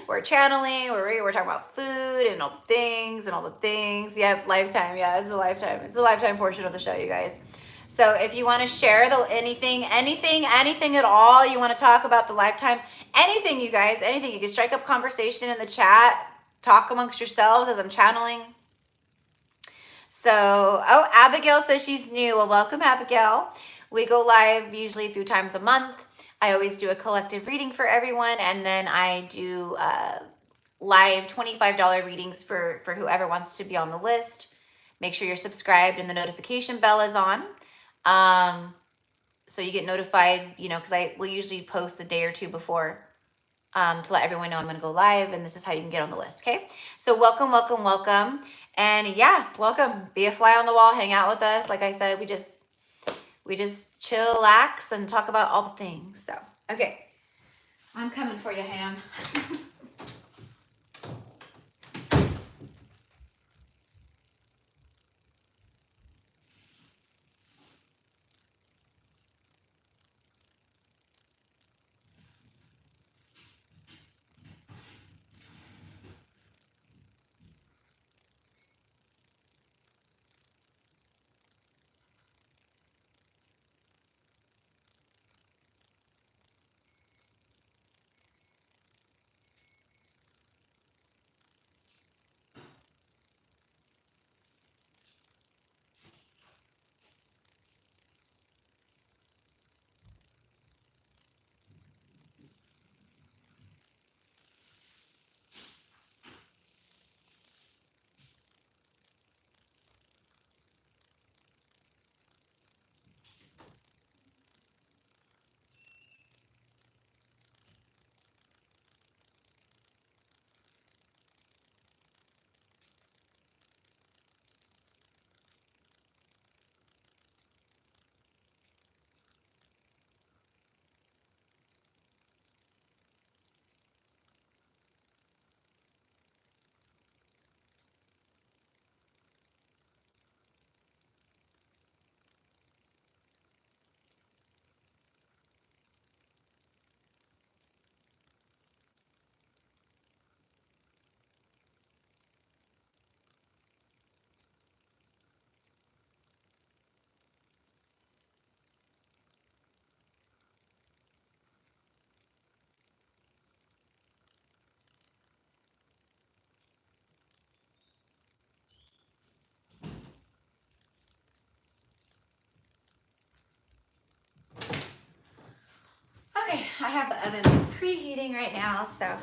We're channeling, we're talking about food and all the things and all the things. Yep, lifetime. Yeah, it's a lifetime. It's a lifetime portion of the show, you guys. So if you want to share anything at all, you want to talk about the lifetime, anything, you guys, anything, you can strike up conversation in the chat, talk amongst yourselves as I'm channeling. So, oh, Abigail says she's new. Well, welcome, Abigail. We go live usually a few times a month. I always do a collective reading for everyone, and then I do live $25 readings for whoever wants to be on the list. Make sure you're subscribed and the notification bell is on. So you get notified, you know, because I will usually post a day or two before to let everyone know I'm going to go live, and this is how you can get on the list, okay? So welcome, welcome, welcome. And yeah, welcome. Be a fly on the wall, hang out with us. Like I said, we just chillax and talk about all the things. So, okay. I'm coming for you, Ham. Okay, I have the oven preheating right now, so.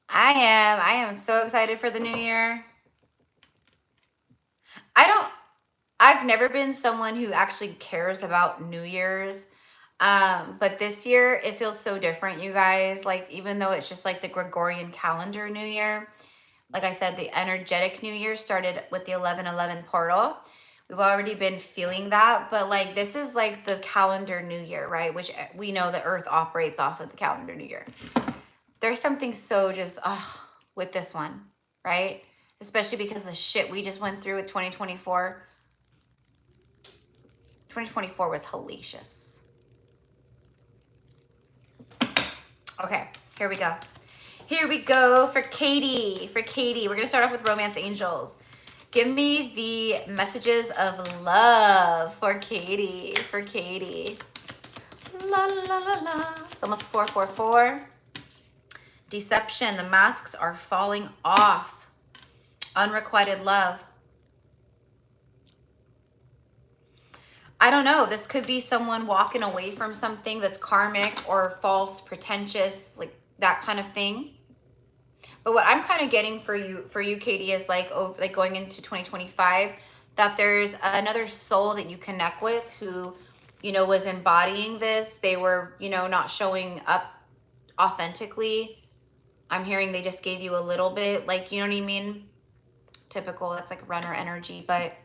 I am so excited for the new year. I've never been someone who actually cares about New Year's. But this year it feels so different, you guys. Like, even though it's just like the Gregorian calendar New Year, like I said, the energetic New Year started with the 11/11 portal. We've already been feeling that, but like this is like the calendar New Year, right? Which we know the Earth operates off of the calendar New Year. There's something so just with this one, right? Especially because the shit we just went through with 2024. 2024 was hellacious. Okay, here we go. Here we go for Katie. For Katie, we're going to start off with Romance Angels. Give me the messages of love for Katie. For Katie. La, la, la, la. It's almost 444. Deception. The masks are falling off. Unrequited love. I don't know. This could be someone walking away from something that's karmic or false, pretentious, like that kind of thing. But what I'm kind of getting for you, Katie, is like going into 2025, that there's another soul that you connect with who, you know, was embodying this. They were, you know, not showing up authentically. I'm hearing they just gave you a little bit, like, you know what I mean? Typical, that's like runner energy, but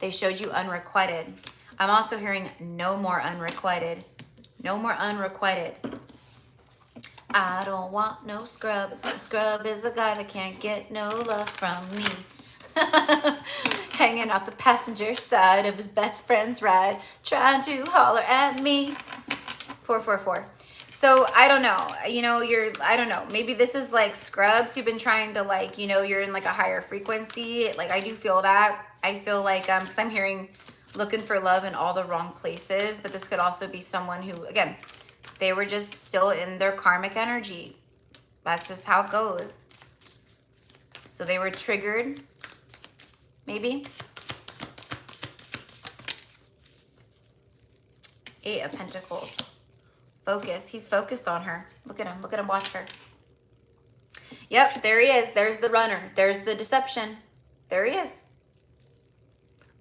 they showed you unrequited. I'm also hearing no more unrequited. No more unrequited. I don't want no scrub. A scrub is a guy that can't get no love from me. Hanging out the passenger side of his best friend's ride, trying to holler at me. 444. So I don't know, you know, I don't know, maybe this is like scrubs. You've been trying to, like, you know, you're in like a higher frequency. Like, I do feel that. I feel like, because I'm hearing looking for love in all the wrong places, but this could also be someone who, again, they were just still in their karmic energy. That's just how it goes. So they were triggered. maybe. 8 of Pentacles. Focus. He's focused on her. Look at him. Look at him. Watch her. Yep, there he is. There's the runner. There's the deception. There he is.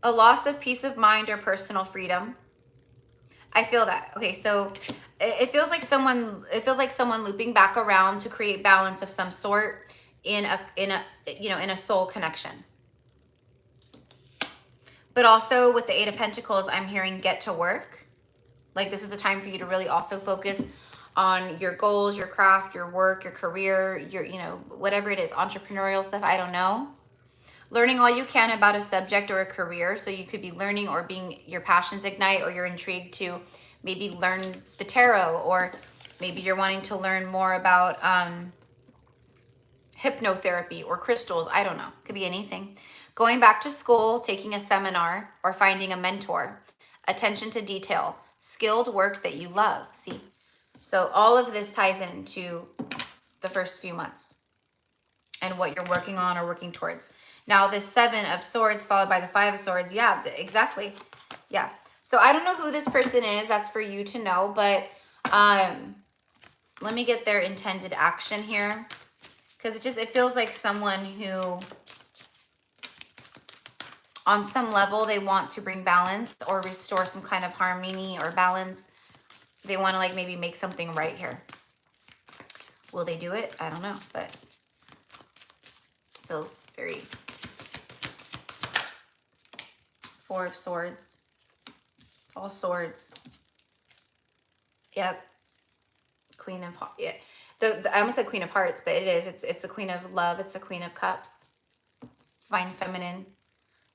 A loss of peace of mind or personal freedom. I feel that. Okay, so it feels like someone looping back around to create balance of some sort in a soul connection. But also with the 8 of Pentacles, I'm hearing get to work. Like this is a time for you to really also focus on your goals, your craft, your work, your career, your, whatever it is, entrepreneurial stuff, I don't know. Learning all you can about a subject or a career. So you could be learning or being your passions ignite, or you're intrigued to maybe learn the tarot, or maybe you're wanting to learn more about hypnotherapy or crystals. I don't know. Could be anything. Going back to school, taking a seminar, or finding a mentor. Attention to detail. Skilled work that you love. See? So all of this ties into the first few months and what you're working on or working towards. Now, this 7 of Swords followed by the 5 of Swords. Yeah, exactly. Yeah. So I don't know who this person is. That's for you to know. But let me get their intended action here. Because it feels like someone who, on some level, they want to bring balance or restore some kind of harmony or balance. They want to like maybe make something right here. Will they do it? I don't know, but feels very 4 of Swords. It's all swords. Yep. Queen of Hearts. Yeah. I almost said Queen of Hearts, but it is. It's the Queen of Love. It's the Queen of Cups. It's divine feminine.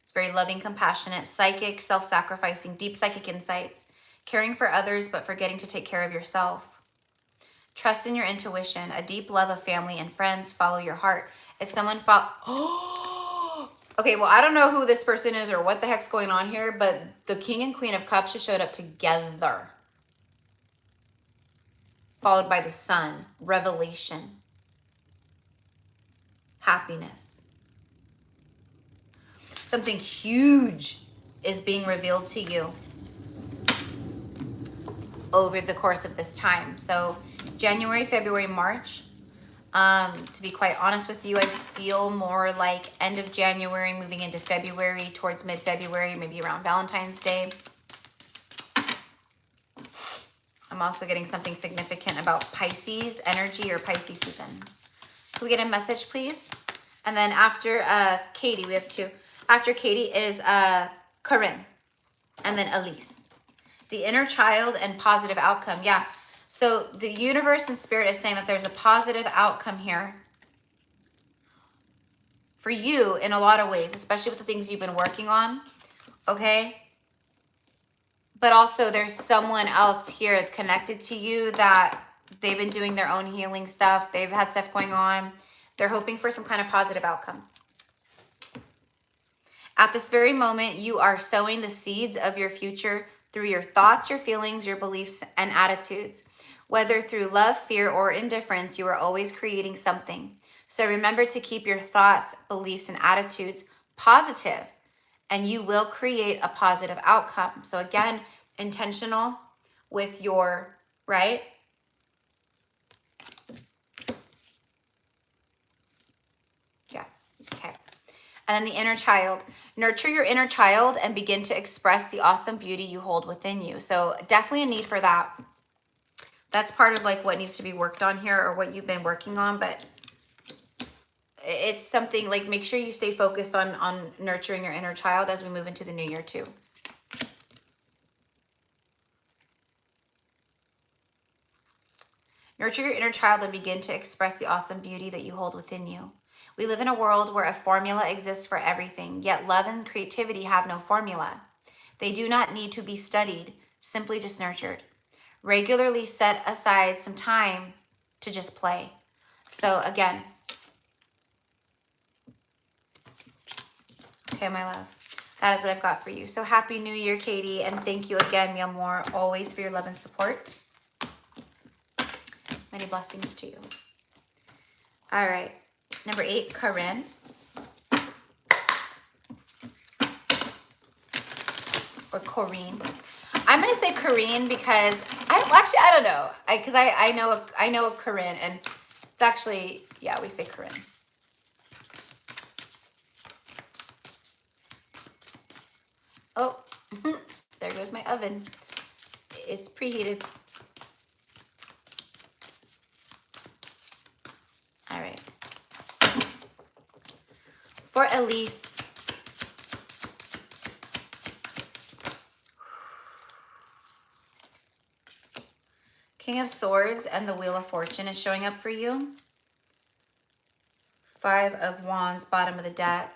It's very loving, compassionate, psychic, self-sacrificing, deep psychic insights, caring for others, but forgetting to take care of yourself. Trust in your intuition, a deep love of family and friends, follow your heart. It's someone okay, well, I don't know who this person is or what the heck's going on here, but the King and Queen of Cups just showed up together. Followed by the Sun, revelation, happiness. Something huge is being revealed to you over the course of this time. So January, February, March. To be quite honest with you, I feel more like end of January, moving into February, towards mid-February, maybe around Valentine's Day. I'm also getting something significant about Pisces energy or Pisces season. Can we get a message, please? And then after Katie, we have 2. After Katie is Karine, and then Elise. The inner child and positive outcome. Yeah. So the universe and spirit is saying that there's a positive outcome here for you in a lot of ways, especially with the things you've been working on. Okay. But also there's someone else here connected to you that they've been doing their own healing stuff. They've had stuff going on. They're hoping for some kind of positive outcome. At this very moment, you are sowing the seeds of your future through your thoughts, your feelings, your beliefs, and attitudes. Whether through love, fear, or indifference, you are always creating something. So remember to keep your thoughts, beliefs, and attitudes positive, and you will create a positive outcome. So again, intentional with your, right? Yeah, okay. And then the inner child. Nurture your inner child and begin to express the awesome beauty you hold within you. So definitely a need for that. That's part of like what needs to be worked on here, or what you've been working on, but it's something like, make sure you stay focused on nurturing your inner child as we move into the new year too. Nurture your inner child and begin to express the awesome beauty that you hold within you. We live in a world where a formula exists for everything, yet love and creativity have no formula. They do not need to be studied, simply just nurtured. Regularly set aside some time to just play. So again, okay, my love, that is what I've got for you. So happy New Year, Katie, and thank you again, mi amor, always for your love and support. Many blessings to you. All right, number 8, Karine. or Karine. I'm gonna say Karine because I don't know. Because I know of Karine, and it's actually, yeah, we say Karine. Oh, there goes my oven. It's preheated. All right. For Elise. King of Swords and the Wheel of Fortune is showing up for you. 5 of Wands, bottom of the deck.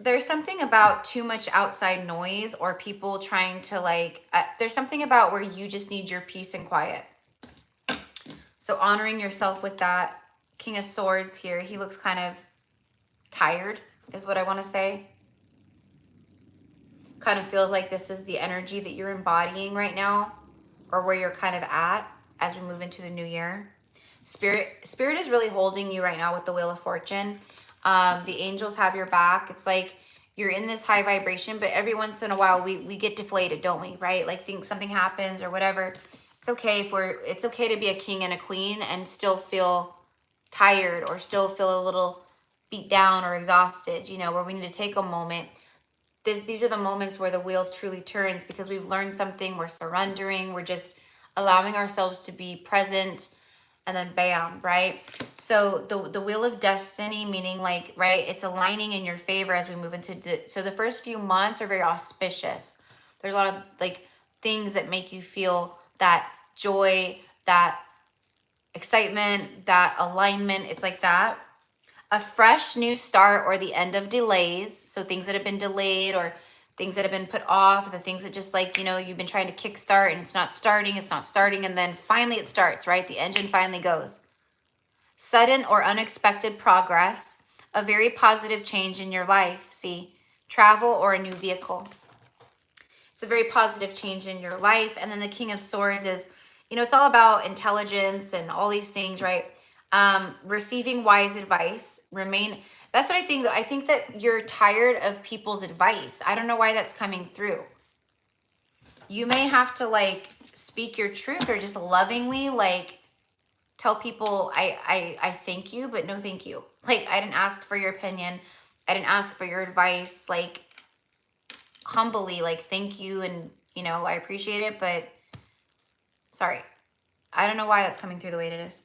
There's something about too much outside noise or people trying to like, there's something about where you just need your peace and quiet. So honoring yourself with that. King of Swords here, he looks kind of tired is what I want to say. Kind of feels like this is the energy that you're embodying right now, or where you're kind of at as we move into the new year. Spirit is really holding you right now with the Wheel of Fortune. The angels have your back. It's like you're in this high vibration, but every once in a while we get deflated, don't we? Right? Like something happens or whatever. It's okay it's okay to be a king and a queen and still feel tired or still feel a little beat down or exhausted, you know, where we need to take a moment. These are the moments where the wheel truly turns because we've learned something, we're surrendering, we're just allowing ourselves to be present, and then bam, right? So the Wheel of Destiny, meaning like, right, it's aligning in your favor as we move into so the first few months are very auspicious. There's a lot of like things that make you feel that joy, that excitement, that alignment. It's like that. A fresh new start or the end of delays. So things that have been delayed or things that have been put off, the things that just like, you know, you've been trying to kickstart and it's not starting, and then finally it starts, right? The engine finally goes. Sudden or unexpected progress, a very positive change in your life. See, travel or a new vehicle. It's a very positive change in your life. And then the King of Swords is, you know, it's all about intelligence and all these things, right? Receiving wise advice, that's what I think. I think that you're tired of people's advice. I don't know why that's coming through. You may have to like speak your truth or just lovingly like tell people, I thank you, but no thank you. Like, I didn't ask for your opinion. I didn't ask for your advice. Like, humbly, like, thank you. And, you know, I appreciate it, but sorry. I don't know why that's coming through the way it is.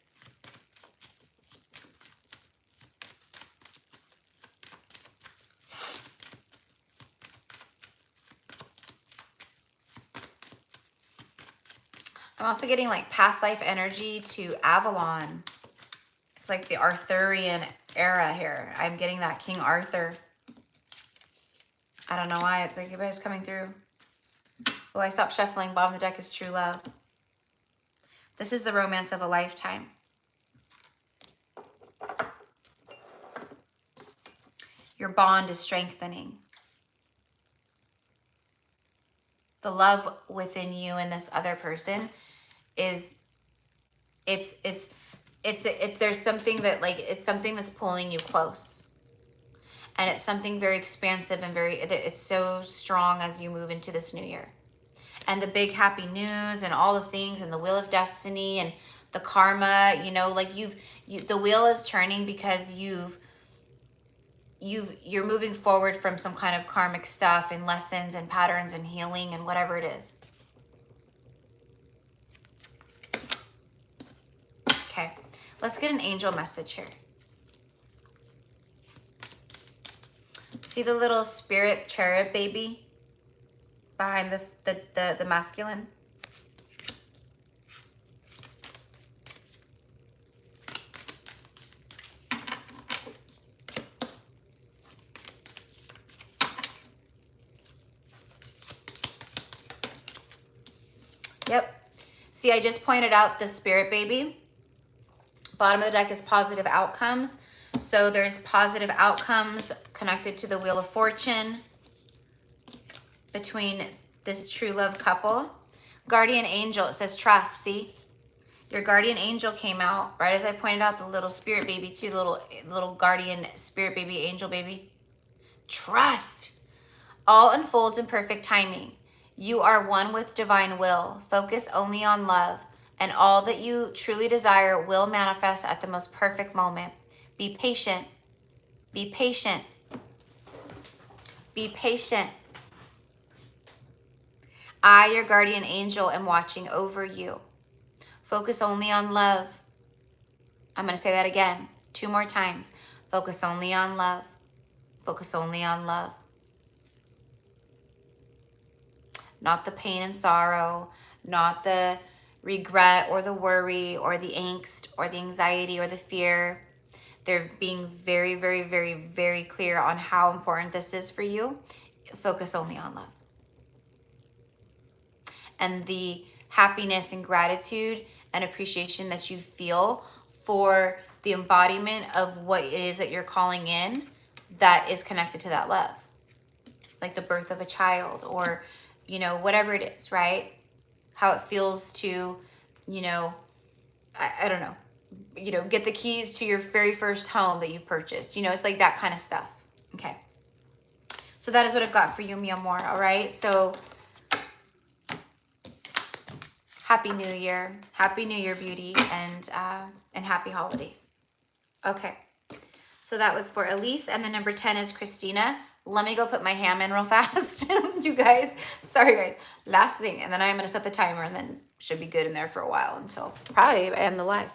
I'm also getting like past life energy to Avalon. It's like the Arthurian era here. I'm getting that King Arthur. I don't know why. It's like you guys coming through. Oh, I stopped shuffling. Bottom of the deck is true love. This is the romance of a lifetime. Your bond is strengthening. The love within you and this other person is, there's something that like, it's something that's pulling you close. And it's something very expansive and it's so strong as you move into this new year. And the big happy news and all the things and the Wheel of Destiny and the karma, you know, like the wheel is turning because you're moving forward from some kind of karmic stuff and lessons and patterns and healing and whatever it is. Okay, let's get an angel message here. See the little spirit cherub baby behind the masculine? Yep. See, I just pointed out the spirit baby. Bottom of the deck is positive outcomes. So there's positive outcomes connected to the Wheel of Fortune between this true love couple. Guardian angel, it says trust, see? Your guardian angel came out, right as I pointed out the little spirit baby too, the little guardian spirit baby, angel baby. Trust. All unfolds in perfect timing. You are one with divine will. Focus only on love, and all that you truly desire will manifest at the most perfect moment. Be patient. Be patient. Be patient. I, your guardian angel, am watching over you. Focus only on love. I'm going to say that again 2 more times. Focus only on love. Focus only on love. Not the pain and sorrow, not the regret or the worry or the angst or the anxiety or the fear. They're being very, very, very, very clear on how important this is for you. Focus only on love. And the happiness and gratitude and appreciation that you feel for the embodiment of what it is that you're calling in that is connected to that love. Like the birth of a child or, you know, whatever it is, right? How it feels to, you know, I don't know, you know, get the keys to your very first home that you've purchased. You know, it's like that kind of stuff. Okay. So that is what I've got for you, mi amor. All right. So Happy New Year. Happy New Year, beauty, and happy holidays. Okay. So that was for Elise, and the number 10 is Christina. Let me go put my ham in real fast. You guys, sorry guys. Last thing, and then I'm going to set the timer, and then should be good in there for a while until probably I end the live.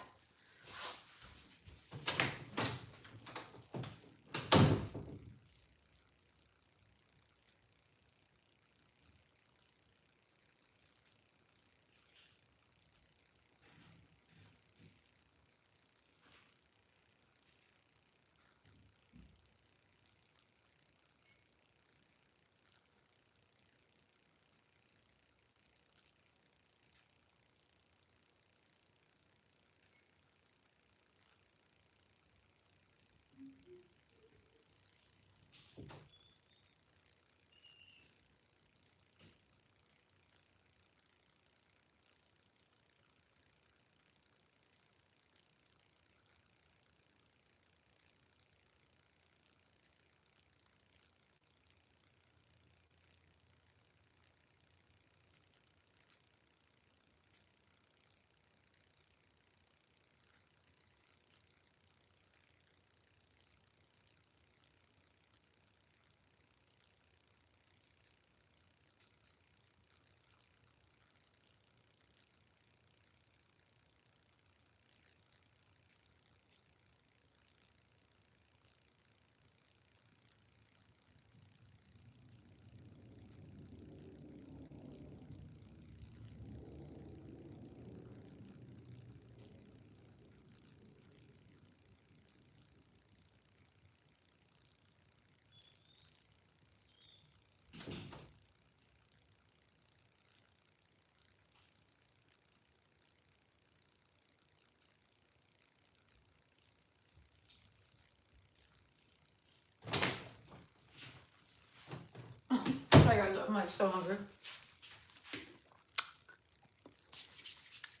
Sorry guys, I'm like so hungry.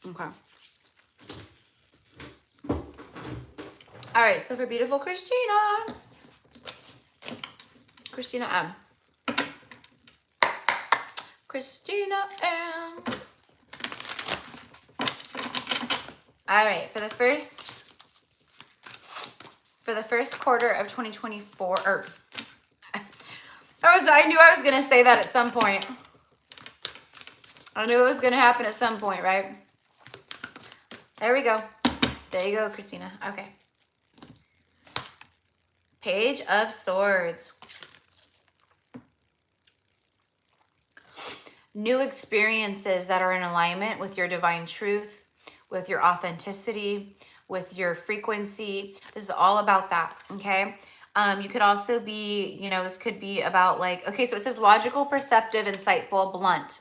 Okay. All right, so for beautiful Christina M. Christina M. All right, for the first quarter of 2024, or I knew I was gonna say that at some point. I knew it was gonna happen at some point, right? There we go. There you go, Christina. Okay. Page of Swords. New experiences that are in alignment with your divine truth, with your authenticity, with your frequency. This is all about that, okay? You could also be, you know, this could be about like, okay, so it says logical, perceptive, insightful, blunt,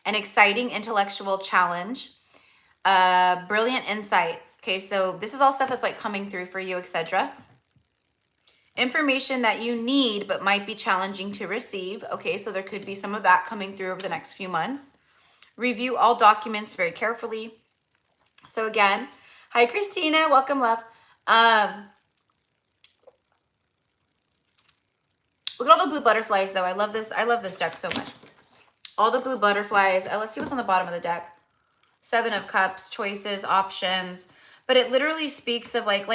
an exciting intellectual challenge, brilliant insights. Okay, so this is all stuff that's like coming through for you, etc. Information that you need but might be challenging to receive. Okay, so there could be some of that coming through over the next few months. Review all documents very carefully. So again, hi Christina, welcome love. Look at all the blue butterflies though. I love this deck so much. All the blue butterflies. Let's see what's on the bottom of the deck. 7 of Cups, choices, options. But it literally speaks of like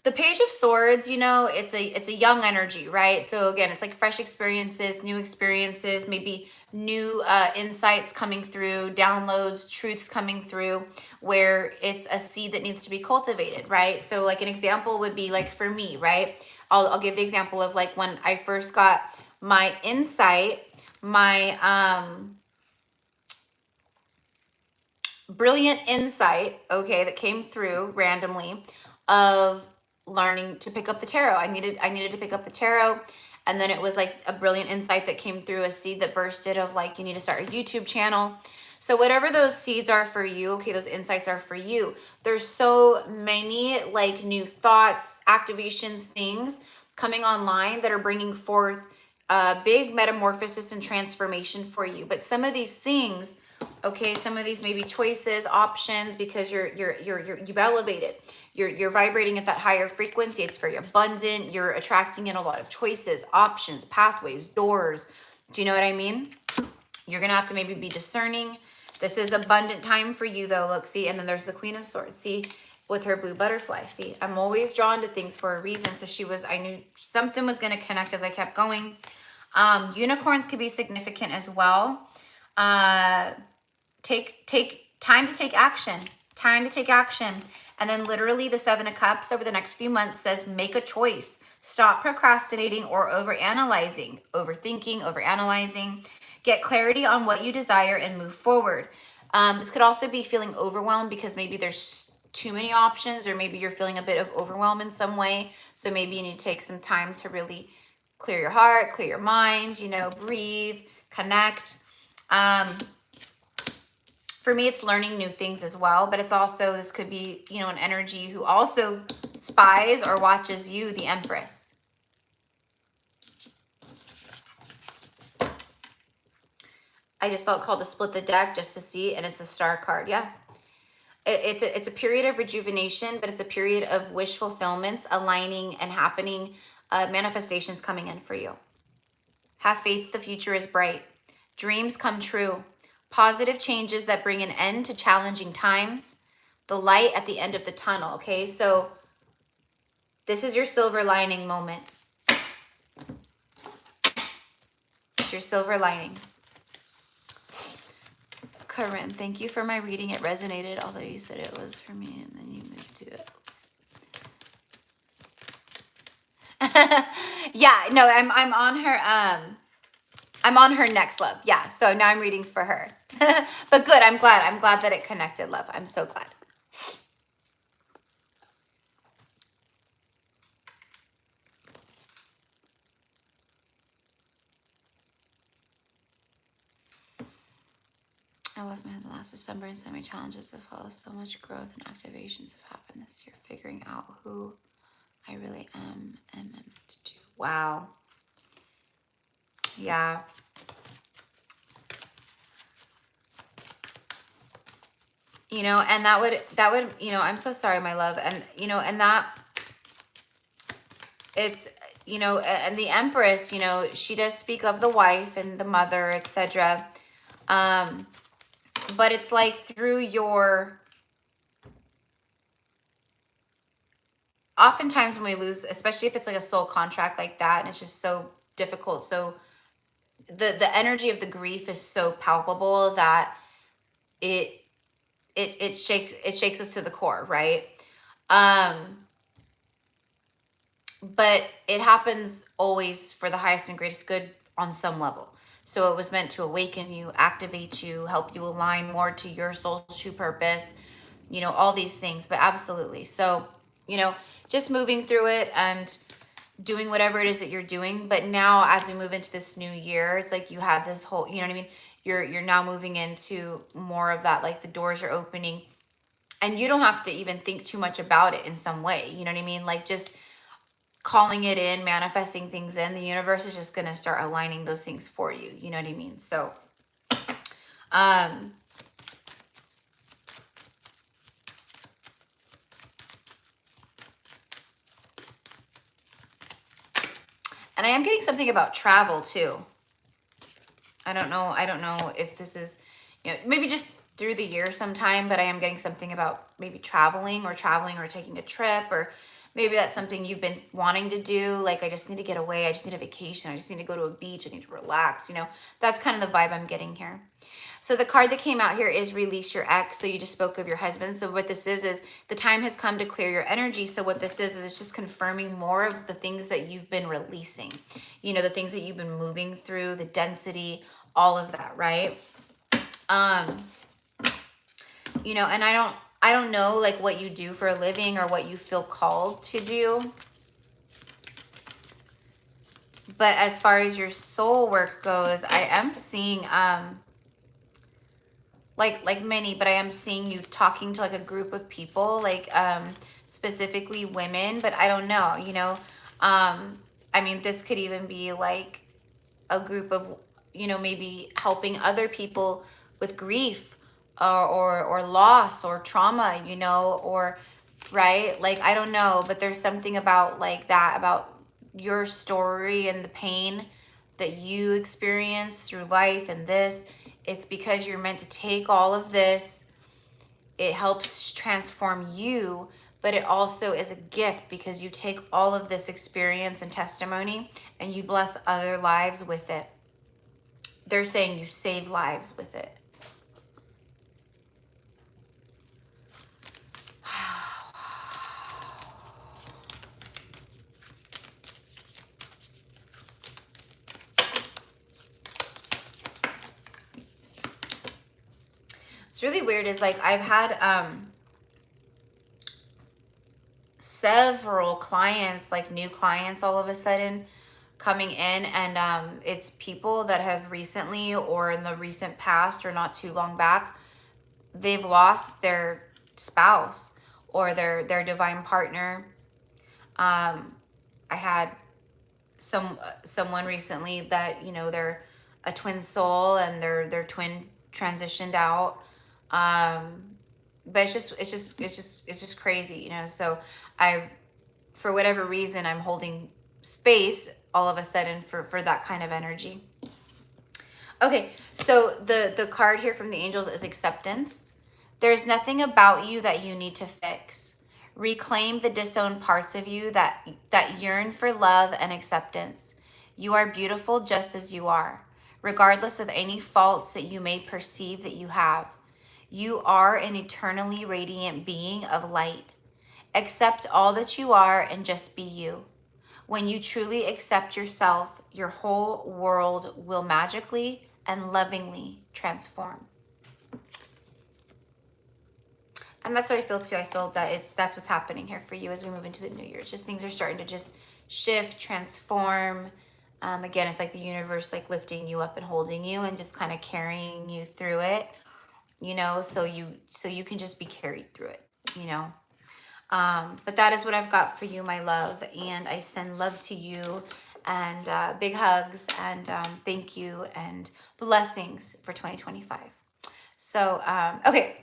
the Page of Swords, you know, it's a young energy, right? So again, it's like fresh experiences, new experiences, maybe new insights coming through, downloads, truths coming through, where it's a seed that needs to be cultivated, right? So like an example would be like for me, right? I'll give the example of like when I first got my insight, my brilliant insight, okay, that came through randomly of learning to pick up the tarot. I needed to pick up the tarot, and then it was like a brilliant insight that came through, a seed that bursted of like, you need to start a YouTube channel. So whatever those seeds are for you, okay, those insights are for you. There's so many like new thoughts, activations, things coming online that are bringing forth a big metamorphosis and transformation for you. But some of these things, okay, some of these maybe choices, options, because you've elevated. You're vibrating at that higher frequency. It's very abundant. You're attracting in a lot of choices, options, pathways, doors. Do you know what I mean? You're gonna have to maybe be discerning. This is abundant time for you though. Look, see, and then there's the Queen of Swords. See, with her blue butterfly. See, I'm always drawn to things for a reason. So I knew something was gonna connect as I kept going. Unicorns could be significant as well. Take time to take action. Time to take action. And then literally the 7 of Cups over the next few months says make a choice. Stop procrastinating or overanalyzing, overthinking, overanalyzing. Get clarity on what you desire and move forward. This could also be feeling overwhelmed because maybe there's too many options, or maybe you're feeling a bit of overwhelm in some way. So maybe you need to take some time to really clear your heart, clear your minds, you know, breathe, connect. For me, it's learning new things as well, but it's also, this could be, you know, an energy who also spies or watches you, the Empress. I just felt called to split the deck just to see, and it's a star card. Yeah. It's a period of rejuvenation, but it's a period of wish fulfillments aligning and happening, manifestations coming in for you. Have faith, the future is bright. Dreams come true. Positive changes that bring an end to challenging times. The light at the end of the tunnel, okay? So this is your silver lining moment. It's your silver lining. Karine, thank you for my reading. It resonated, although you said it was for me and then you moved to it. Yeah, no, I'm on her, I'm on her next, love. Yeah, so now I'm reading for her. But good, I'm glad that it connected, love. I'm so glad. I lost my husband last December, and so many challenges have followed. So much growth and activations have happened this year. Figuring out who I really am and meant to do. Wow. Yeah. You know, and that would, you know, I'm so sorry, my love. And, you know, and that it's, you know, and the Empress, you know, she does speak of the wife and the mother, etc. But it's like through your, oftentimes when we lose, especially if it's like a soul contract like that, and it's just so difficult. So the energy of the grief is so palpable that it shakes us to the core, right? But it happens always for the highest and greatest good on some level. So it was meant to awaken you, activate you, help you align more to your soul's true purpose, you know, all these things. But absolutely. So, you know, just moving through it and doing whatever it is that you're doing. But now as we move into this new year, it's like you have this whole, you know what I mean? You're now moving into more of that, like the doors are opening and you don't have to even think too much about it in some way. You know what I mean? Like just calling it in, manifesting things in, the universe is just going to start aligning those things for you. You know what I mean? So, And I am getting something about travel too. I don't know if this is, you know, maybe just through the year sometime, but I am getting something about maybe traveling or taking a trip, or maybe that's something you've been wanting to do. Like, I just need to get away. I just need a vacation. I just need to go to a beach. I need to relax. You know, that's kind of the vibe I'm getting here. So the card that came out here is release your ex. So you just spoke of your husband. So what this is the time has come to clear your energy. So what this is it's just confirming more of the things that you've been releasing, you know, the things that you've been moving through, the density, all of that, right? You know, and I don't know like what you do for a living or what you feel called to do. But as far as your soul work goes, I am seeing like many, but I am seeing you talking to like a group of people, like specifically women, but I don't know, you know. I mean, this could even be like a group of, you know, maybe helping other people with grief or loss or trauma, you know, or right, like I don't know, but there's something about like that, about your story and the pain that you experience through life. And this, it's because you're meant to take all of this. It helps transform you, but it also is a gift because you take all of this experience and testimony and you bless other lives with it. They're saying you save lives with it. It's really weird is like I've had several clients, like new clients all of a sudden coming in, and it's people that have recently or in the recent past or not too long back, they've lost their spouse or their divine partner. I had someone recently that, you know, they're a twin soul and their twin transitioned out. But it's just crazy, you know. So for whatever reason, I'm holding space all of a sudden for that kind of energy. Okay, so the card here from the angels is acceptance. There's nothing about you that you need to fix. Reclaim the disowned parts of you that yearn for love and acceptance. You are beautiful just as you are, regardless of any faults that you may perceive that you have. You are an eternally radiant being of light. Accept all that you are and just be you. When you truly accept yourself, your whole world will magically and lovingly transform. And that's what I feel too. I feel that that's what's happening here for you as we move into the new year. It's just things are starting to just shift, transform. Again, it's like the universe like lifting you up and holding you and just kind of carrying you through it, you know, so you can just be carried through it, you know. But that is what I've got for you, my love. And I send love to you and big hugs and thank you and blessings for 2025. So, okay.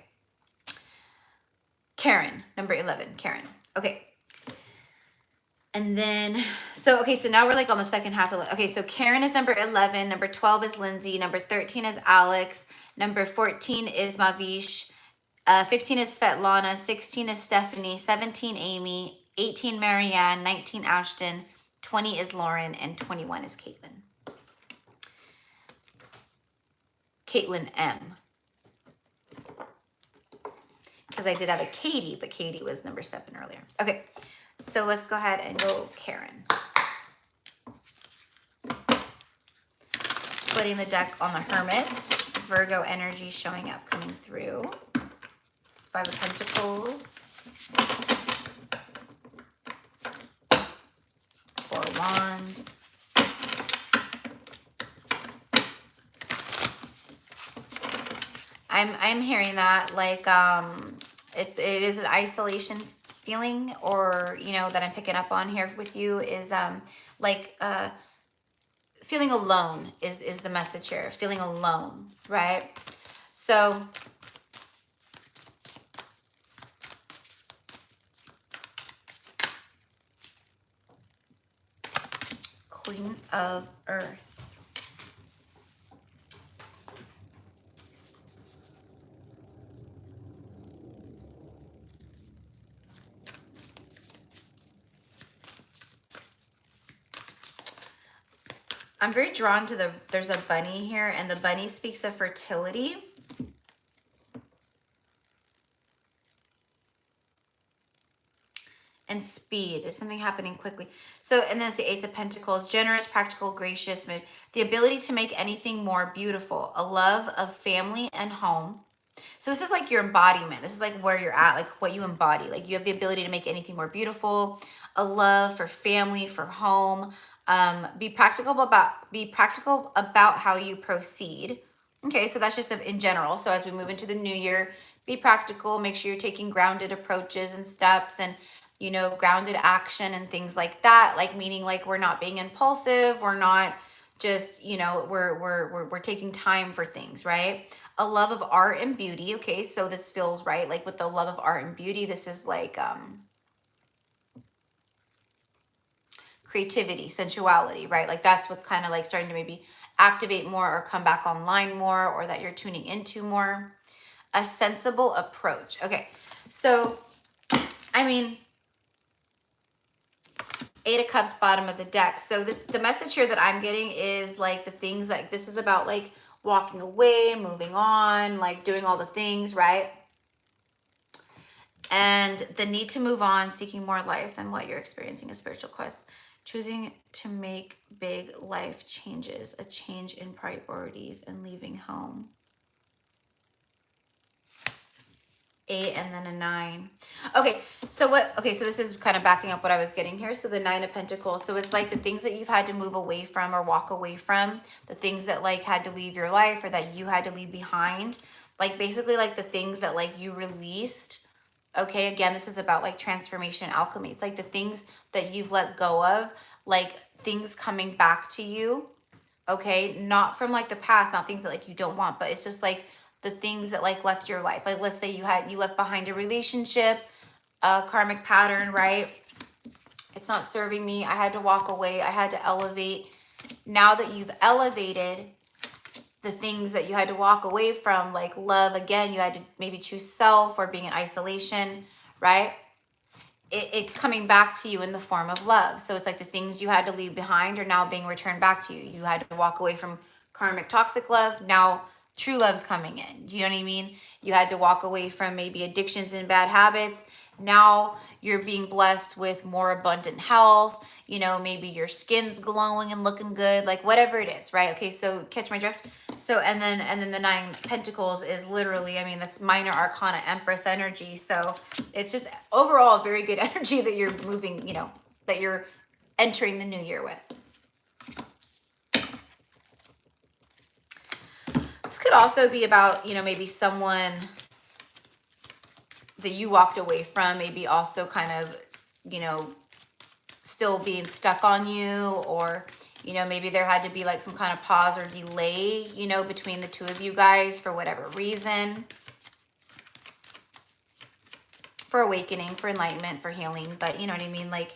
Karen, number 11, Karen. Okay. And then, so now we're like on the second half of it. Okay, so Karen is number 11. Number 12 is Lindsay. Number 13 is Alex. Number 14 is Mavish. 15 is Svetlana. 16 is Stephanie. 17, Amy. 18, Marianne. 19, Ashton. 20 is Lauren. And 21 is Caitlin. Caitlin M. Because I did have a Katie, but Katie was number 7 earlier. Okay, so let's go ahead and go Karen. Splitting the deck on the Hermit. Virgo energy showing up, coming through. 5 of Pentacles. 4 of Wands. I'm hearing that like it is an isolation feeling, or you know, that I'm picking up on here with you is like feeling alone is the message here. Feeling alone, right? So Queen of Earth. I'm very drawn to there's a bunny here, and the bunny speaks of fertility. And speed. Is something happening quickly? So, and then it's the Ace of Pentacles, generous, practical, gracious, the ability to make anything more beautiful, a love of family and home. So this is like your embodiment. This is like where you're at, like what you embody. Like you have the ability to make anything more beautiful, a love for family, for home. Be practical about how you proceed. Okay, so that's just in general. So as we move into the new year, be practical. Make sure you're taking grounded approaches and steps, and you know, grounded action and things like that. Like meaning like we're not being impulsive. We're not just, you know, we're taking time for things, right? A love of art and beauty. Okay, so this feels right. Like with the love of art and beauty, this is like creativity, sensuality, right? Like that's what's kind of like starting to maybe activate more or come back online more, or that you're tuning into more. A sensible approach. Okay, so I mean, Eight of Cups, bottom of the deck. So the message here that I'm getting is like the things like this is about like walking away, moving on, like doing all the things, right? And the need to move on, seeking more life than what you're experiencing, a spiritual quest, choosing to make big life changes, a change in priorities, and leaving home. 8 and then a 9. Okay, so this is kind of backing up what I was getting here. So the 9 of Pentacles. So it's like the things that you've had to move away from or walk away from, the things that like had to leave your life or that you had to leave behind. Like basically like the things that like you released. Okay, again, this is about like transformation, alchemy. It's like the things that you've let go of, like things coming back to you. Okay, not from like the past, not things that like you don't want, but it's just like the things that like left your life. Like let's say you left behind a relationship, a karmic pattern, right? It's not serving me. I had to walk away. I had to elevate. Now that you've elevated, the things that you had to walk away from, like love, again, you had to maybe choose self or being in isolation, right? It's coming back to you in the form of love. So it's like the things you had to leave behind are now being returned back to you. You had to walk away from karmic toxic love. Now true love's coming in. Do you know what I mean? You had to walk away from maybe addictions and bad habits. Now you're being blessed with more abundant health. You know, maybe your skin's glowing and looking good, like whatever it is, right? Okay, so catch my drift. So and then the 9 Pentacles is literally, I mean, that's minor arcana Empress energy. So it's just overall very good energy that you're moving, you know, that you're entering the new year with. Could also be about, you know, maybe someone that you walked away from, maybe also kind of, you know, still being stuck on you, or, you know, maybe there had to be like some kind of pause or delay, you know, between the two of you guys for whatever reason. For awakening, for enlightenment, for healing, but you know what I mean? Like,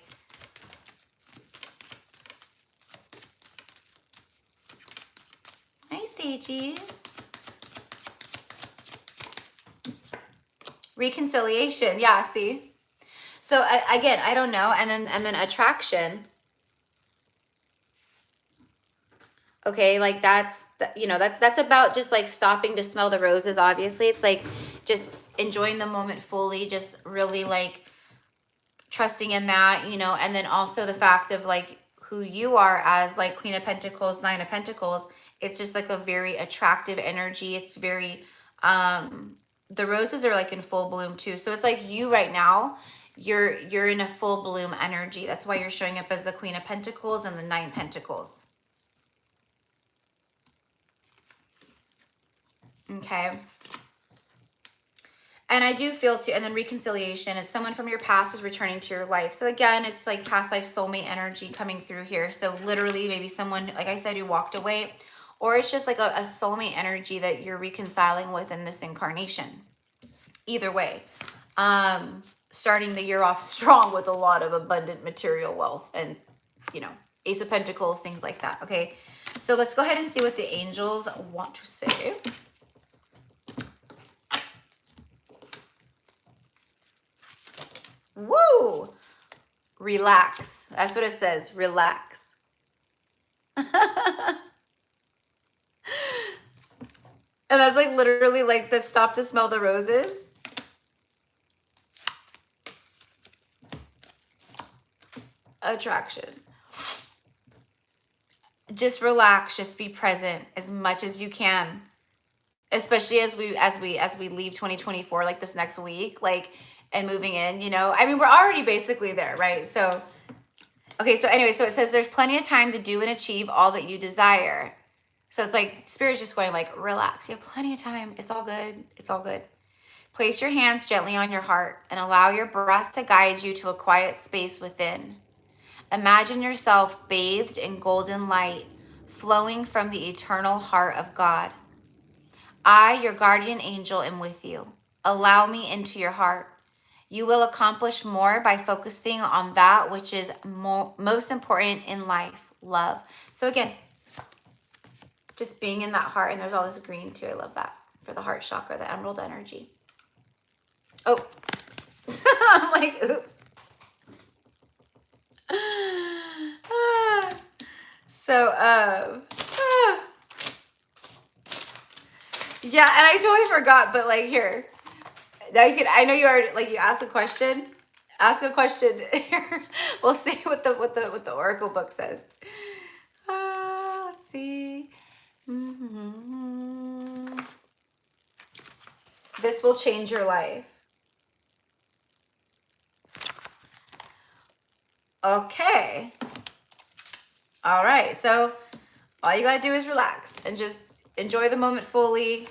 hi, Seiji. Reconciliation. Yeah, see? So again, I don't know. And then attraction. Okay, like that's, you know, that's about just like stopping to smell the roses, obviously. It's like just enjoying the moment fully, just really like trusting in that, you know, and then also the fact of like who you are as like Queen of Pentacles, 9 of Pentacles. It's just like a very attractive energy. It's very, the roses are like in full bloom too. So it's like you right now, you're in a full bloom energy. That's why you're showing up as the Queen of Pentacles and the 9 Pentacles. Okay. And I do feel too, and then reconciliation is someone from your past is returning to your life. So again, it's like past life soulmate energy coming through here. So literally maybe someone, like I said, who walked away, or it's just like a soulmate energy that you're reconciling with in this incarnation. Either way, starting the year off strong with a lot of abundant material wealth and, you know, Ace of Pentacles, things like that, okay? So let's go ahead and see what the angels want to say. Woo! Relax. That's what it says. Relax. And that's like literally like the stop to smell the roses. Attraction. Just relax, just be present as much as you can. Especially as we leave 2024 like this next week, like, and moving in, you know. I mean, we're already basically there, right? So okay, so anyway, so it says there's plenty of time to do and achieve all that you desire. So it's like Spirit's just going like, relax. You have plenty of time. It's all good. It's all good. Place your hands gently on your heart and allow your breath to guide you to a quiet space within. Imagine yourself bathed in golden light flowing from the eternal heart of God. I, your guardian angel, am with you. Allow me into your heart. You will accomplish more by focusing on that which is most important in life, love. So again, just being in that heart, and there's all this green too. I love that for the heart chakra, the emerald energy. Oh, I'm like, oops. So, yeah, and I totally forgot, but like here, now you can, I know you already, like, you asked a question, ask a question. We'll see what the Oracle book says. Let's see. This will change your life. Okay. All right. So all you got to do is relax and just enjoy the moment fully.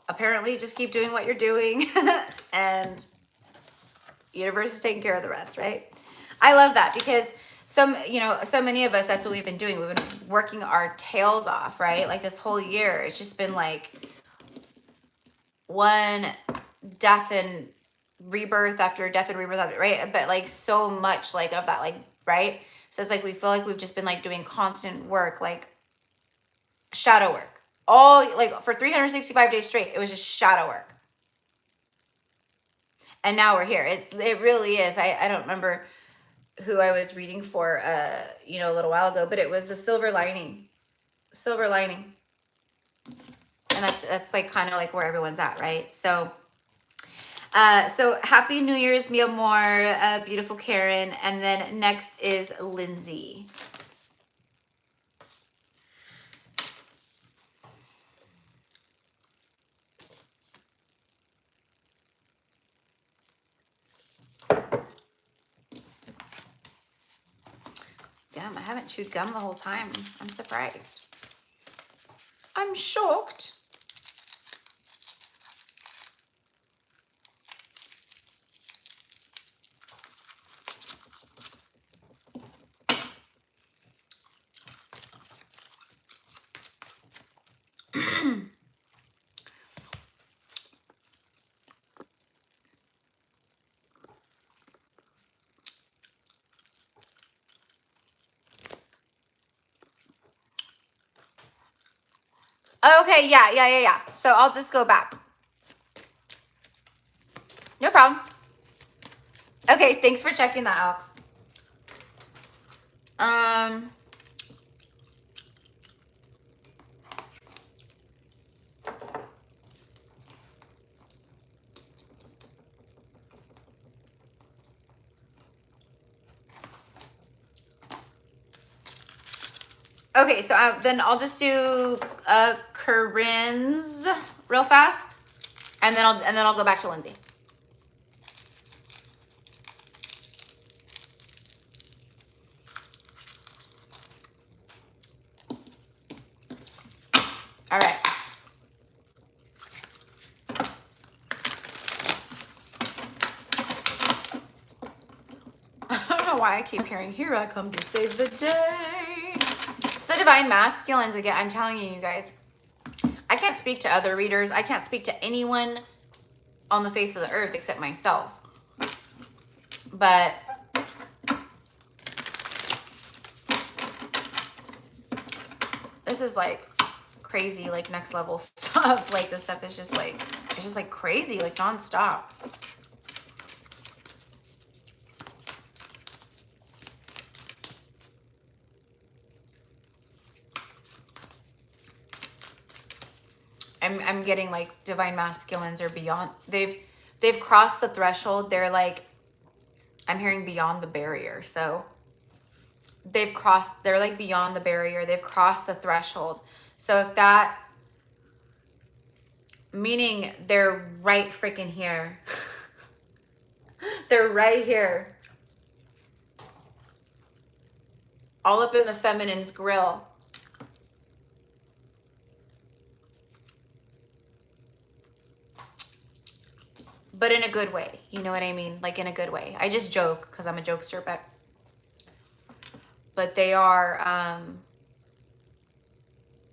Apparently, just keep doing what you're doing and universe is taking care of the rest, right? I love that because so many of us, that's what we've been doing. We've been working our tails off, right? Like this whole year, it's just been like one death and rebirth after death and rebirth after, right? But like so much like of that, like, right? So it's like we feel like we've just been like doing constant work, like shadow work. All like for 365 days straight, it was just shadow work. And now we're here. It really is. I don't remember who I was reading for a little while ago, but it was the silver lining. Silver lining. And that's like kind of like where everyone's at, right? So so happy New Year's, mi amor, beautiful Karen. And then next is Lindsay. Damn, I haven't chewed gum the whole time. I'm surprised. I'm shocked. Okay, yeah. So I'll just go back. No problem. Okay, thanks for checking that, Alex. Okay, so then I'll just do Karine's real fast, and then I'll go back to Lindsay. All right. I don't know why I keep hearing, here I come to save the day. It's the divine masculines again. I'm telling you guys. I can't speak to other readers. I can't speak to anyone on the face of the earth except myself. But This is like crazy, like next level stuff. Like this stuff is just like, it's just like crazy, like nonstop. I'm getting like divine masculines are beyond, they've crossed the threshold. They're like, I'm hearing beyond the barrier. So they've crossed, they're like beyond the barrier. They've crossed the threshold. So if that, meaning they're right freaking here. They're right here. All up in the feminine's grill. But in a good way. You know what I mean? Like in a good way. I just joke because I'm a jokester, but they are,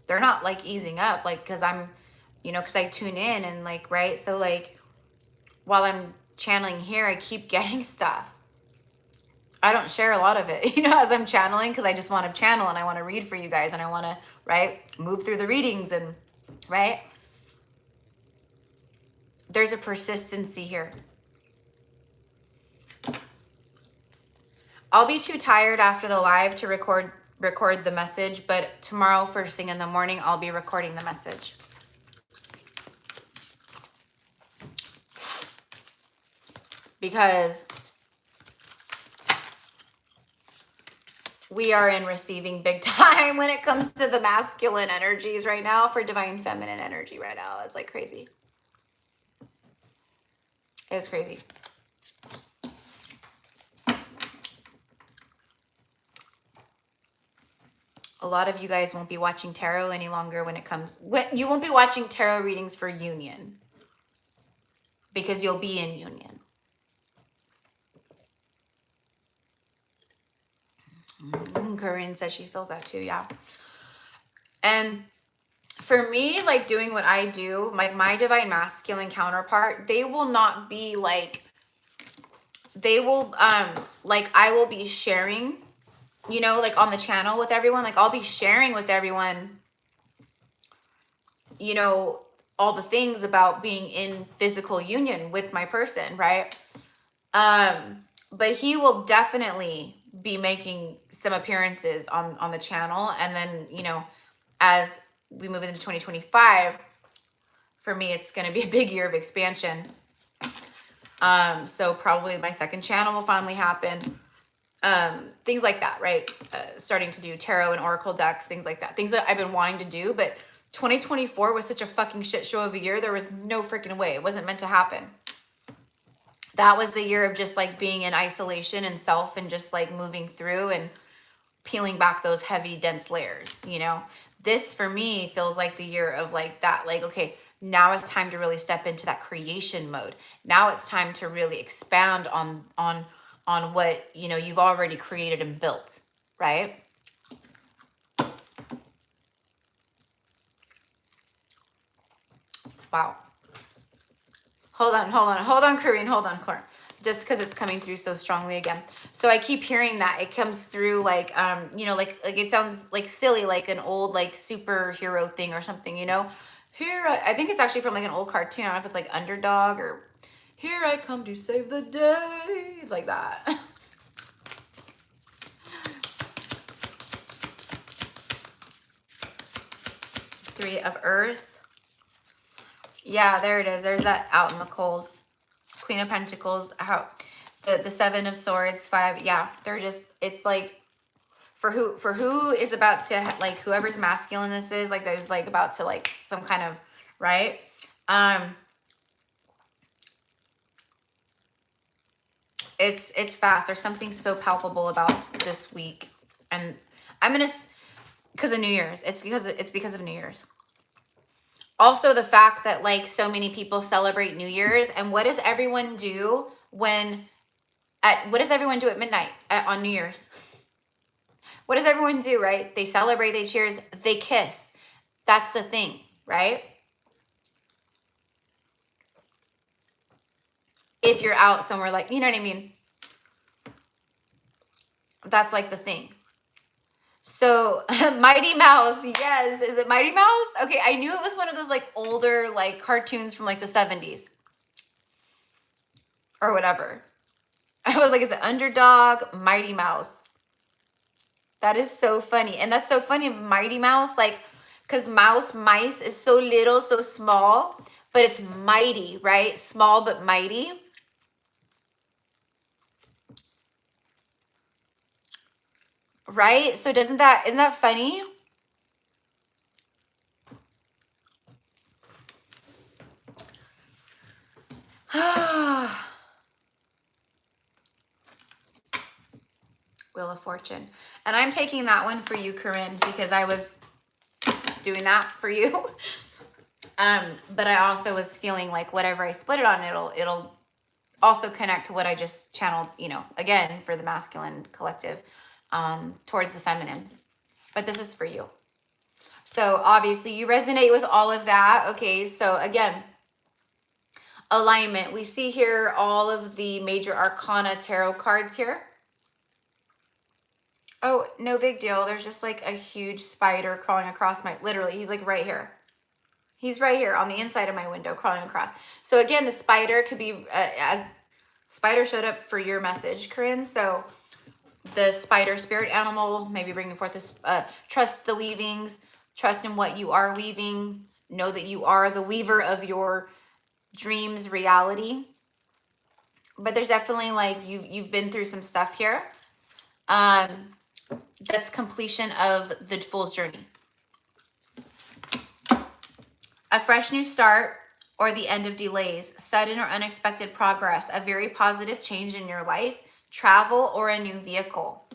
they're not like easing up. Like, cause I'm, you know, cause I tune in and like, right. So like while I'm channeling here, I keep getting stuff. I don't share a lot of it, you know, as I'm channeling, because I just want to channel and I want to read for you guys and I want to, right, move through the readings and, right? There's a persistency here. I'll be too tired after the live to record the message, but tomorrow, first thing in the morning, I'll be recording the message. Because we are in receiving big time when it comes to the masculine energies right now for divine feminine energy right now. It's like crazy. It's crazy. A lot of you guys won't be watching tarot any longer when it comes, you won't be watching tarot readings for union because you'll be in union. Karine says she feels that too. Yeah. And for me, like doing what I do, like my divine masculine counterpart, they will not be like, they will, like I will be sharing, you know, like on the channel with everyone, like I'll be sharing with everyone, you know, all the things about being in physical union with my person, right? But he will definitely be making some appearances on the channel. And then, you know, as we move into 2025, for me, it's going to be a big year of expansion. So probably my second channel will finally happen. Things like that, right? Starting to do tarot and oracle decks, things like that. Things that I've been wanting to do, but 2024 was such a fucking shit show of a year. There was no freaking way. It wasn't meant to happen. That was the year of just like being in isolation and self and just like moving through and peeling back those heavy, dense layers, you know? This for me feels like the year of like that, like, okay, now it's time to really step into that creation mode. Now it's time to really expand on what, you know, you've already created and built, right? Wow. Hold on, Karine, hold on, Cor. Just because it's coming through so strongly again. So I keep hearing that it comes through like, you know, like it sounds like silly, like an old like superhero thing or something, you know? Here, I think it's actually from like an old cartoon. I don't know if it's like Underdog or Here I Come to Save the Day, like that. Three of Earth. Yeah, there it is. There's that out in the cold. Queen of Pentacles. How the Seven of Swords. Five. Yeah, they're just. It's like for who is about to like whoever's masculine this is like there's like about to like some kind of right. It's fast. There's something so palpable about this week, and I'm gonna because of New Year's. It's because of New Year's. Also, the fact that like so many people celebrate New Year's, and what does everyone do what does everyone do at midnight on New Year's? What does everyone do, right? They celebrate, they cheers, they kiss. That's the thing, right? If you're out somewhere like, you know what I mean? That's like the thing. So Mighty Mouse, yes. Is it Mighty Mouse? Okay, I knew it was one of those like older like cartoons from like the 70s or whatever. I was like, is it Underdog? Mighty Mouse. That is so funny. And that's so funny of Mighty Mouse, like, because mice is so little, so small, but it's mighty, right? Small but mighty. Right? So isn't that funny? Wheel of Fortune. And I'm taking that one for you, Karine, because I was doing that for you. But I also was feeling like whatever I split it on, it'll also connect to what I just channeled, you know, again, for the masculine collective, towards the feminine. But this is for you. So obviously you resonate with all of that. Okay, so again, alignment. We see here all of the major arcana tarot cards here. Oh, no big deal. There's just like a huge spider crawling across my, literally, he's like right here. He's right here on the inside of my window crawling across. So again, the spider could be, as spider showed up for your message, Karine. So the spider spirit animal, maybe bringing forth this, trust the weavings, trust in what you are weaving, know that you are the weaver of your dreams reality. But there's definitely like, you've been through some stuff here. That's completion of the Fool's Journey. A fresh new start or the end of delays, sudden or unexpected progress, a very positive change in your life, travel, or a new vehicle.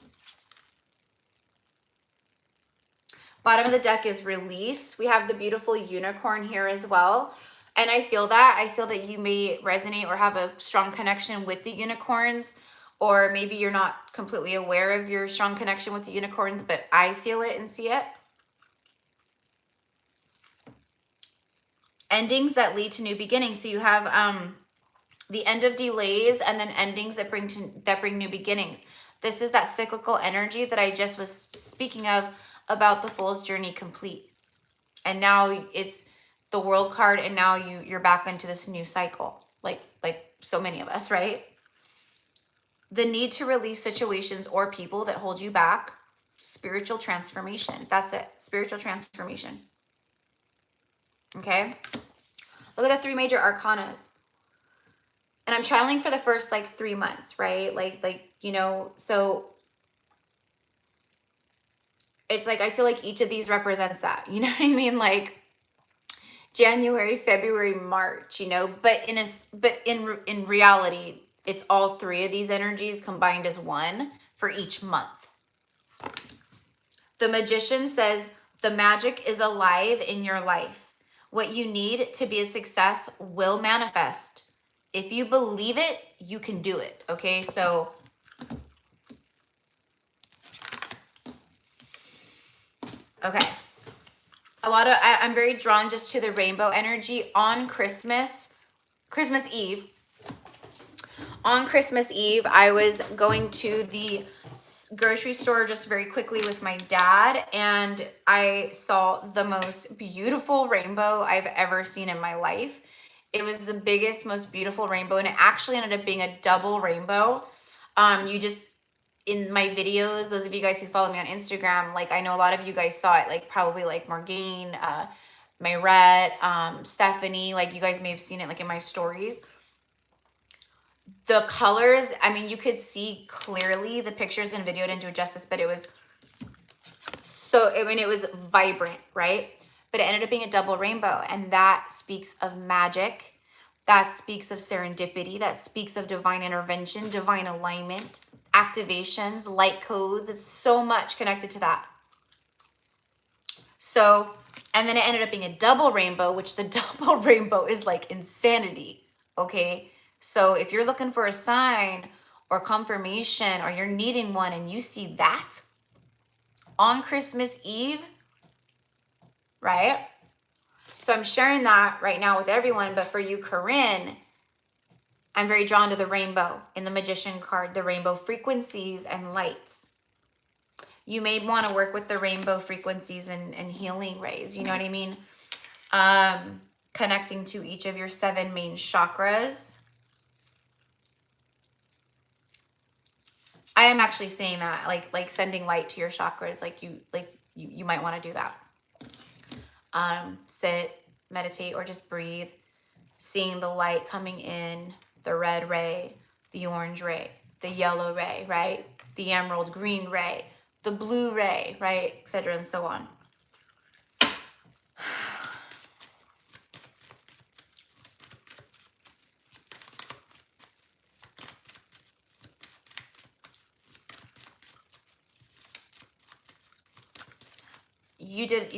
Bottom of the deck is release. We have the beautiful unicorn here as well. And I feel that you may resonate or have a strong connection with the unicorns, or maybe you're not completely aware of your strong connection with the unicorns, but I feel it and see it. Endings that lead to new beginnings. So you have the end of delays and then endings that bring new beginnings. This is that cyclical energy that I just was speaking of about the Fool's Journey complete. And now it's the World card, and now you're back into this new cycle, like so many of us, right? The need to release situations or people that hold you back. Spiritual transformation. That's it. Spiritual transformation. Okay. Look at the three major arcanas. And I'm channeling for the first like 3 months, right? Like, you know, so it's like, I feel like each of these represents that, you know what I mean? Like January, February, March, you know, but in reality, it's all three of these energies combined as one for each month. The Magician says the magic is alive in your life. What you need to be a success will manifest. If you believe it, you can do it. Okay, so okay. I'm very drawn just to the rainbow energy on Christmas Eve. On Christmas Eve, I was going to the grocery store just very quickly with my dad, and I saw the most beautiful rainbow I've ever seen in my life. It was the biggest, most beautiful rainbow, and it actually ended up being a double rainbow. In my videos, those of you guys who follow me on Instagram, like I know a lot of you guys saw it, like probably like Morgane, Merett, Stephanie, like you guys may have seen it like in my stories. The colors, I mean, you could see clearly the pictures and video didn't do it justice, but it was so, I mean, it was vibrant, right? But it ended up being a double rainbow, and that speaks of magic. That speaks of serendipity. That speaks of divine intervention, divine alignment, activations, light codes. It's so much connected to that. So, and then it ended up being a double rainbow, which the double rainbow is like insanity, okay? So if you're looking for a sign or confirmation, or you're needing one and you see that on Christmas Eve, right? So I'm sharing that right now with everyone, but for you, Karine, I'm very drawn to the rainbow in the Magician card, the rainbow frequencies and lights. You may want to work with the rainbow frequencies and healing rays. You know what I mean? Connecting to each of your 7 main chakras. I am actually saying that, like sending light to your chakras. You might want to do that. Sit, meditate, or just breathe. Seeing the light coming in, the red ray, the orange ray, the yellow ray, right? The emerald green ray, the blue ray, right? Etc. and so on.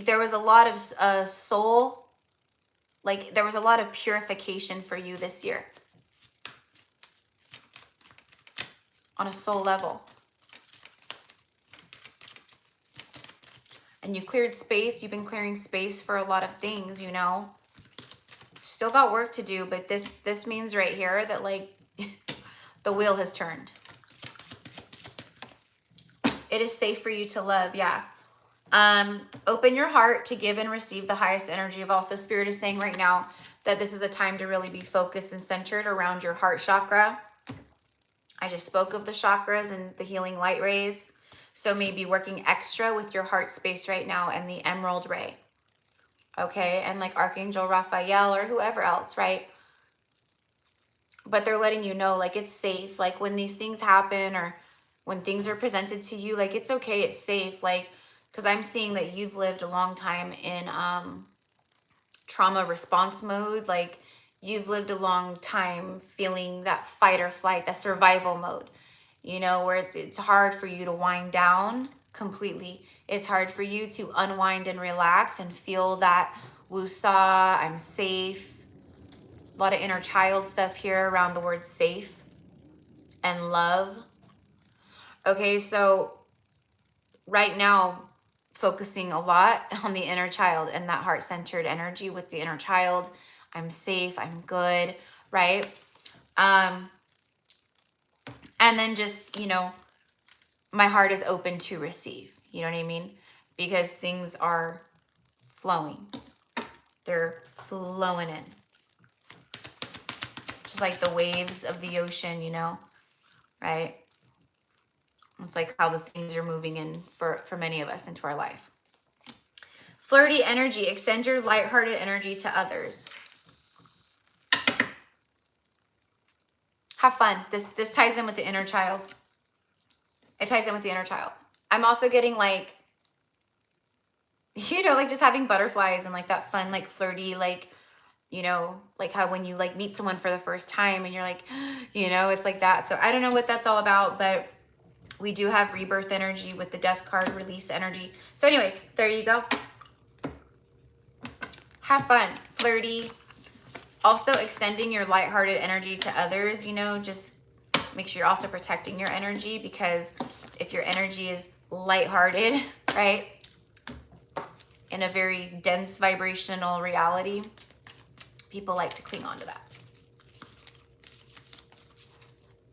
There was a lot of soul, like there was a lot of purification for you this year on a soul level. And you cleared space. You've been clearing space for a lot of things, you know. Still got work to do, but this means right here that like the wheel has turned. It is safe for you to love, yeah. Open your heart to give and receive the highest energy of all. So Spirit is saying right now that this is a time to really be focused and centered around your heart chakra. I just spoke of the chakras and the healing light rays. So maybe working extra with your heart space right now and the emerald ray. Okay, and like Archangel Raphael or whoever else, right? But they're letting you know like it's safe. Like when these things happen or when things are presented to you, like it's okay, it's safe. Like, because I'm seeing that you've lived a long time in trauma response mode. Like you've lived a long time feeling that fight or flight, that survival mode, you know, where it's hard for you to wind down completely. It's hard for you to unwind and relax and feel that woosah, I'm safe. A lot of inner child stuff here around the word safe and love. Okay, so right now, focusing a lot on the inner child and that heart-centered energy with the inner child. I'm safe, I'm good, right? And then just, you know, my heart is open to receive. You know what I mean? Because things are flowing. They're flowing in. Just like the waves of the ocean, you know, right? It's like how the things are moving in for many of us into our life. Flirty energy. Extend your lighthearted energy to others. Have fun. This ties in with the inner child. It ties in with the inner child. I'm also getting like, you know, like just having butterflies and like that fun, like flirty, like, you know, like how when you like meet someone for the first time and you're like, you know, it's like that. So I don't know what that's all about, but we do have rebirth energy with the death card, release energy. So anyways, there you go. Have fun, flirty. Also extending your lighthearted energy to others, you know, just make sure you're also protecting your energy, because if your energy is lighthearted, right, in a very dense vibrational reality, people like to cling on to that.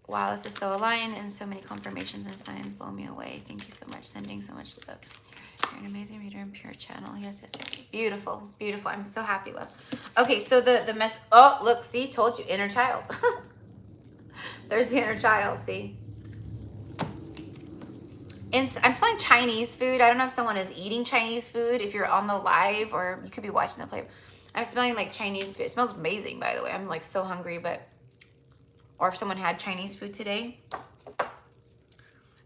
Wow, this is so aligned and so many confirmations and signs blow me away. Thank you so much. Sending so much love. You're an amazing reader and pure channel. Yes, yes, yes. Beautiful, beautiful. I'm so happy, love. Okay, so the mess. Oh, look, see, told you, inner child. There's the inner child, see. I'm smelling Chinese food. I don't know if someone is eating Chinese food, if you're on the live, or you could be watching the play. I'm smelling like Chinese food. It smells amazing, by the way. I'm like so hungry, but... Or if someone had Chinese food today.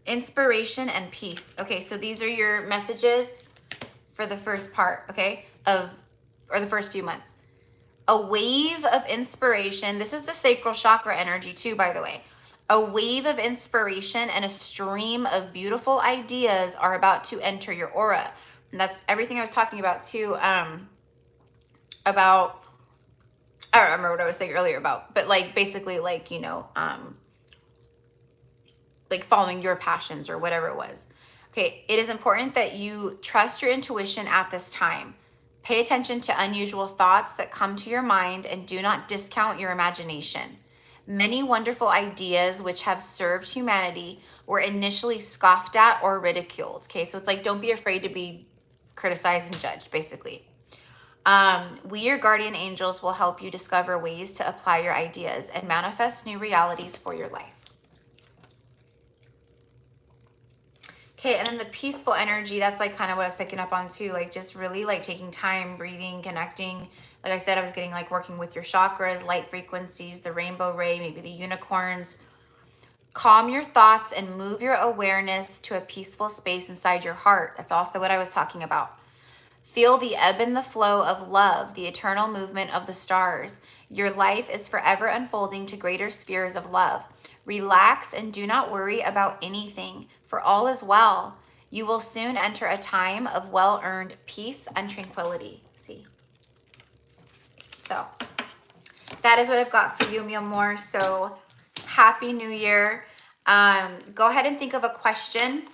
Inspiration and peace. Okay, so these are your messages for the first part, okay, or the first few months. A wave of inspiration. This is the sacral chakra energy too, by the way. A wave of inspiration and a stream of beautiful ideas are about to enter your aura. And that's everything I was talking about too, about... I don't remember what I was saying earlier about, but like basically like, you know, like following your passions or whatever it was. Okay, it is important that you trust your intuition at this time. Pay attention to unusual thoughts that come to your mind and do not discount your imagination. Many wonderful ideas which have served humanity were initially scoffed at or ridiculed. Okay, so it's like, don't be afraid to be criticized and judged, basically. We, your guardian angels, will help you discover ways to apply your ideas and manifest new realities for your life. Okay, and then the peaceful energy, that's like kind of what I was picking up on too, like just really like taking time, breathing, connecting. Like I said, I was getting like working with your chakras, light frequencies, the rainbow ray, maybe the unicorns. Calm your thoughts and move your awareness to a peaceful space inside your heart. That's also what I was talking about. Feel the ebb and the flow of love, the eternal movement of the stars. Your life is forever unfolding to greater spheres of love. Relax and do not worry about anything, for all is well. You will soon enter a time of well-earned peace and tranquility. See? So, that is what I've got for you, mi amor. So, Happy New Year. Go ahead and think of a question.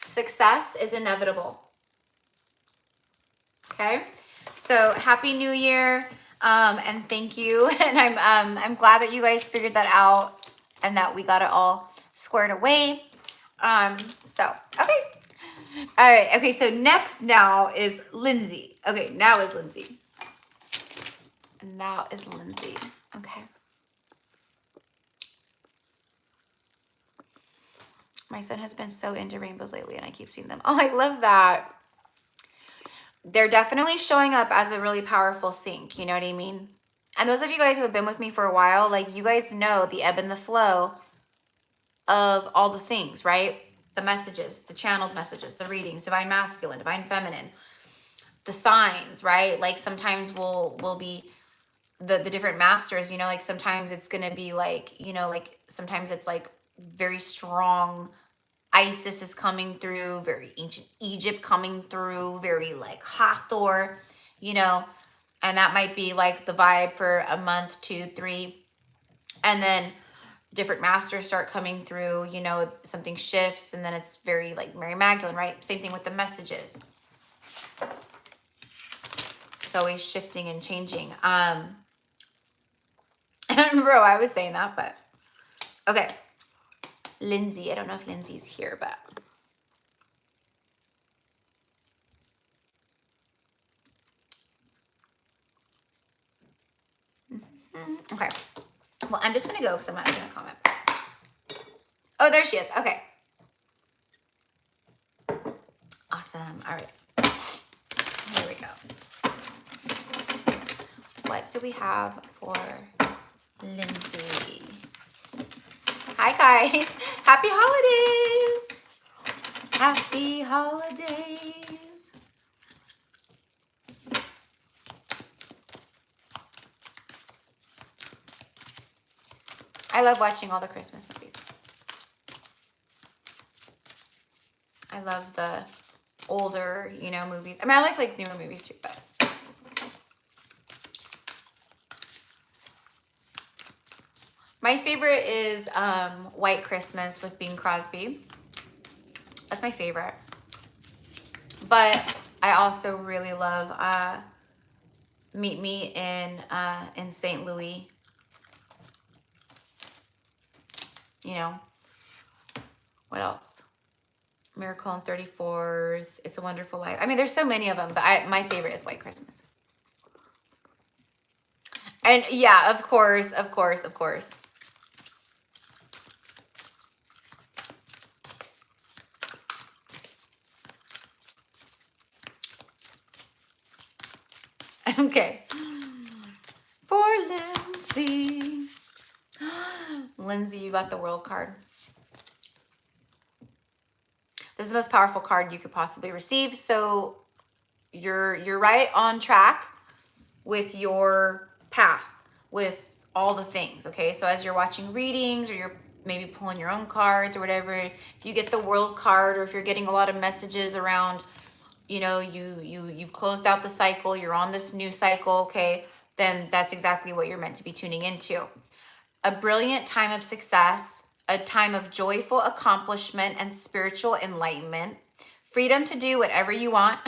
Success is inevitable. Okay, so Happy New Year, and thank you. And I'm glad that you guys figured that out and that we got it all squared away. So okay, all right. Okay, so next now is Lindsay. Okay, now is Lindsay. Now is Lindsay. Okay. My son has been so into rainbows lately and I keep seeing them. Oh, I love that. They're definitely showing up as a really powerful sync. You know what I mean? And those of you guys who have been with me for a while, like you guys know the ebb and the flow of all the things, right? The messages, the channeled messages, the readings, divine masculine, divine feminine, the signs, right? Like sometimes we'll be the different masters, you know, like sometimes it's going to be like, you know, like sometimes it's like very strong Isis is coming through, very ancient Egypt coming through, very like Hathor, you know, and that might be like the vibe for a month, 2, 3. And then different masters start coming through, you know, something shifts and then it's very like Mary Magdalene, right? Same thing with the messages. It's always shifting and changing. I don't remember why I was saying that, but okay. Lindsay, I don't know if Lindsay's here, but okay. Well, I'm just gonna go because I'm not gonna comment. Oh, there she is. Okay. Awesome. All right. Here we go. What do we have for Lindsay? Hi guys. Happy holidays. Happy holidays. I love watching all the Christmas movies. I love the older, you know, movies. I mean, I like newer movies too, but my favorite is White Christmas with Bing Crosby. That's my favorite. But I also really love Meet Me in St. Louis. You know, what else? Miracle on 34th. It's a Wonderful Life. I mean, there's so many of them, but my favorite is White Christmas. And yeah, of course. Okay. For Lindsay. Lindsay, you got the World card. This is the most powerful card you could possibly receive. So you're right on track with your path, with all the things, okay? So as you're watching readings or you're maybe pulling your own cards or whatever, if you get the World card or if you're getting a lot of messages around, you know, you've closed out the cycle, you're on this new cycle, okay, then that's exactly what you're meant to be tuning into. A brilliant time of success, a time of joyful accomplishment and spiritual enlightenment, freedom to do whatever you want,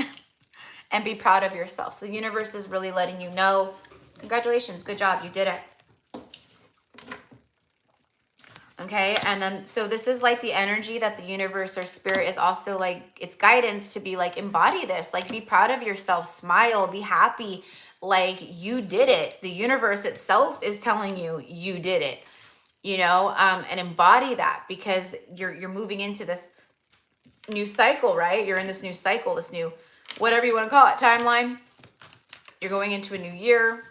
and be proud of yourself. So the universe is really letting you know, congratulations, good job, you did it. Okay, and then, so this is like the energy that the universe or spirit is also like, it's guidance to be like, embody this, like be proud of yourself, smile, be happy, like you did it. The universe itself is telling you, you did it, you know, and embody that, because you're moving into this new cycle, right? You're in this new cycle, this new, whatever you want to call it, timeline. You're going into a new year.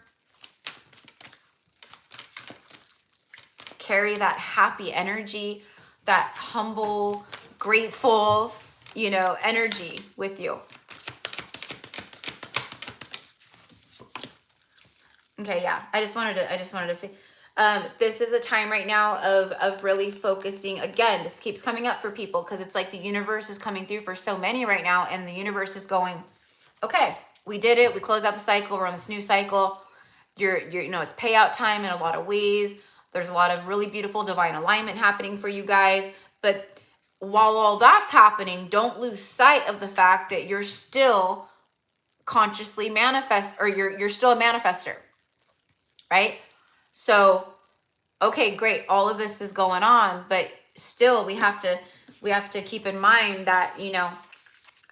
Carry that happy energy, that humble, grateful, you know, energy with you. Okay, yeah. I just wanted to say, this is a time right now of really focusing. Again, this keeps coming up for people because it's like the universe is coming through for so many right now, and the universe is going, okay, we did it. We closed out the cycle. We're on this new cycle. You're, you know, it's payout time in a lot of ways. There's a lot of really beautiful divine alignment happening for you guys. But while all that's happening, don't lose sight of the fact that you're still consciously or you're still a manifester, right? So, okay, great. All of this is going on, but still we have to keep in mind that, you know,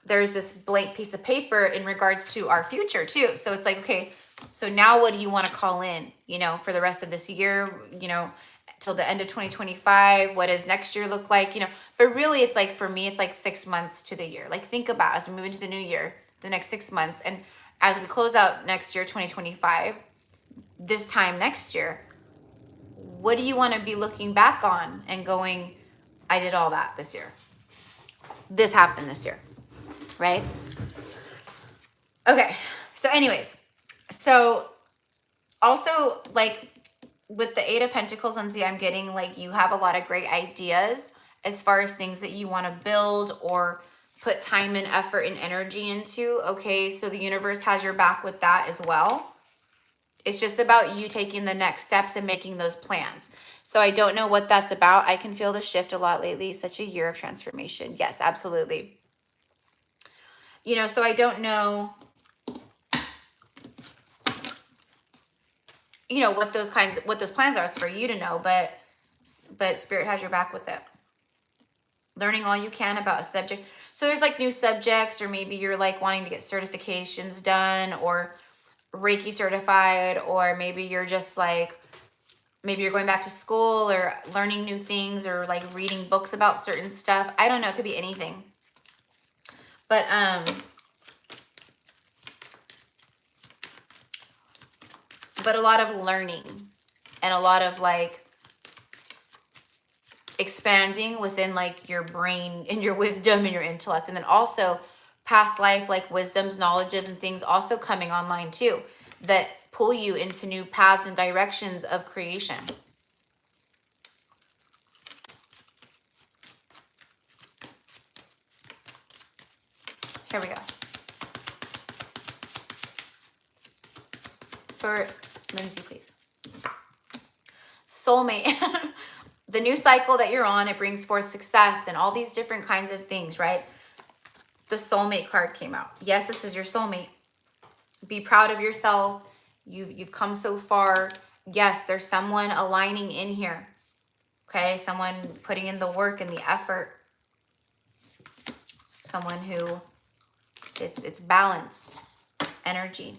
there's this blank piece of paper in regards to our future too. So it's like, okay, so now what do you want to call in, you know, for the rest of this year, you know, till the end of 2025, what does next year look like, you know? But really it's like, for me, it's like 6 months to the year. Like think about as we move into the new year, the next 6 months. And as we close out next year, 2025, this time next year, what do you want to be looking back on and going, I did all that this year. This happened this year, right? Okay. So anyways, so also like with the 8 of Pentacles, and see, I'm getting like you have a lot of great ideas as far as things that you want to build or put time and effort and energy into. Okay. So the universe has your back with that as well. It's just about you taking the next steps and making those plans. So I don't know what that's about. I can feel the shift a lot lately. Such a year of transformation. Yes, absolutely. You know, so I don't know, you know, what those plans are. It's for you to know, but Spirit has your back with it. Learning all you can about a subject. So there's like new subjects, or maybe you're like wanting to get certifications done, or Reiki certified, or maybe you're just like, maybe you're going back to school or learning new things, or like reading books about certain stuff. I don't know. It could be anything. But a lot of learning and a lot of like expanding within like your brain and your wisdom and your intellect. And then also past life, like wisdoms, knowledges, and things also coming online too, that pull you into new paths and directions of creation. Here we go. For Lindsay, please. Soulmate. The new cycle that you're on, it brings forth success and all these different kinds of things, right? The soulmate card came out. Yes, this is your soulmate. Be proud of yourself. You've come so far. Yes, there's someone aligning in here. Okay, someone putting in the work and the effort. Someone who it's balanced energy.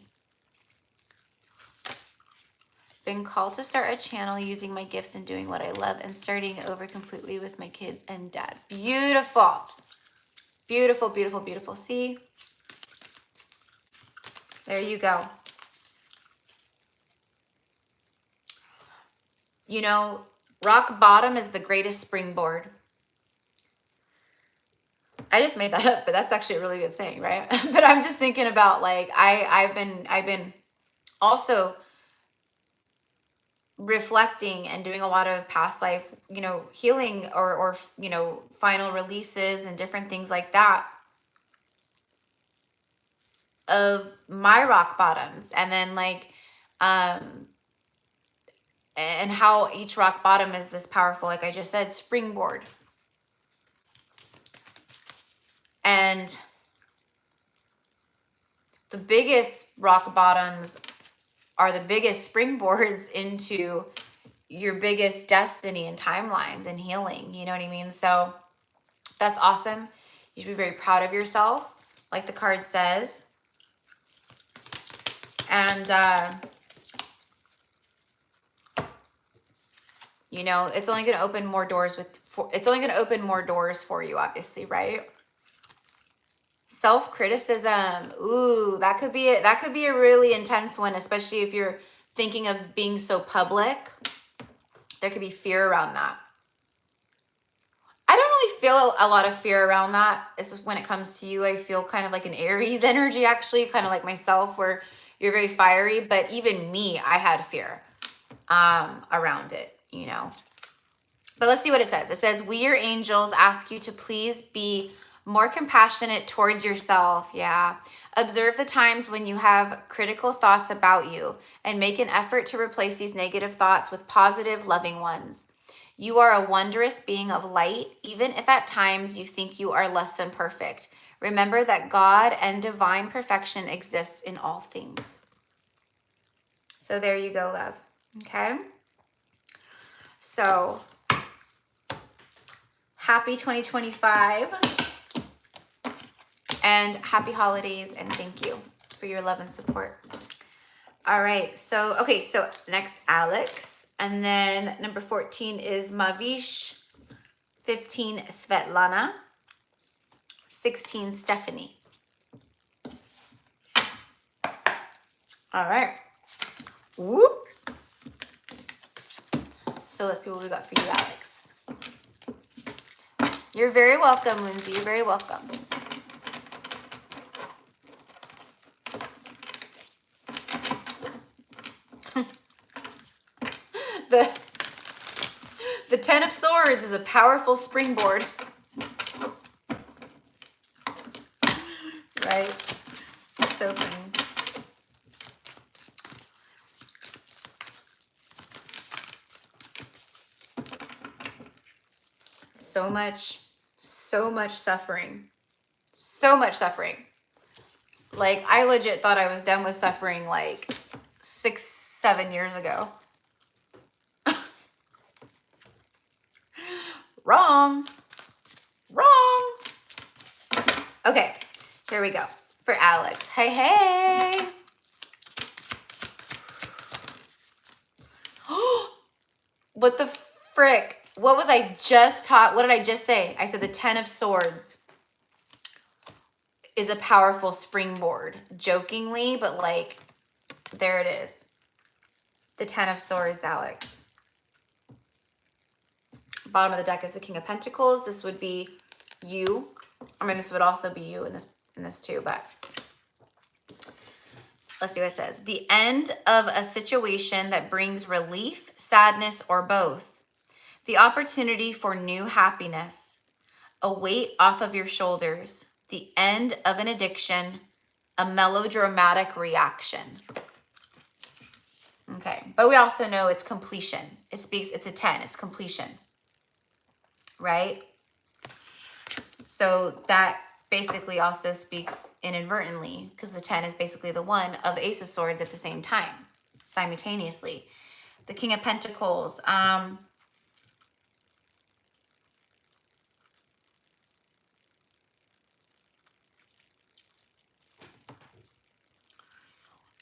Been called to start a channel using my gifts and doing what I love and starting over completely with my kids and dad. Beautiful. Beautiful, beautiful, beautiful. See? There you go. You know, rock bottom is the greatest springboard. I just made that up, but that's actually a really good saying, right? But I'm just thinking about like, I've been also reflecting and doing a lot of past life, you know, healing or you know, final releases and different things like that of my rock bottoms. And then like, and how each rock bottom is this powerful, like I just said, springboard. And the biggest rock bottoms are the biggest springboards into your biggest destiny and timelines and healing. You know what I mean? So that's awesome. You should be very proud of yourself, like the card says. And, you know, it's only going to open more doors for you, obviously, right? Self-criticism. Ooh, that could be a really intense one, especially if you're thinking of being so public. There could be fear around that. I don't really feel a lot of fear around that. It's just when it comes to you, I feel kind of like an Aries energy, actually, kind of like myself, where you're very fiery. But even me, I had fear around it, you know. But let's see what it says. It says, we, your angels, ask you to please be more compassionate towards yourself. Yeah. Observe the times when you have critical thoughts about you and make an effort to replace these negative thoughts with positive, loving ones. You are a wondrous being of light, even if at times you think you are less than perfect. Remember that God and divine perfection exists in all things. So there you go, love. Okay? So, happy 2025 and happy holidays, and thank you for your love and support. All right, so, okay, so next Alex, and then number 14 is Mavish, 15 Svetlana, 16 Stephanie. All right. Whoop. So let's see what we got for you, Alex. You're very welcome, Lindsay. You're very welcome. The Ten of Swords is a powerful springboard. Right? It's so funny. So much suffering. So much suffering. Like, I legit thought I was done with suffering like 6-7 years ago. Wrong. Okay, here we go. For Alex. Hey, hey. What the frick? What was I just taught? What did I just say? I said the Ten of Swords is a powerful springboard. Jokingly, but like, there it is. The Ten of Swords, Alex. Bottom of the deck is the King of Pentacles. This would be you. I mean, this would also be you in this too, but let's see what it says. The end of a situation that brings relief, sadness, or both. The opportunity for new happiness. A weight off of your shoulders. The end of an addiction. A melodramatic reaction. Okay, but we also know it's completion. It's a 10, it's completion. Right? So that basically also speaks inadvertently, because the 10 is basically the one of Ace of Swords at the same time, simultaneously. The King of Pentacles.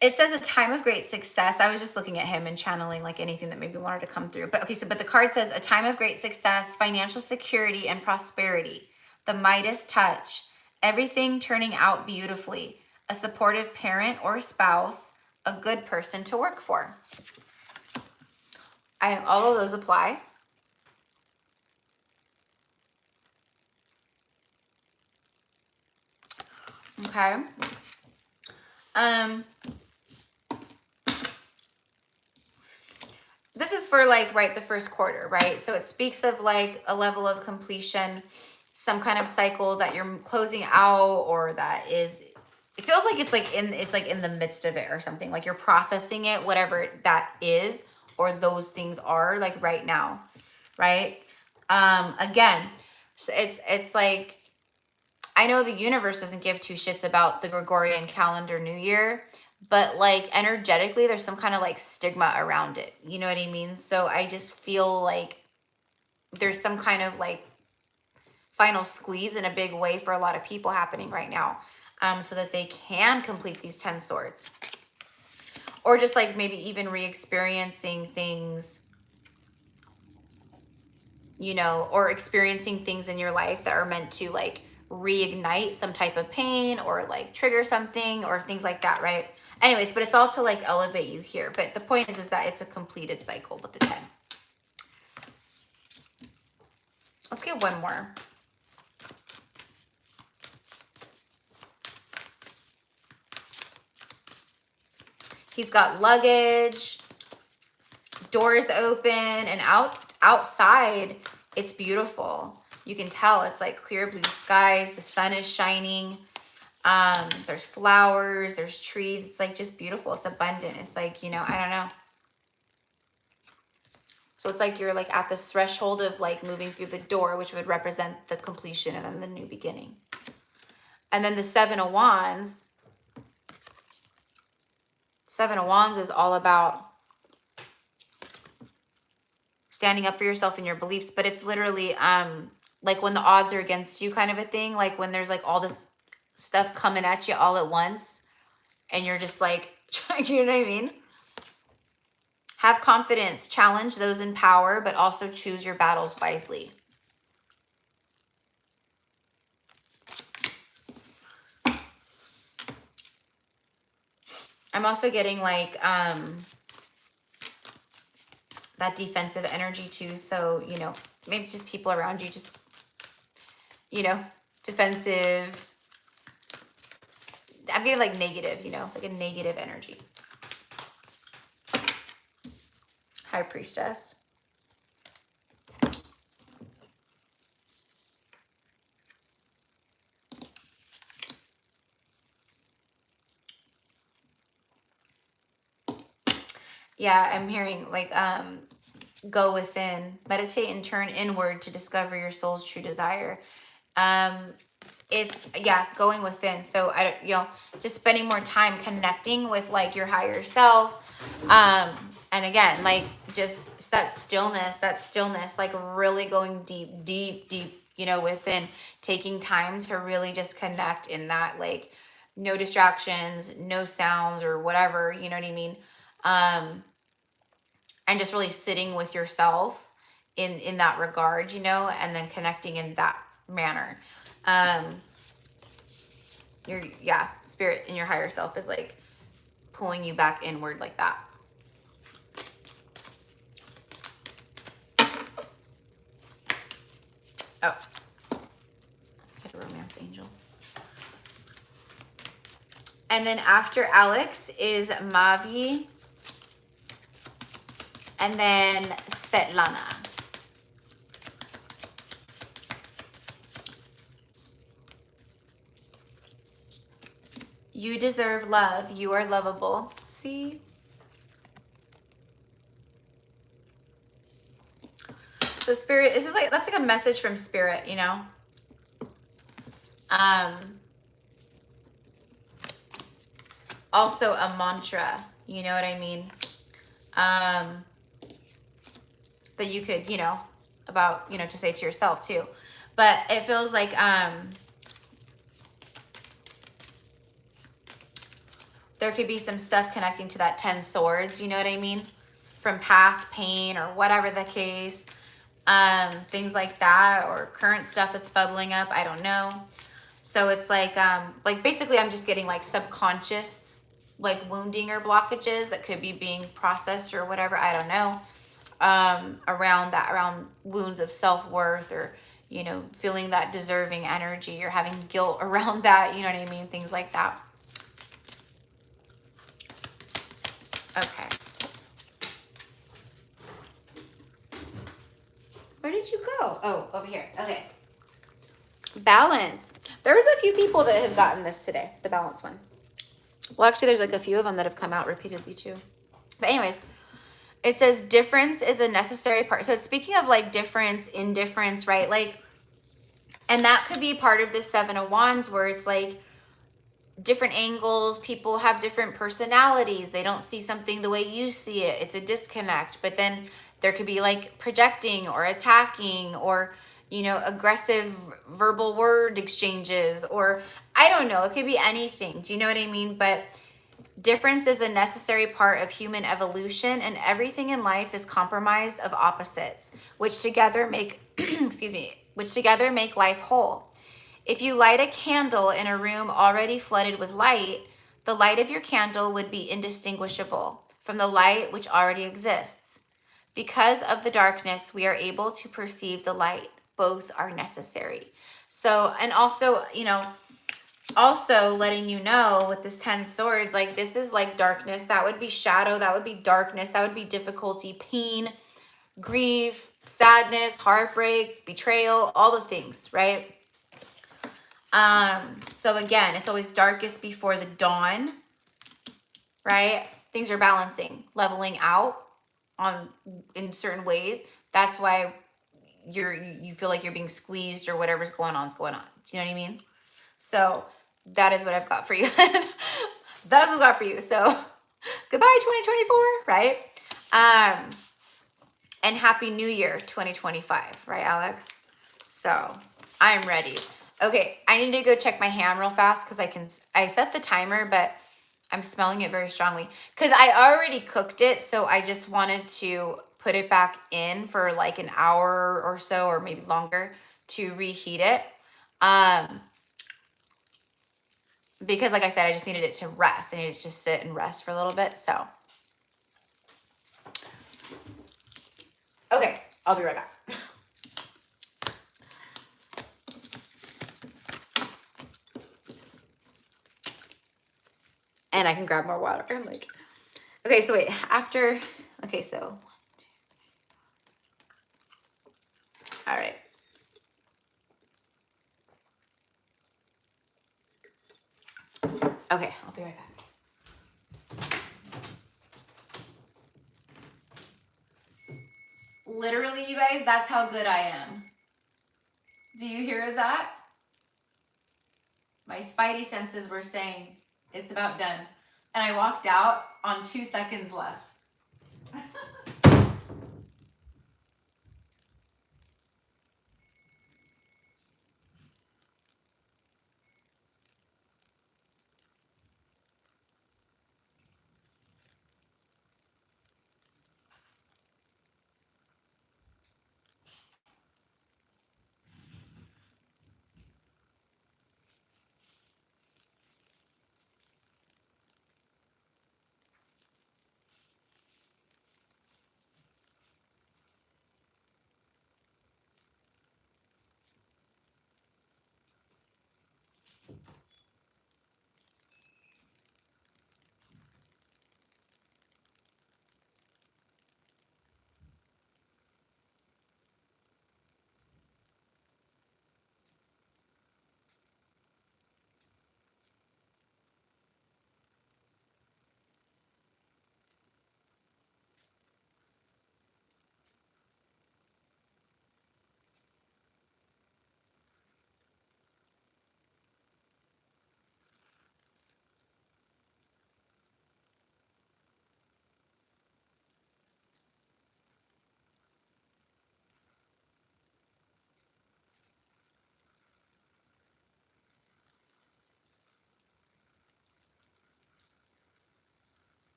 It says a time of great success. I was just looking at him and channeling like anything that maybe wanted to come through. But okay, so but the card says a time of great success, financial security, and prosperity. The Midas touch. Everything turning out beautifully. A supportive parent or spouse. A good person to work for. All of those apply. Okay. This is for like, right, the first quarter, right? So it speaks of like a level of completion, some kind of cycle that you're closing out, or that is, it feels like it's like in the midst of it or something, like you're processing it, whatever that is, or those things are like right now, right? Again, so it's like, I know the universe doesn't give two shits about the Gregorian calendar New Year, but like energetically, there's some kind of like stigma around it. You know what I mean? So I just feel like there's some kind of like final squeeze in a big way for a lot of people happening right now, so that they can complete these 10 swords. Or just like maybe even re-experiencing things, you know, or experiencing things in your life that are meant to like reignite some type of pain or like trigger something or things like that, right? Anyways, but it's all to like elevate you here. But the point is that it's a completed cycle with the 10. Let's get one more. He's got luggage, doors open, and outside, it's beautiful. You can tell it's like clear blue skies. The sun is shining. There's flowers, there's trees. It's like just beautiful. It's abundant. It's like, you know, I don't know. So it's like you're like at this threshold of like moving through the door, which would represent the completion and then the new beginning. And then the 7 of Wands. 7 of Wands is all about standing up for yourself and your beliefs, but it's literally like when the odds are against you kind of a thing, like when there's like all this stuff coming at you all at once and you're just like, you know what I mean? Have confidence, challenge those in power, but also choose your battles wisely. I'm also getting like that defensive energy too. So, you know, maybe just people around you, just, you know, defensive. I'm getting like negative, you know, like a negative energy. High Priestess. Yeah, I'm hearing like go within, meditate and turn inward to discover your soul's true desire. It's, yeah, going within. So I don't, you know, just spending more time connecting with like your higher self. And again, like just that stillness, like really going deep, you know, within, taking time to really just connect in that, like no distractions, no sounds or whatever, you know what I mean? And just really sitting with yourself in that regard, you know, and then connecting in that manner. Your, yeah, spirit in your higher self is like pulling you back inward like that. Oh, get a romance angel. And then after Alex is Mavi, and then Svetlana. You deserve love. You are lovable. See? So spirit, this is like, that's like a message from spirit, you know? Also a mantra, you know what I mean? That you could, you know, about, you know, to say to yourself too. But it feels like, there could be some stuff connecting to that 10 swords, you know what I mean? From past pain or whatever the case, things like that, or current stuff that's bubbling up, I don't know. So it's like basically I'm just getting like subconscious, like wounding or blockages that could be being processed or whatever, I don't know, around that, around wounds of self-worth, or, you know, feeling that deserving energy or having guilt around that, you know what I mean? Things like that. Okay. Where did you go? Oh, over here. Okay. Balance. There's a few people that has gotten this today, the balance one. Well, actually, there's like a few of them that have come out repeatedly too. But anyways, it says difference is a necessary part. So it's speaking of like difference, indifference, right? Like And that could be part of the Seven of Wands, where it's like different angles. People have different personalities. They don't see something the way you see it. It's a disconnect. But then there could be like projecting or attacking or, you know, aggressive verbal word exchanges, or I don't know. It could be anything. Do you know what I mean? But difference is a necessary part of human evolution, and everything in life is compromised of opposites, which together make, excuse me, which together make life whole. If you light a candle in a room already flooded with light, the light of your candle would be indistinguishable from the light which already exists. Because of the darkness, we are able to perceive the light. Both are necessary. So, and also, you know, also letting you know with this 10 swords, like this is like darkness. That would be shadow. That would be darkness. That would be difficulty, pain, grief, sadness, heartbreak, betrayal, all the things, right? So again, it's always darkest before the dawn, right? Things are balancing, leveling out in certain ways. That's why you feel like you're being squeezed, or whatever's going on is going on. Do you know what I mean? So that is what I've got for you. That's what I've got for you. So goodbye 2024, right? And happy new year 2025, right, Alex? So I'm ready. Okay, I need to go check my ham real fast because I set the timer, but I'm smelling it very strongly because I already cooked it. So I just wanted to put it back in for like an hour or so, or maybe longer, to reheat it. Because like I said, I just needed it to rest. I needed it to sit and rest for a little bit. So, okay, I'll be right back. And I can grab more water. I'm like, okay, so wait, after, okay, so, all right. Okay, I'll be right back. Literally, you guys, that's how good I am. Do you hear that? My spidey senses were saying it's about done. And I walked out on 2 seconds left.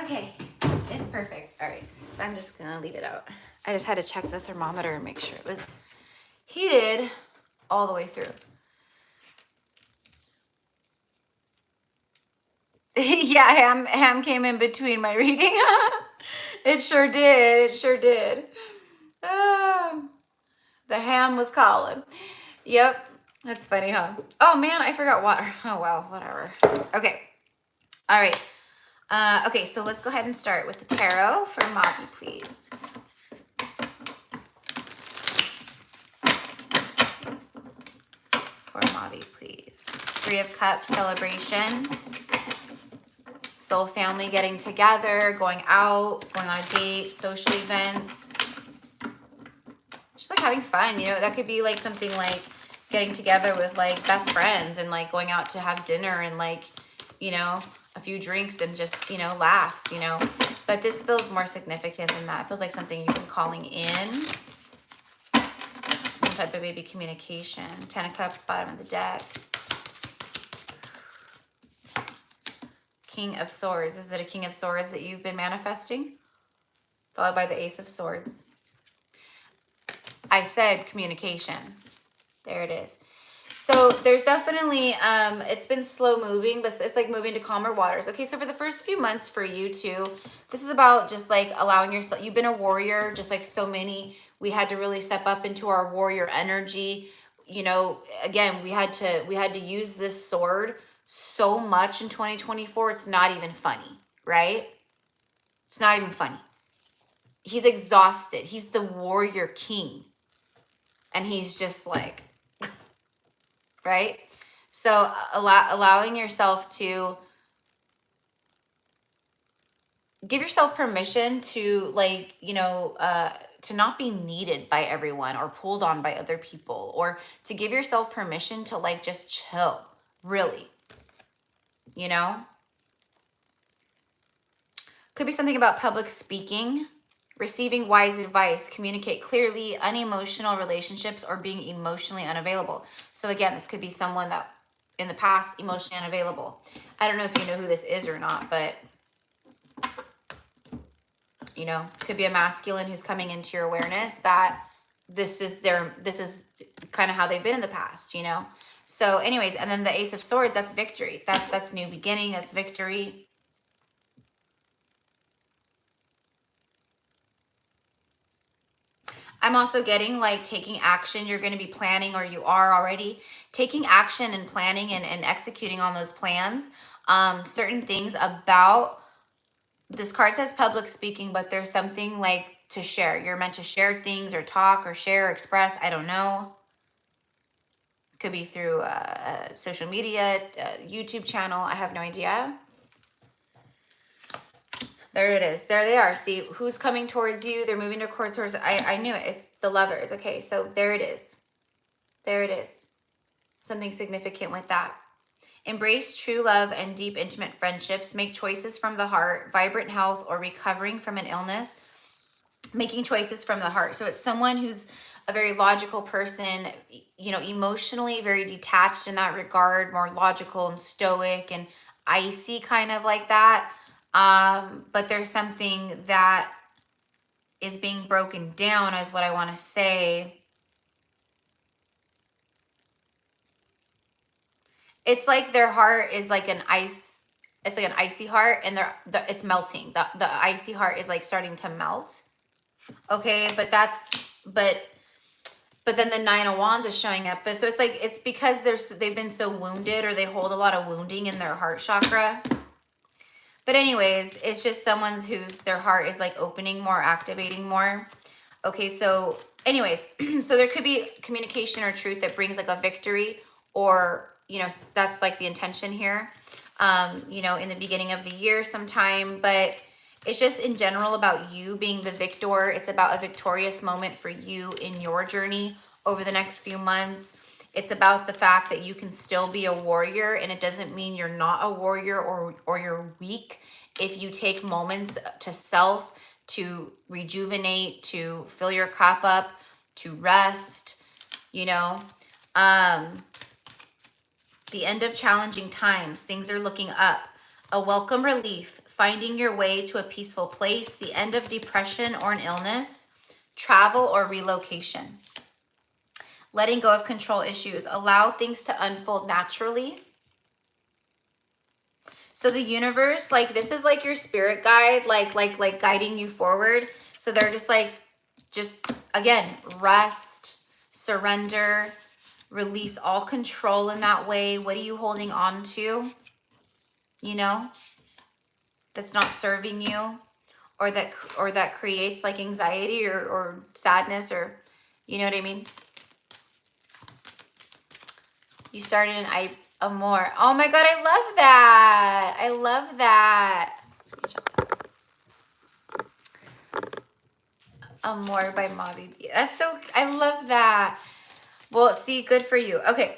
Okay, it's perfect. All right, so I'm just gonna leave it out. I just had to check the thermometer and make sure it was heated all the way through. Yeah, ham came in between my reading. It sure did. It sure did. The ham was calling. Yep, that's funny, huh? Oh man, I forgot water. Oh well, whatever. Okay, all right. Okay, so let's go ahead and start with the tarot for Mavi, please. For Mavi, please. Three of Cups, celebration. Soul family getting together, going out, going on a date, social events. Just like having fun, you know, that could be like something like getting together with like best friends and like going out to have dinner and like, you know, a few drinks and just, you know, laughs, you know. But this feels more significant than that. It feels like something you've been calling in. Some type of maybe communication. 10 of Cups, bottom of the deck. King of Swords. Is it a King of Swords that you've been manifesting? Followed by the Ace of Swords. I said communication. There it is. So there's definitely, it's been slow moving, but it's like moving to calmer waters. Okay, so for the first few months for you too, this is about just like allowing yourself, you've been a warrior, just like so many. We had to really step up into our warrior energy. You know, again, we had to use this sword so much in 2024. It's not even funny, right? It's not even funny. He's exhausted. He's the warrior king. And he's just like, right? So allowing yourself to give yourself permission to like, you know, to not be needed by everyone or pulled on by other people, or to give yourself permission to like just chill, really, you know? Could be something about public speaking, receiving wise advice, communicate clearly, unemotional relationships, or being emotionally unavailable. So again, this could be someone that in the past, emotionally unavailable. I don't know if you know who this is or not, but you know, could be a masculine who's coming into your awareness that this is kind of how they've been in the past, you know? So anyways, and then the Ace of Swords, that's victory. That's new beginning, that's victory. I'm also getting like taking action. You're going to be planning, or you are already taking action and planning and executing on those plans. Certain things about this card says public speaking, but there's something like to share. You're meant to share things or talk or share, express. I don't know. Could be through social media, YouTube channel. I have no idea. There it is. There they are. See who's coming towards you. They're moving towards. I knew it. It's the Lovers. Okay, so there it is. There it is. Something significant with that. Embrace true love and deep, intimate friendships. Make choices from the heart. Vibrant health or recovering from an illness. Making choices from the heart. So it's someone who's a very logical person, you know, emotionally very detached in that regard, more logical and stoic and icy kind of like that. But there's something that is being broken down is what I want to say. It's like their heart is like an ice. It's like an icy heart, and it's melting. The icy heart is like starting to melt. Okay, but then the Nine of Wands is showing up. But so it's like, it's because they've been so wounded, or they hold a lot of wounding in their heart chakra. But anyways, it's just someone's whose their heart is like opening more, activating more. Okay, so anyways, so there could be communication or truth that brings like a victory, or, you know, that's like the intention here, you know, in the beginning of the year sometime. But it's just in general about you being the victor. It's about a victorious moment for you in your journey over the next few months. It's about the fact that you can still be a warrior, and it doesn't mean you're not a warrior or you're weak if you take moments to self, to rejuvenate, to fill your cup up, to rest, you know. The end of challenging times. Things are looking up. A welcome relief. Finding your way to a peaceful place. The end of depression or an illness. Travel or relocation. Letting go of control issues. Allow things to unfold naturally. So the universe, like, this is like your spirit guide, like guiding you forward. So they're just like, again, rest, surrender, release all control in that way. What are you holding on to? You know? that's not serving you, or that creates like anxiety or sadness, or you know what I mean? You started an Amor. Oh my God, I love that. I love that. Amor by Mavi. That's so, I love that. Well, see, good for you. Okay.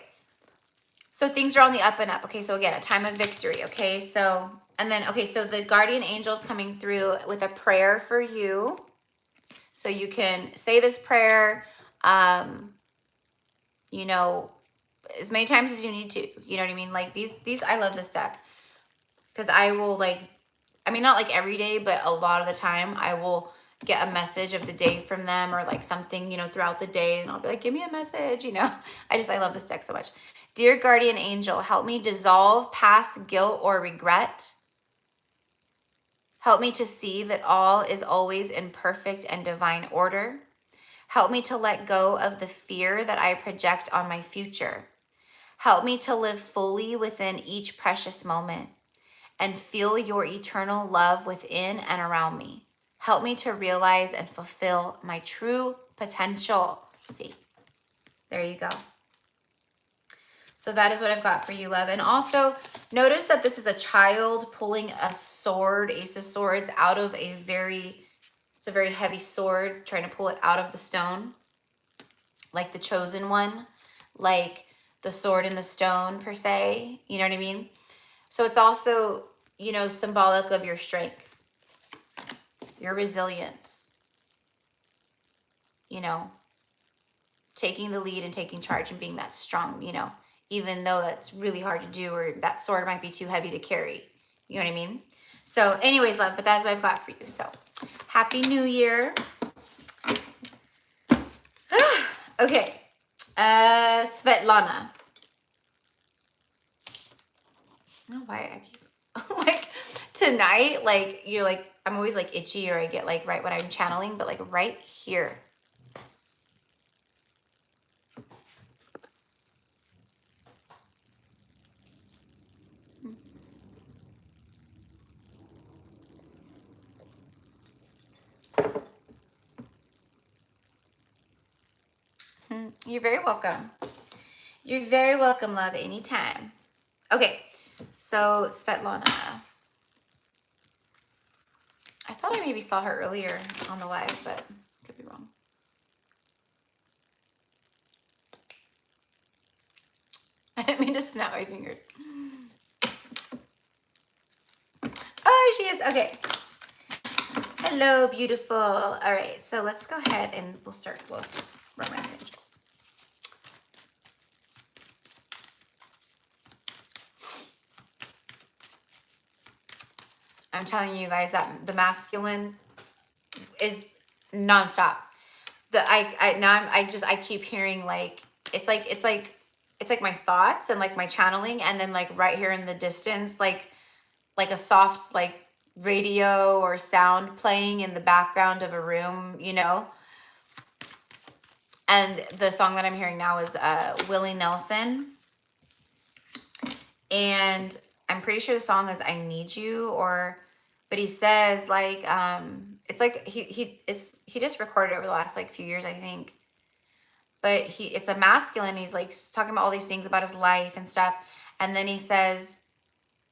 So things are on the up and up. Okay. So again, a time of victory. Okay. So, and then, okay. So the guardian angel's coming through with a prayer for you. So you can say this prayer, you know, as many times as you need to, you know what I mean? Like these, I love this deck because I will like, I mean, not like every day, but a lot of the time I will get a message of the day from them or like something, you know, throughout the day. And I'll be like, give me a message, you know. I love this deck so much. Dear guardian angel, help me dissolve past guilt or regret. Help me to see that all is always in perfect and divine order. Help me to let go of the fear that I project on my future. Help me to live fully within each precious moment and feel your eternal love within and around me. Help me to realize and fulfill my true potential. See, there you go. So that is what I've got for you, love. And also notice that this is a child pulling a sword, Ace of Swords, out of a very, it's a very heavy sword, trying to pull it out of the stone, like the chosen one, like the sword in the stone per se, you know what I mean? So it's also, you know, symbolic of your strength, your resilience, you know, taking the lead and taking charge and being that strong, you know, even though that's really hard to do, or that sword might be too heavy to carry. You know what I mean? So anyways, love, but that's what I've got for you. So happy New Year. Okay. Svetlana. I don't know why I keep like tonight, like you're like, I'm always like itchy, or I get like right when I'm channeling, but like right here. You're very welcome. You're very welcome, love, anytime. Okay, so Svetlana. I thought I maybe saw her earlier on the live, but could be wrong. I didn't mean to snap my fingers. Oh, she is. Okay. Hello, beautiful. All right, so let's go ahead and we'll start with Romance Angels. I'm telling you guys that the masculine is nonstop. I keep hearing like it's like my thoughts and like my channeling, and then like right here in the distance, like a soft like radio or sound playing in the background of a room, you know. And the song that I'm hearing now is Willie Nelson, and I'm pretty sure the song is I Need You, but he says like it's like he just recorded it over the last like few years, I think. But it's a masculine. He's like talking about all these things about his life and stuff. And then he says,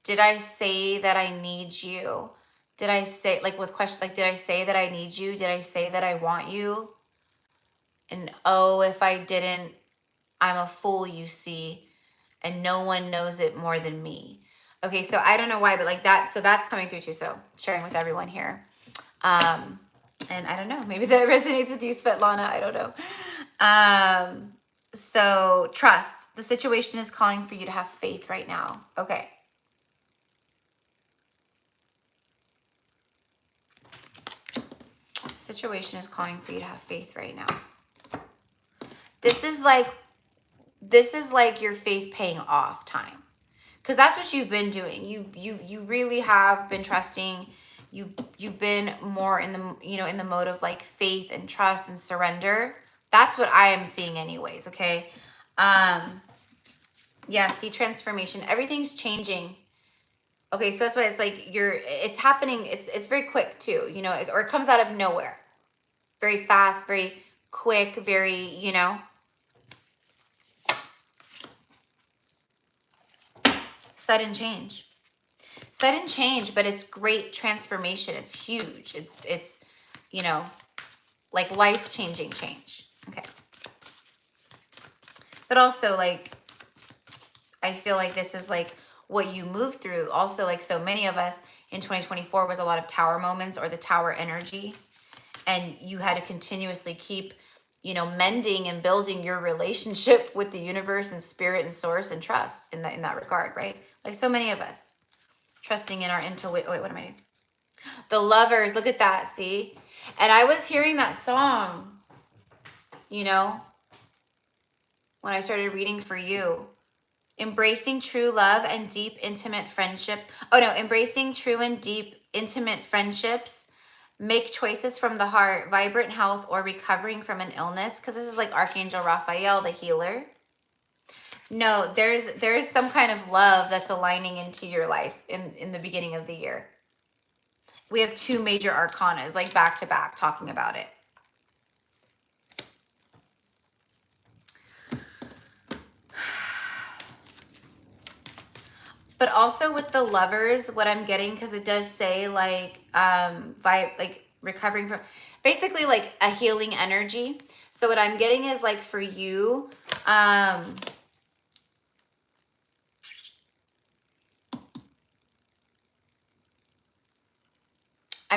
did I say that I need you? Did I say, like with questions, like, did I say that I need you? Did I say that I want you? And oh, if I didn't, I'm a fool, you see. And no one knows it more than me. Okay, so I don't know why, but like that, so that's coming through too. So sharing with everyone here. And I don't know, maybe that resonates with you, Svetlana. I don't know. So trust. The situation is calling for you to have faith right now. Okay. Situation is calling for you to have faith right now. This is like your faith paying off time. Because that's what you've been doing. You really have been trusting. You've been more in the, you know, in the mode of like faith and trust and surrender. That's what I am seeing anyways, okay? Yeah, see transformation. Everything's changing. Okay, so that's why it's like it's happening, it's very quick too, you know, or it comes out of nowhere. Very fast, very quick, very, you know. Sudden change. Sudden change, but it's great transformation. It's huge. It's you know, like life-changing change. Okay. But also like I feel like this is like what you move through. Also, like so many of us in 2024 was a lot of tower moments or the tower energy. And you had to continuously keep, you know, mending and building your relationship with the universe and spirit and source and trust in that regard, right? Like so many of us. Trusting in our intuition. Wait, what am I doing? The Lovers, look at that, see? And I was hearing that song, you know, when I started reading for you. Embracing true love and deep, intimate friendships. Oh no, embracing true and deep, intimate friendships. Make choices from the heart, vibrant health, or recovering from an illness. Because this is like Archangel Raphael, the healer. No, there's some kind of love that's aligning into your life in the beginning of the year. We have two major arcanas, like back to back, talking about it. But also with the Lovers, what I'm getting, because it does say like recovering from, basically like a healing energy. So what I'm getting is like for you, I'm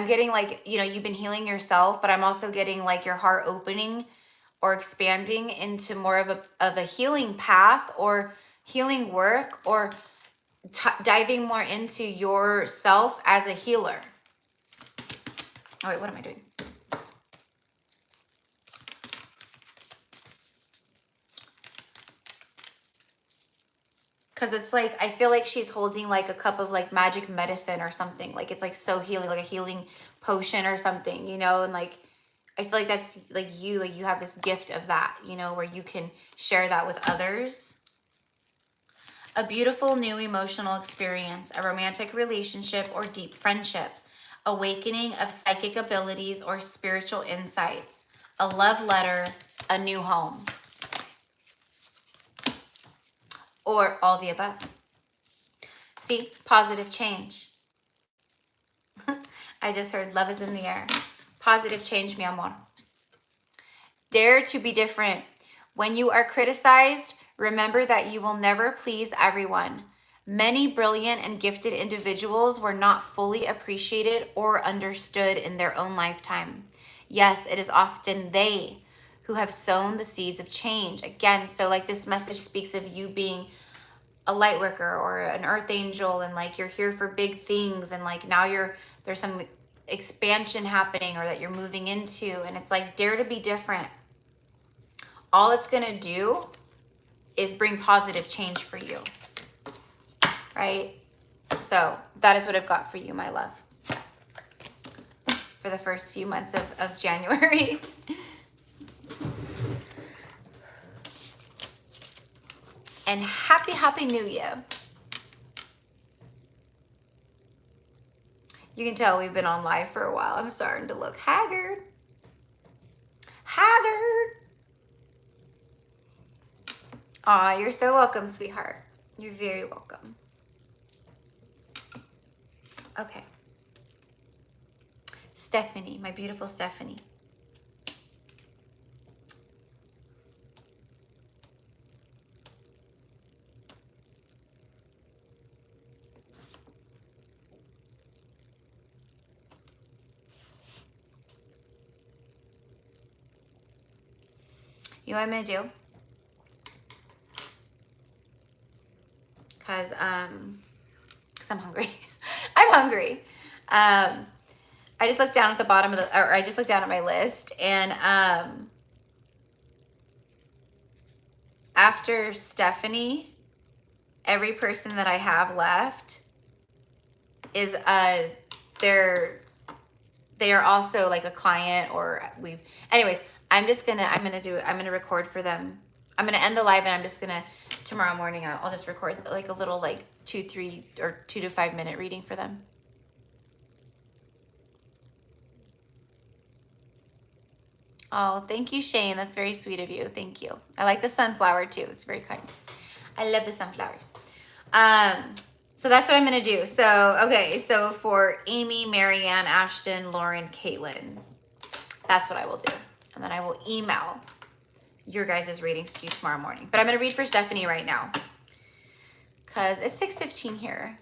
getting like, you know, you've been healing yourself, but I'm also getting like your heart opening or expanding into more of a healing path or healing work, or diving more into yourself as a healer. Oh wait, what am I doing? Because it's like, I feel like she's holding like a cup of like magic medicine or something. Like it's like so healing, like a healing potion or something, you know? And like, I feel like that's like you have this gift of that, you know, where you can share that with others. A beautiful new emotional experience, a romantic relationship or deep friendship, awakening of psychic abilities or spiritual insights, a love letter, a new home, or all the above. See, positive change. I just heard love is in the air. Positive change, mi amor. Dare to be different. When you are criticized, remember that you will never please everyone. Many brilliant and gifted individuals were not fully appreciated or understood in their own lifetime. Yes, it is often they who have sown the seeds of change. Again, so like this message speaks of you being a light worker or an earth angel, and like you're here for big things, and like now there's some expansion happening or that you're moving into, and it's like dare to be different. All it's going to do is bring positive change for you, right? So that is what I've got for you, my love, for the first few months of January. And happy New Year. You can tell we've been on live for a while. I'm starting to look haggard. Aw, you're so welcome, sweetheart. You're very welcome. Okay. Stephanie, my beautiful Stephanie. You know what I'm gonna do? Because I'm hungry. I'm hungry. I just looked down at the bottom of the, or I just looked down at my list, and after Stephanie, every person that I have left is they are also like a client, or anyways, I'm gonna record for them. I'm gonna end the live, and I'm just gonna tomorrow morning I'll just record like a little like 2 to 5 minute reading for them. Oh, thank you, Shane. That's very sweet of you. Thank you. I like the sunflower too. It's very kind. I love the sunflowers. So that's what I'm going to do. So, okay. So for Amy, Marianne, Ashton, Lauren, Caitlin, that's what I will do. And then I will email your guys' readings to you tomorrow morning. But I'm going to read for Stephanie right now because it's 6:15 here.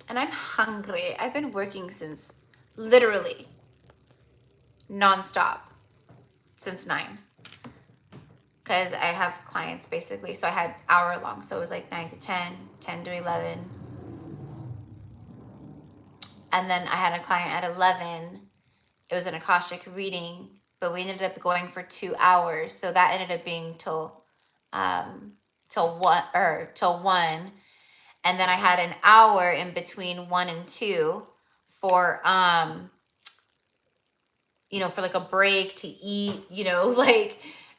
And I'm hungry. I've been working since literally nonstop since 9 because I have clients basically. So I had hour long. So it was like 9 to 10, 10 to 11. And then I had a client at 11. It was an Akashic reading, but we ended up going for 2 hours. So that ended up being till 1. And then I had an hour in between 1 and 2 for, you know, for like a break to eat, you know, like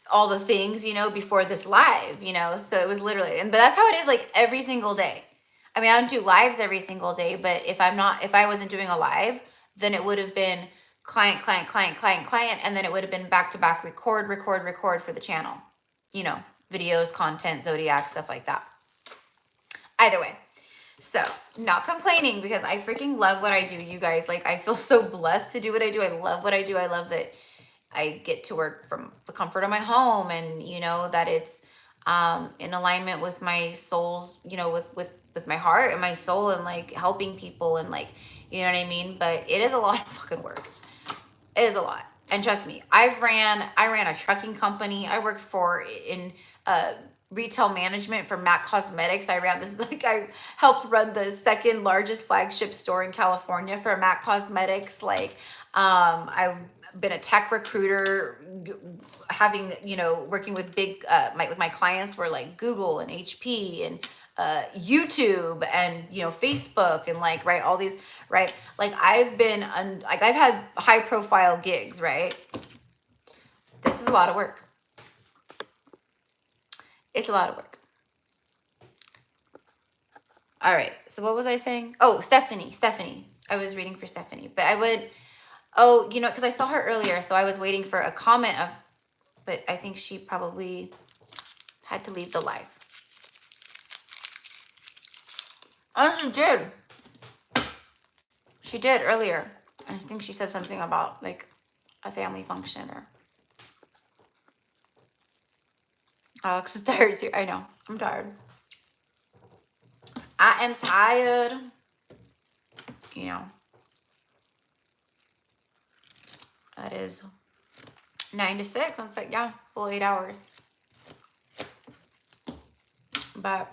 all the things, you know, before this live, you know. So it was literally, but that's how it is like every single day. I mean, I don't do lives every single day, but if I wasn't doing a live, then it would have been client, and then it would have been back to back record for the channel, you know, videos, content, zodiac, stuff like that. Either way. So not complaining because I freaking love what I do, you guys. Like, I feel so blessed to do what I do. I love what I do. I love that I get to work from the comfort of my home, and you know that it's in alignment with my soul's, you know, with my heart and my soul, and like helping people, and like, you know what I mean. But it is a lot of fucking work. It is a lot, and trust me, I ran a trucking company. I worked in retail management for MAC Cosmetics. I helped run the second largest flagship store in California for MAC Cosmetics. Like, I've been a tech recruiter, having, you know, working with big, my clients were like Google and HP and YouTube and, you know, Facebook and like, right, all these, right? Like I've had high profile gigs, right? This is a lot of work. It's a lot of work. All right. So what was I saying? Oh, Stephanie. I was reading for Stephanie, but you know, because I saw her earlier, so I was waiting for a comment but I think she probably had to leave the live. Oh, she did. She did earlier. I think she said something about like a family function or. Alex is tired too. I know. I'm tired. I am tired. You know. That is 9 to 6. It's like, yeah, full 8 hours. But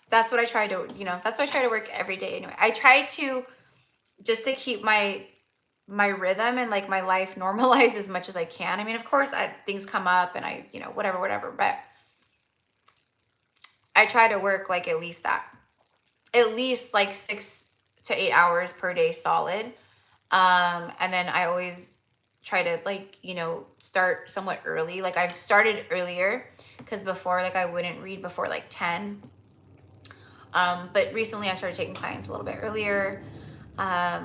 that's what I try to, you know, that's what I try to work every day anyway. I try to just to keep my rhythm and like my life normalized as much as I can. I mean, of course, things come up and I, you know, whatever, but I try to work like at least like 6 to 8 hours per day solid. And then I always try to like, you know, start somewhat early. Like I've started earlier because before, like I wouldn't read before like 10. But recently I started taking clients a little bit earlier. I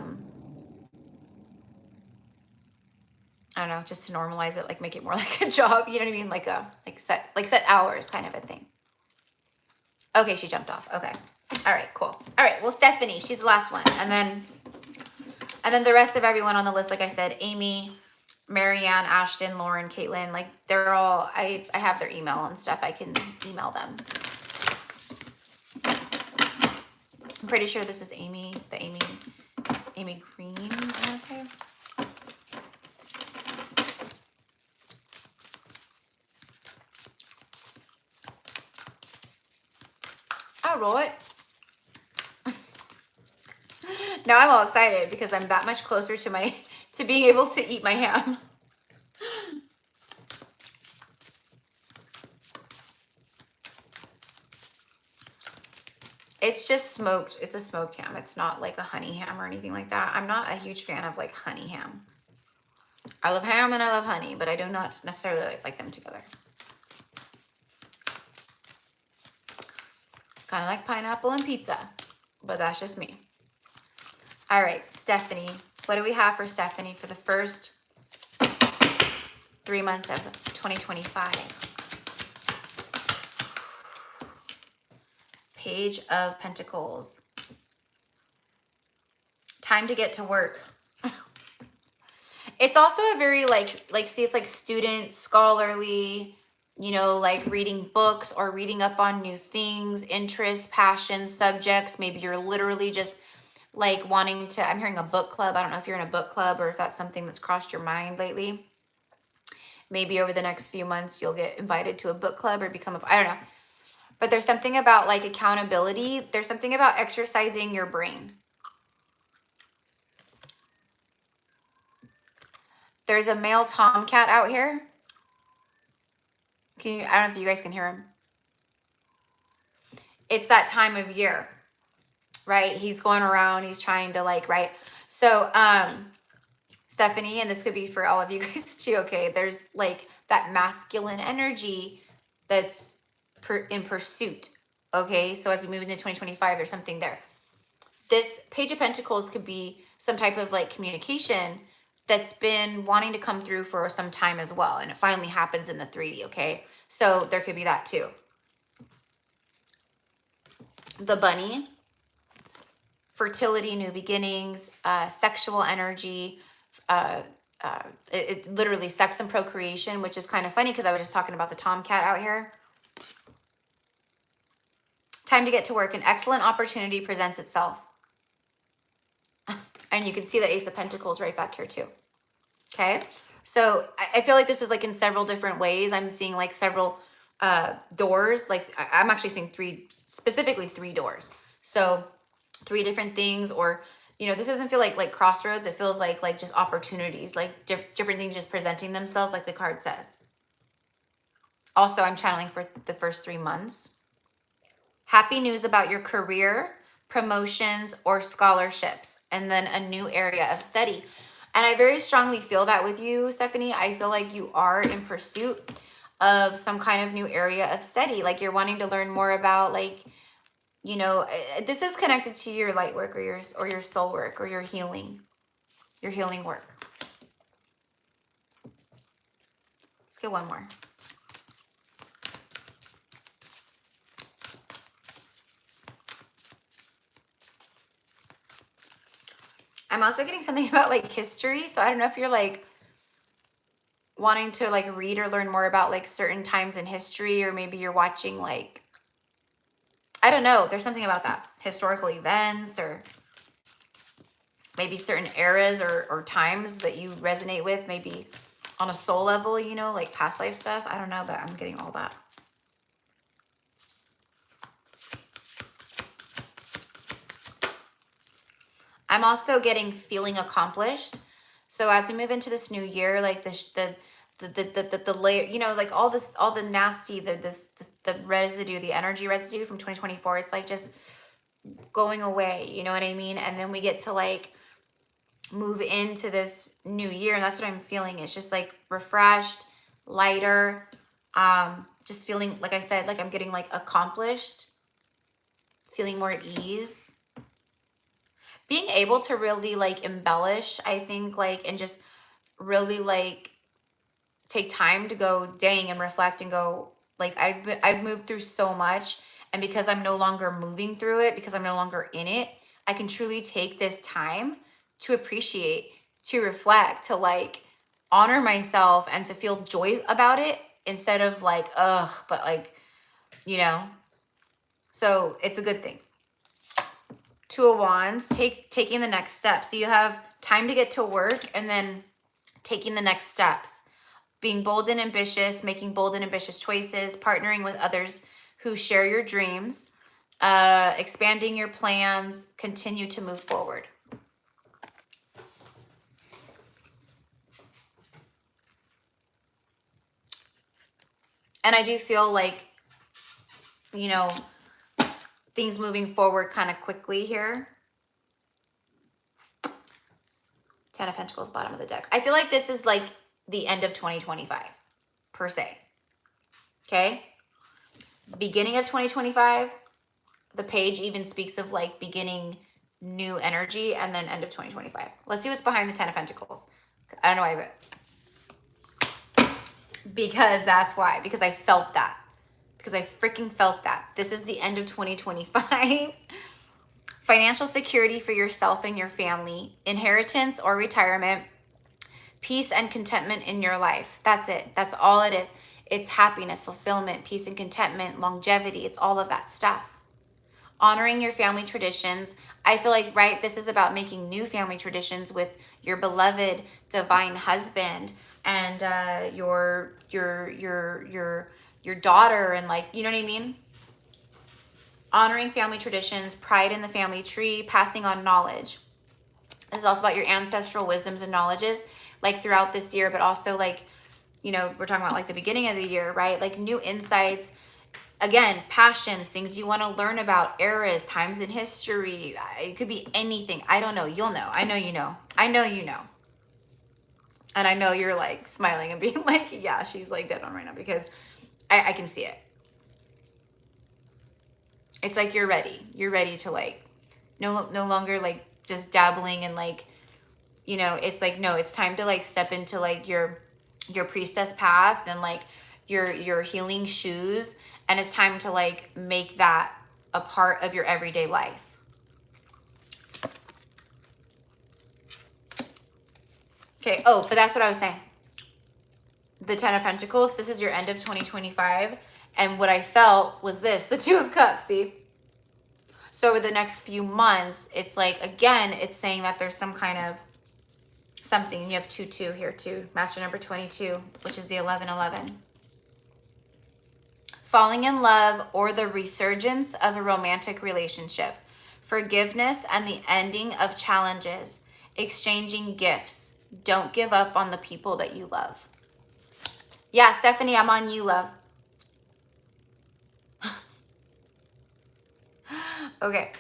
don't know, just to normalize it, like make it more like a job, you know what I mean? Like set hours kind of a thing. Okay, she jumped off. Okay. All right, cool. All right, well, Stephanie, she's the last one. And then the rest of everyone on the list, like I said, Amy, Marianne, Ashton, Lauren, Caitlin, like they're all, I have their email and stuff. I can email them. I'm pretty sure this is Amy Green, I want to say. All right. Now I'm all excited because I'm that much closer to being able to eat my ham. It's just smoked. It's a smoked ham. It's not like a honey ham or anything like that. I'm not a huge fan of like honey ham. I love ham and I love honey, but I do not necessarily like them together. Kind of like pineapple and pizza, but that's just me. All right, Stephanie. What do we have for Stephanie for the first 3 months of 2025? Page of Pentacles. Time to get to work. It's also a very see, it's like student, scholarly, you know, like reading books or reading up on new things, interests, passions, subjects. Maybe you're literally just like wanting to, I'm hearing a book club. I don't know if you're in a book club or if that's something that's crossed your mind lately. Maybe over the next few months, you'll get invited to a book club or become I don't know. But there's something about like accountability. There's something about exercising your brain. There's a male tomcat out here. I don't know if you guys can hear him. It's that time of year, right? He's going around, he's trying to like, right? So, Stephanie, and this could be for all of you guys too, okay? There's like that masculine energy that's in pursuit, okay? So as we move into 2025, there's something there. This Page of Pentacles could be some type of like communication that's been wanting to come through for some time as well. And it finally happens in the 3D, okay? So there could be that too. The bunny, fertility, new beginnings, sexual energy, it literally sex and procreation, which is kind of funny because I was just talking about the tomcat out here. Time to get to work. An excellent opportunity presents itself. And you can see the Ace of Pentacles right back here too. Okay. So I feel like this is like in several different ways. I'm seeing like several doors. Like I'm actually seeing specifically three doors. So 3 different things, or, you know, this doesn't feel like crossroads. It feels like just opportunities, like different things just presenting themselves, like the card says. Also, I'm channeling for the first 3 months. Happy news about your career, promotions, or scholarships, and then a new area of study. And I very strongly feel that with you, Stephanie. I feel like you are in pursuit of some kind of new area of study. Like you're wanting to learn more about, like, you know, this is connected to your light work or your soul work or your healing work. Let's get one more. I'm also getting something about like history. So I don't know if you're like wanting to like read or learn more about like certain times in history, or maybe you're watching like, I don't know. There's something about that. Historical events, or maybe certain eras or times that you resonate with, maybe on a soul level, you know, like past life stuff. I don't know, but I'm getting all that. I'm also getting feeling accomplished. So as we move into this new year, like the layer, you know, like all the nasty, the residue, the energy residue from 2024, it's like just going away, you know what I mean? And then we get to like move into this new year, and that's what I'm feeling. It's just like refreshed, lighter, just feeling, like I said, like I'm getting like accomplished, feeling more at ease. Being able to really like embellish, I think, like, and just really like take time to go, dang, and reflect and go, like, I've moved through so much, and because I'm no longer moving through it, because I'm no longer in it, I can truly take this time to appreciate, to reflect, to like honor myself, and to feel joy about it instead of like, ugh, but like, you know, so it's a good thing. 2 of Wands, taking the next step. So you have time to get to work, and then taking the next steps. Being bold and ambitious, making bold and ambitious choices, partnering with others who share your dreams, expanding your plans, continue to move forward. And I do feel like, you know, things moving forward kind of quickly here. 10 of Pentacles, bottom of the deck. I feel like this is like the end of 2025, per se. Okay? Beginning of 2025, the page even speaks of like beginning new energy and then end of 2025. Let's see what's behind the 10 of Pentacles. I don't know why, but because that's why. Because I felt that. Because I freaking felt that. This is the end of 2025. Financial security for yourself and your family, inheritance or retirement, peace and contentment in your life. That's it. That's all it is. It's happiness, fulfillment, peace and contentment, longevity. It's all of that stuff. Honoring your family traditions. I feel like, right, this is about making new family traditions with your beloved divine husband and your daughter, and like, you know what I mean? Honoring family traditions, pride in the family tree, passing on knowledge. This is also about your ancestral wisdoms and knowledges, like throughout this year, but also like, you know, we're talking about like the beginning of the year, right? Like new insights, again, passions, things you want to learn about, eras, times in history. It could be anything. I don't know. You'll know. I know you know. I know you know. And I know you're like smiling and being like, yeah, she's like dead on right now, because I can see it. It's like you're ready. You're ready to like, no longer like just dabbling and like, you know, it's like, no, it's time to like step into like your priestess path and like your healing shoes. And it's time to like make that a part of your everyday life. Okay. Oh, but that's what I was saying. The 10 of Pentacles, this is your end of 2025. And what I felt was this, the 2 of Cups, see? So over the next few months, it's like, again, it's saying that there's some kind of something. You have 2-2 here too. Master number 22, which is the 11-11. Falling in love or the resurgence of a romantic relationship. Forgiveness and the ending of challenges. Exchanging gifts. Don't give up on the people that you love. Yeah, Stephanie, I'm on you, love. Okay.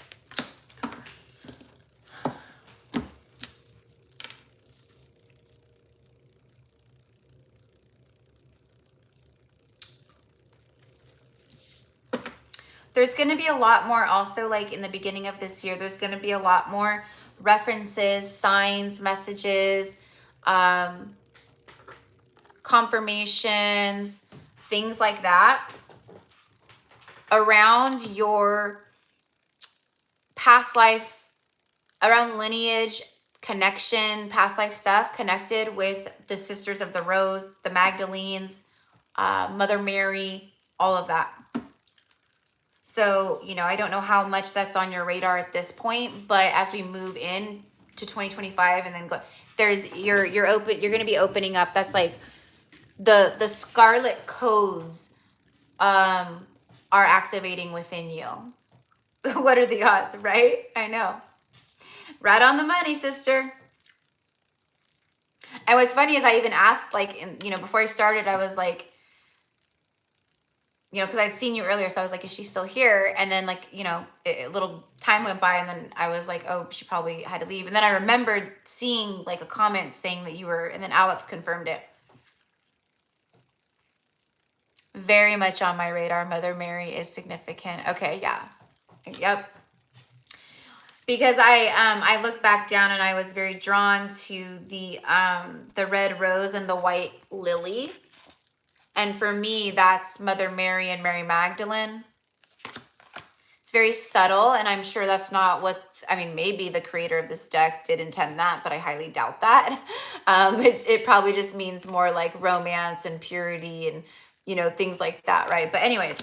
There's going to be a lot more also, like in the beginning of this year, there's going to be a lot more references, signs, messages, confirmations, things like that around your past life, around lineage, connection, past life stuff connected with the Sisters of the Rose, the Magdalenes, Mother Mary, all of that. So, you know, I don't know how much that's on your radar at this point, but as we move in to 2025 and then go, there's you're going to be opening up. That's like the scarlet codes are activating within you. What are the odds, right? I know. Right on the money, sister. And what's funny is I even asked, like, you know, before I started, I was like, you know, because I'd seen you earlier, so I was like, is she still here? And then, like, you know, a little time went by, and then I was like, oh, she probably had to leave. And then I remembered seeing, like, a comment saying that you were, and then Alex confirmed it. Very much on my radar. Mother Mary is significant. Okay, yeah. Yep. Because I looked back down and I was very drawn to the red rose and the white lily. And for me, that's Mother Mary and Mary Magdalene. It's very subtle, and I'm sure that's not what, I mean, maybe the creator of this deck did intend that, but I highly doubt that. It probably just means more like romance and purity and, you know, things like that, right? But anyways,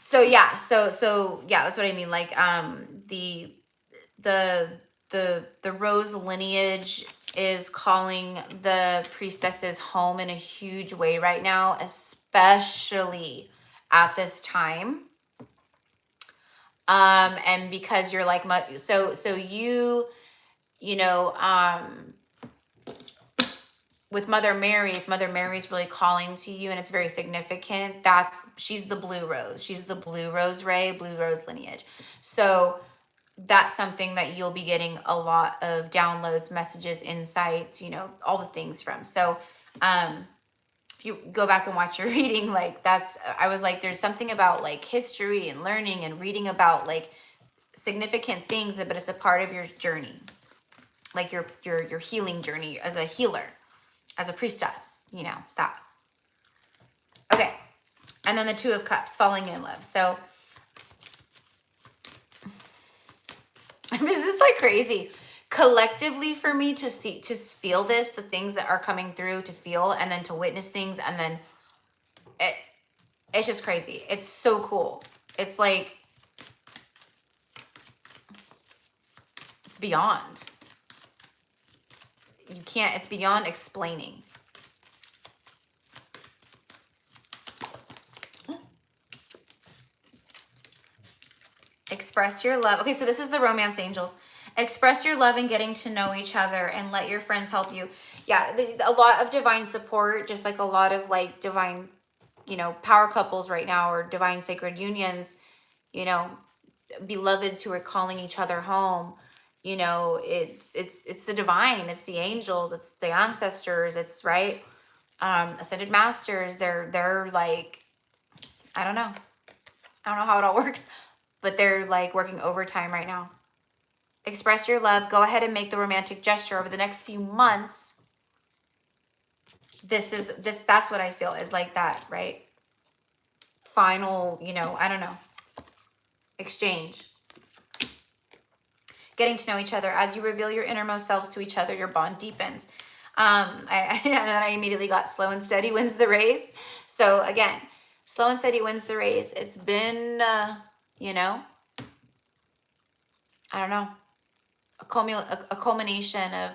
so yeah, so yeah, that's what I mean. Like the rose lineage is calling the priestesses home in a huge way right now, especially at this time. And because you're like, so you know, with Mother Mary, if Mother Mary's really calling to you and it's very significant, she's the blue rose. She's the blue rose ray, blue rose lineage. So that's something that you'll be getting a lot of downloads, messages, insights, you know, all the things from. So, if if you go back and watch your reading, like I was like, there's something about like history and learning and reading about like significant things, but it's a part of your journey, like your healing journey as a healer, as a priestess, you know, that. Okay. And then the Two of Cups, falling in love. So this is like crazy. Collectively for me to feel this, the things that are coming through, to feel, and then to witness things, and then it's just crazy. It's so cool. It's like, it's beyond. You can't, it's beyond explaining. Express your love. Okay, so this is the romance angels. Express your love and getting to know each other, and let your friends help you. Yeah, a lot of divine support, just like a lot of like divine, you know, power couples right now, or divine sacred unions, you know, beloveds who are calling each other home. You know, it's the divine, it's the angels, it's the ancestors, it's right. Ascended masters, they're like, I don't know how it all works, but they're like working overtime right now. Express your love. Go ahead and make the romantic gesture over the next few months. That's what I feel is like that, right? Final, you know, I don't know, exchange. Getting to know each other. As you reveal your innermost selves to each other, your bond deepens. And then I immediately got slow and steady wins the race. So again, slow and steady wins the race. It's been, you know, I don't know, a culmination of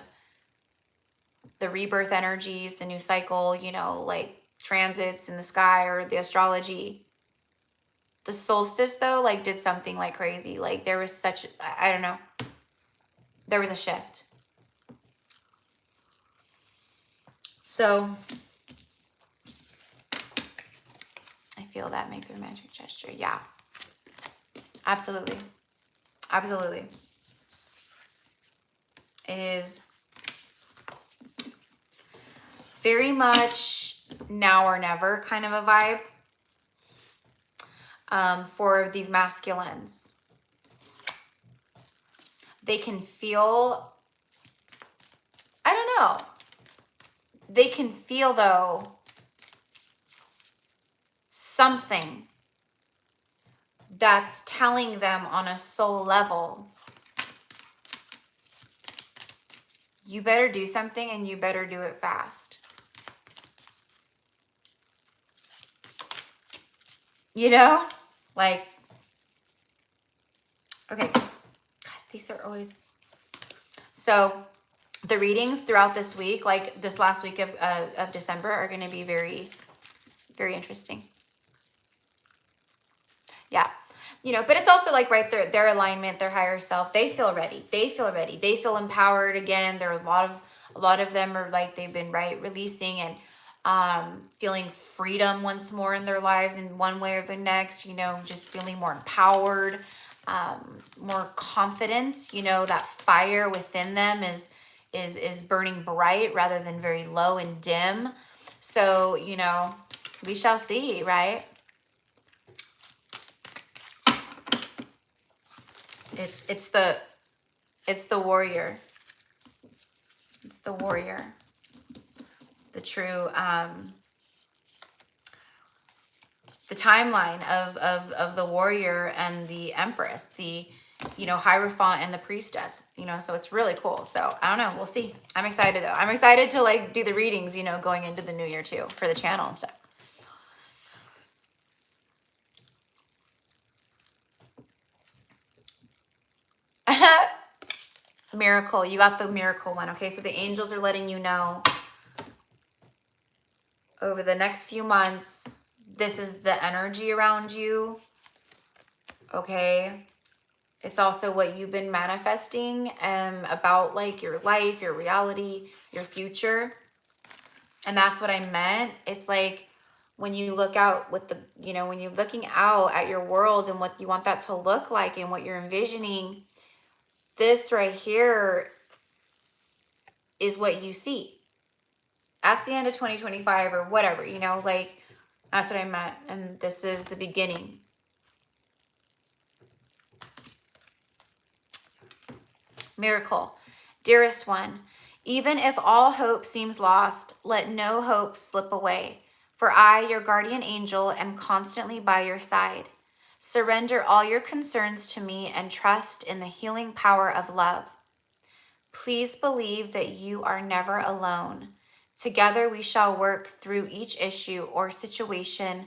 the rebirth energies, the new cycle, you know, like transits in the sky or the astrology. The solstice though, like did something like crazy. Like there was such, I don't know, there was a shift. So I feel that. Make the romantic gesture. Yeah, absolutely. Absolutely. It is very much now or never kind of a vibe for these masculines. They can feel, I don't know, they can feel though something that's telling them on a soul level, you better do something and you better do it fast. You know, like, okay, guys, these are always, so the readings throughout this week, like this last week of December, are going to be very, very interesting. Yeah. You know, but it's also like, right, their alignment, their higher self, they feel ready. They feel ready. They feel empowered again. There are a lot of them are like, they've been releasing and feeling freedom once more in their lives in one way or the next, you know, just feeling more empowered, more confidence, you know, that fire within them is burning bright rather than very low and dim. So, you know, we shall see, right? It's the warrior. It's the warrior. The true, the timeline of the warrior and the empress, the, you know, Hierophant and the priestess, you know, so it's really cool. So I don't know. We'll see. I'm excited though. I'm excited to like do the readings, you know, going into the new year too, for the channel and stuff. Miracle. You got the miracle one. Okay. So the angels are letting you know over the next few months, this is the energy around you. Okay. It's also what you've been manifesting about like your life, your reality, your future. And that's what I meant. It's like when you look out with the, you know, when you're looking out at your world and what you want that to look like and what you're envisioning, this right here is what you see. That's the end of 2025 or whatever, you know, like that's what I meant. And this is the beginning. Miracle. Dearest one, even if all hope seems lost, let no hope slip away. For I, your guardian angel, am constantly by your side. Surrender all your concerns to me and trust in the healing power of love. Please believe that you are never alone. Together we shall work through each issue or situation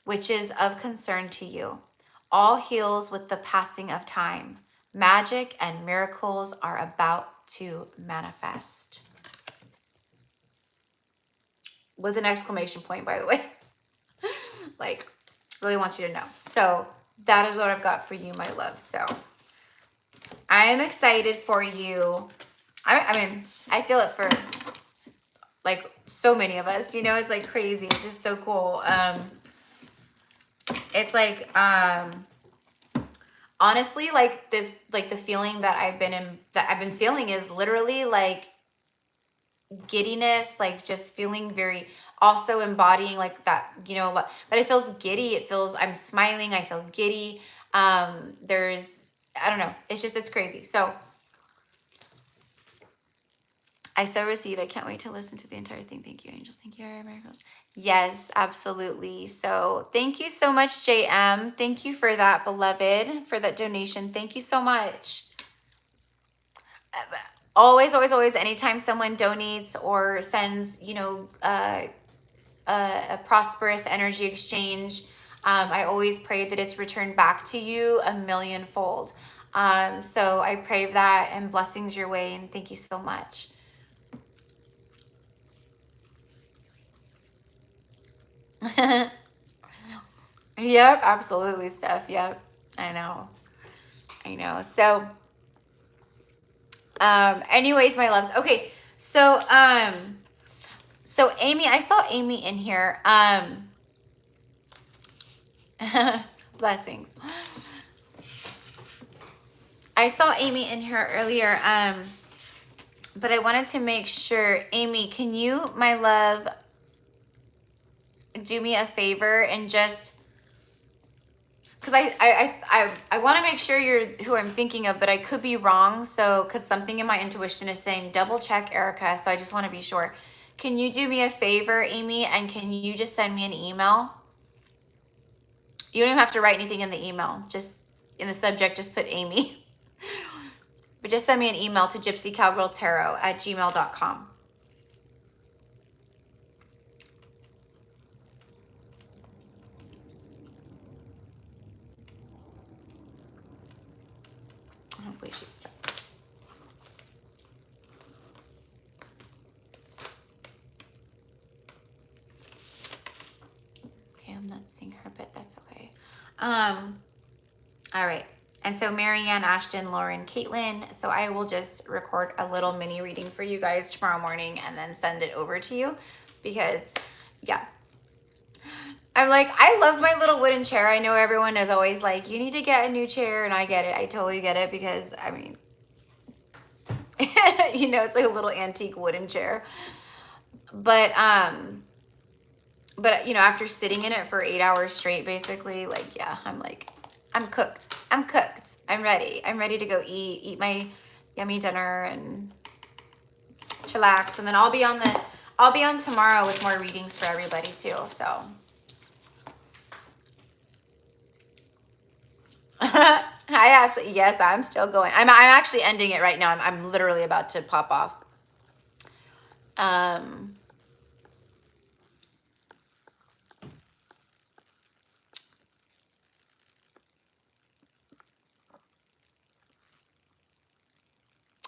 which is of concern to you. All heals with the passing of time. Magic and miracles are about to manifest. With an exclamation point, by the way. Like, really want you to know. So that is what I've got for you, my love. So I am excited for you. I mean, I feel it for like so many of us, you know, it's like crazy. It's just so cool. It's like, honestly, like this, like the feeling that I've been feeling is literally like giddiness, like just feeling very, also embodying like that, you know, but it feels giddy. It feels, I'm smiling. I feel giddy. There's, I don't know. It's just, it's crazy. So I so receive. I can't wait to listen to the entire thing. Thank you, angels. Thank you, miracles. Yes, absolutely. So thank you so much, JM. Thank you for that, beloved, for that donation. Thank you so much. Always, always, always, anytime someone donates or sends, you know, a prosperous energy exchange, I always pray that it's returned back to you a millionfold. So I pray that and blessings your way, and thank you so much. Yep, absolutely, Steph. Yep, I know. So, anyways, my loves. Okay, so, so Amy, I saw Amy in here. Blessings. I saw Amy in here earlier. But I wanted to make sure, Amy, can you, my love, do me a favor and just, because I want to make sure you're who I'm thinking of, but I could be wrong. So, because something in my intuition is saying double check Erica. So I just want to be sure. Can you do me a favor, Amy? And can you just send me an email? You don't even have to write anything in the email. Just in the subject, just put Amy. But just send me an email to GypsyCowgirlTarot@gmail.com. Hopefully she does that. Okay, I'm not seeing her, but that's okay. All right. And so Marianne, Ashton, Lauren, Caitlin. So I will just record a little mini reading for you guys tomorrow morning and then send it over to you because, yeah. I'm like, I love my little wooden chair. I know everyone is always like, you need to get a new chair. And I get it. I totally get it because, I mean, you know, it's like a little antique wooden chair. But, you know, after sitting in it for 8 hours straight, basically, like, yeah, I'm like, I'm cooked. I'm cooked. I'm ready. I'm ready to go eat my yummy dinner and chillax. And then I'll be on tomorrow with more readings for everybody too. So hi Ashley. Yes, I'm still going. I'm actually ending it right now. I'm literally about to pop off.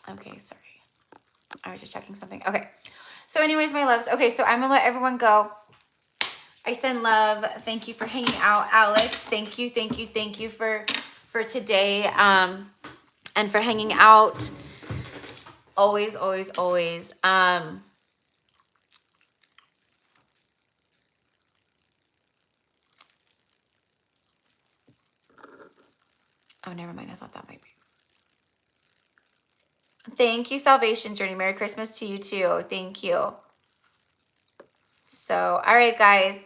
Okay, sorry. I was just checking something. Okay. So anyways, my loves. Okay, so I'm gonna let everyone go. I send love. Thank you for hanging out, Alex. Thank you for today. And for hanging out. Always, always, always. Oh, never mind. I thought that might be. Thank you, Salvation Journey. Merry Christmas to you too. Thank you. So, all right, guys.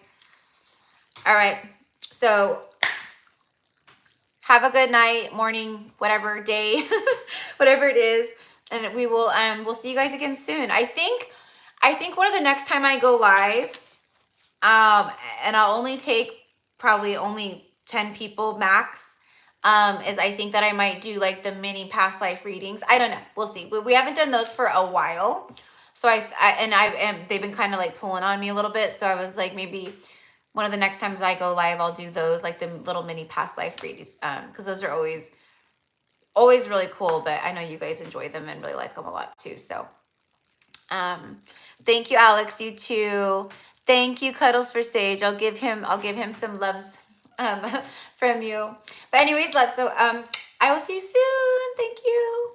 All right. So have a good night, morning, whatever day, whatever it is. And we will, we'll see you guys again soon. I think one of the next time I go live, and I'll only take probably only 10 people max, is I think that I might do like the mini past life readings. I don't know. We'll see. We haven't done those for a while. So they've been kind of like pulling on me a little bit. So I was like, maybe one of the next times I go live, I'll do those, like the little mini past life readings. Cause those are always really cool, but I know you guys enjoy them and really like them a lot too. So, thank you, Alex. You too. Thank you, Cuddles for Sage. I'll give him some loves, from you. But anyways, love. So, I will see you soon. Thank you.